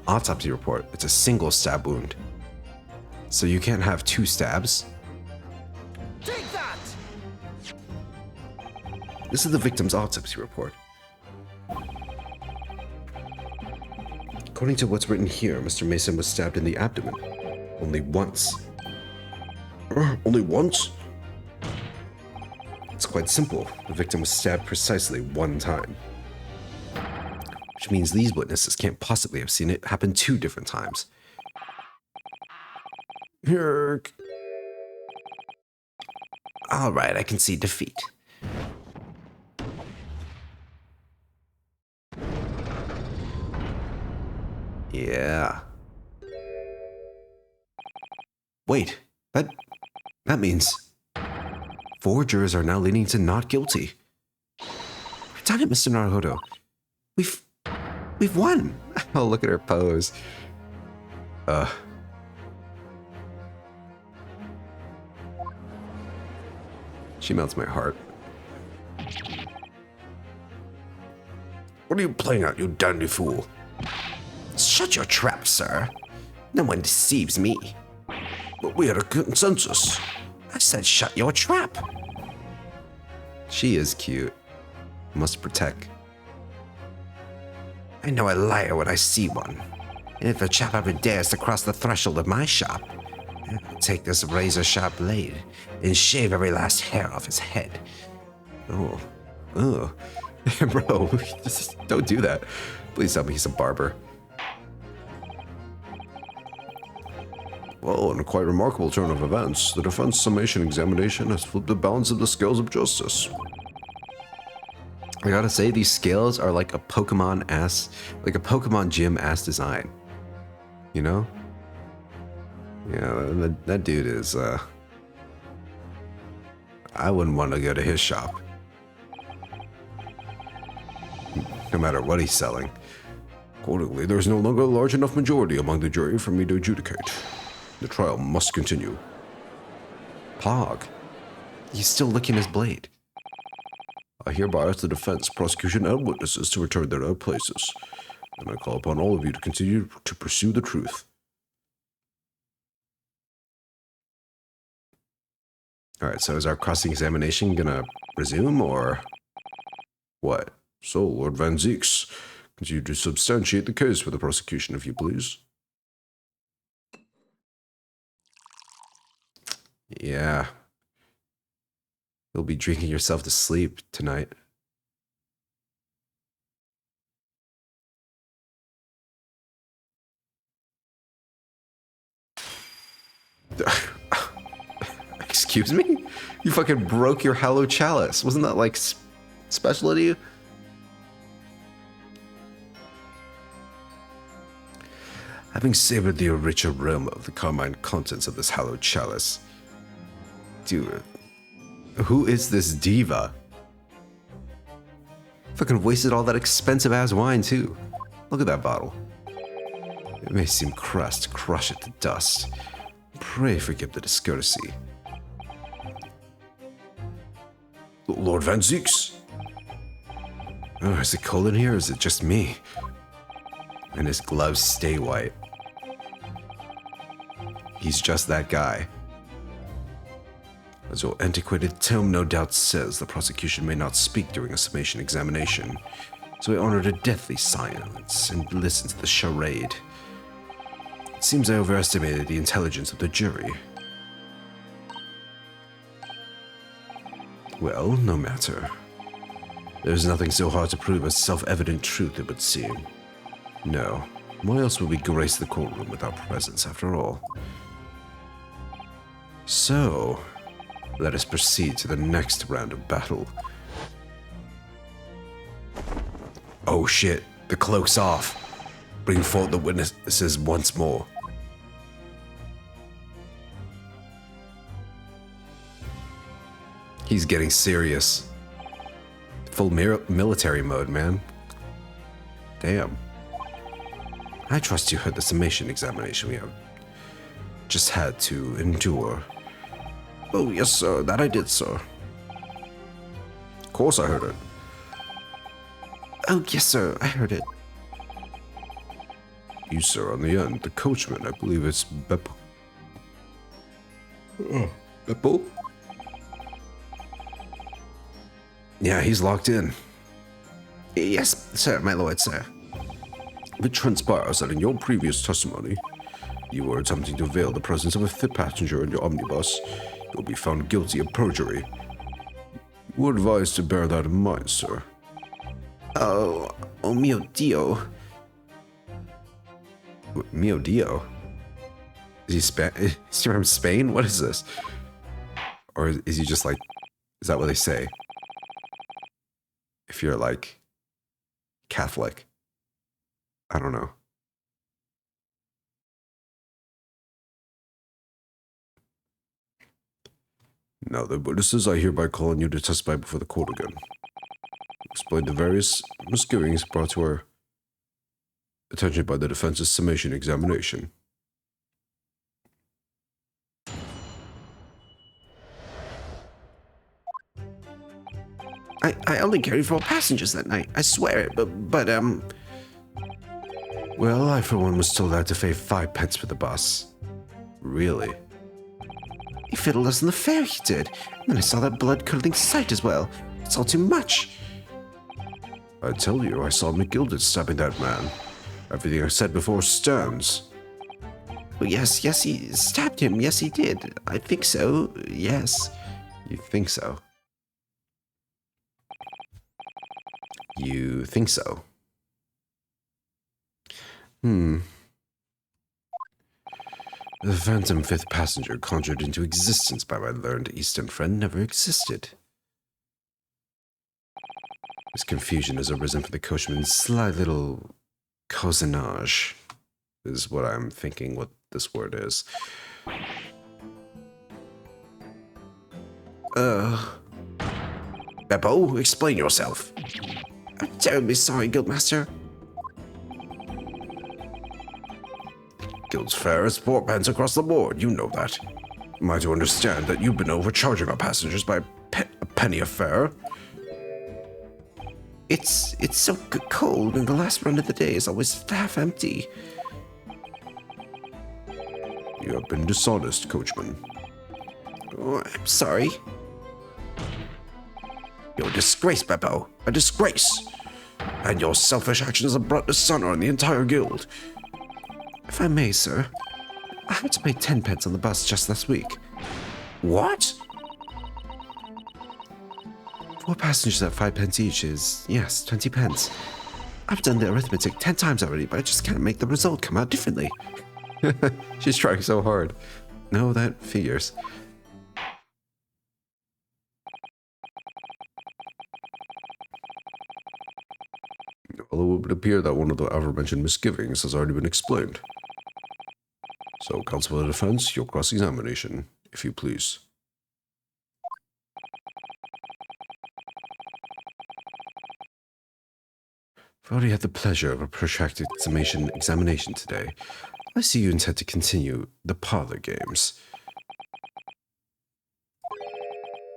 autopsy report. It's a single stab wound. So you can't have two stabs. Take that! This is the victim's autopsy report. According to what's written here, Mr. Mason was stabbed in the abdomen. Only once. Only once? It's quite simple. The victim was stabbed precisely one time. Which means these witnesses can't possibly have seen it happen two different times. Here. Alright, I can see defeat. Yeah. Wait, that means 4 jurors are now leaning to not guilty. We've done it, Mr. Naruhodo. We've won. Oh, look at her pose. She melts my heart. What are you playing at, you dandy fool? Shut your trap, sir. No one deceives me. But we had a consensus. I said shut your trap. She is cute. Must protect. I know a liar when I see one. And if a chap ever dares to cross the threshold of my shop, I'll take this razor-sharp blade and shave every last hair off his head. Oh. Bro, just don't do that. Please tell me he's a barber. Well, in a quite remarkable turn of events, the defense summation examination has flipped the balance of the scales of justice. I gotta say, these scales are like a Pokemon gym ass design. You know? Yeah, that dude is, I wouldn't want to go to his shop. No matter what he's selling. Accordingly, there is no longer a large enough majority among the jury for me to adjudicate. The trial must continue. Pog. He's still licking his blade. I hereby ask the defense, prosecution, and witnesses to return to their places. And I call upon all of you to continue to pursue the truth. Alright, so is our cross-examination gonna resume, or what? So, Lord Van Zeeks, continue to substantiate the case for the prosecution, if you please. Yeah. You'll be drinking yourself to sleep tonight. Excuse me? You fucking broke your hallowed chalice. Wasn't that like special to you? Having savored the richer aroma of the carmine contents of this hallowed chalice. Dude, who is this diva? Fucking wasted all that expensive ass wine too. Look at that bottle. It may seem crass to crush it to dust. Pray forgive the discourtesy. Lord Van Zieks. Oh, is it cold in here or is it just me? And his gloves stay white. He's just that guy. As your antiquated tome no doubt says, the prosecution may not speak during a summation examination. So I honored a deathly silence and listened to the charade. It seems I overestimated the intelligence of the jury. Well, no matter. There's nothing so hard to prove as self-evident truth, it would seem. No, why else would we grace the courtroom with our presence, after all? So, let us proceed to the next round of battle. Oh shit, the cloak's off. Bring forth the witnesses once more. He's getting serious. Full military mode, man. Damn. I trust you heard the summation examination we have just had to endure. Oh, yes, sir. That I did, sir. Of course I heard it. Oh, yes, sir, I heard it. You, sir, on the end, the coachman, I believe it's Beppo. Beppo? Yeah, he's locked in. Yes, sir, my lord, sir. It transpires that in your previous testimony, you were attempting to veil the presence of a fifth passenger in your omnibus. You'll be found guilty of perjury. You are advised to bear that in mind, sir. Oh mio Dio. Mio Dio? Is he from Spain? What is this? Or is he just like, is that what they say? If you're like Catholic. I don't know. Now, the witnesses I hereby call on you to testify before the court again. Explain the various misgivings brought to our attention by the defense's summation examination. I only carried 4 passengers that night, I swear it, but Well, I for one was told I had to pay 5 pence for the bus. Really? he fiddled us in the fare, he did. And then I saw that blood-curdling sight as well. It's all too much. I tell you, I saw McGilded stabbing that man. Everything I said before stands. Well, yes, he stabbed him. Yes, he did. I think so. Yes. You think so? You think so? The phantom 5th passenger conjured into existence by my learned Eastern friend never existed. This confusion has arisen from the coachman's sly little cousinage, is what I'm thinking what this word is. Beppo, explain yourself. I'm terribly sorry, Guildmaster. Guild's fare is 4 pence across the board, you know that. Am I to understand that you've been overcharging our passengers by a penny a fare? It's so cold, and the last run of the day is always half empty. You have been dishonest, coachman. Oh, I'm sorry. You're a disgrace, Beppo. A disgrace. And your selfish actions have brought dishonor on the entire guild. If I may, sir, I had to pay 10 pence on the bus just last week. What? 4 passengers at 5 pence each is, yes, 20 pence. I've done the arithmetic 10 times already, but I just can't make the result come out differently. She's trying so hard. No, that figures. Although it would appear that one of the aforementioned misgivings has already been explained. So, counsel for the defense, your cross-examination, if you please. I've already had the pleasure of a protracted examination today. I see you intend to continue the parlor games.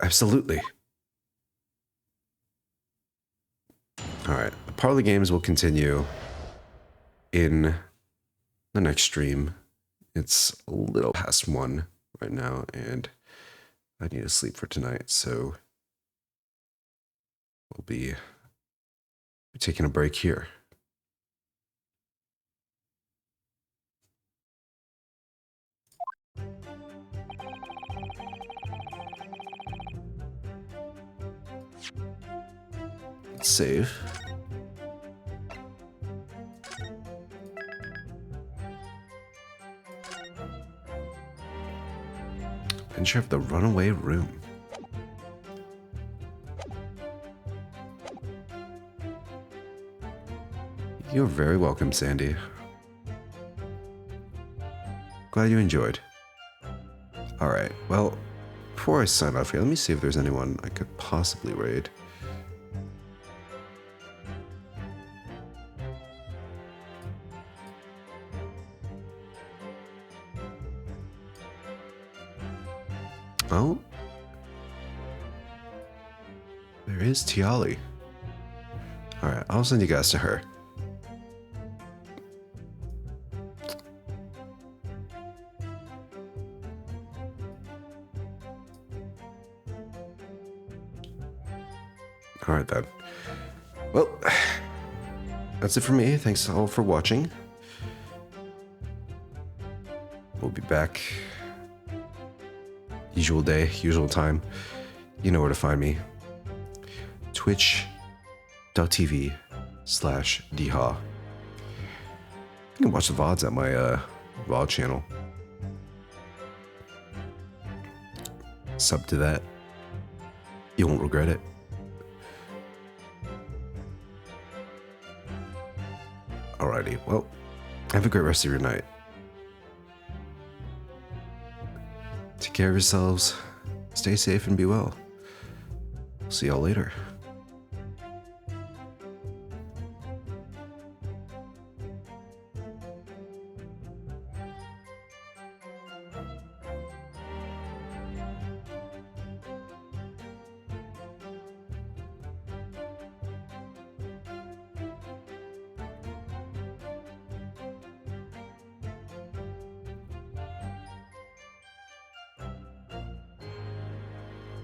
Absolutely. Alright, the parlor games will continue in the next stream. It's a little past 1 right now, and I need to sleep for tonight, so we'll be taking a break here. Let's save. Adventure of the Runaway Room. You're very welcome, Sandy. Glad you enjoyed. Alright, well, before I sign off here, let me see if there's anyone I could possibly raid. Oh? There is Tiali. Alright, I'll send you guys to her. Alright then. Well, that's it for me. Thanks all for watching. We'll be back. Usual day, usual time. You know where to find me. Twitch.tv/dha. You can watch the VODs at my VOD channel. Sub to that. You won't regret it. Alrighty, well, have a great rest of your night. Take care of yourselves, stay safe, and be well. See y'all later.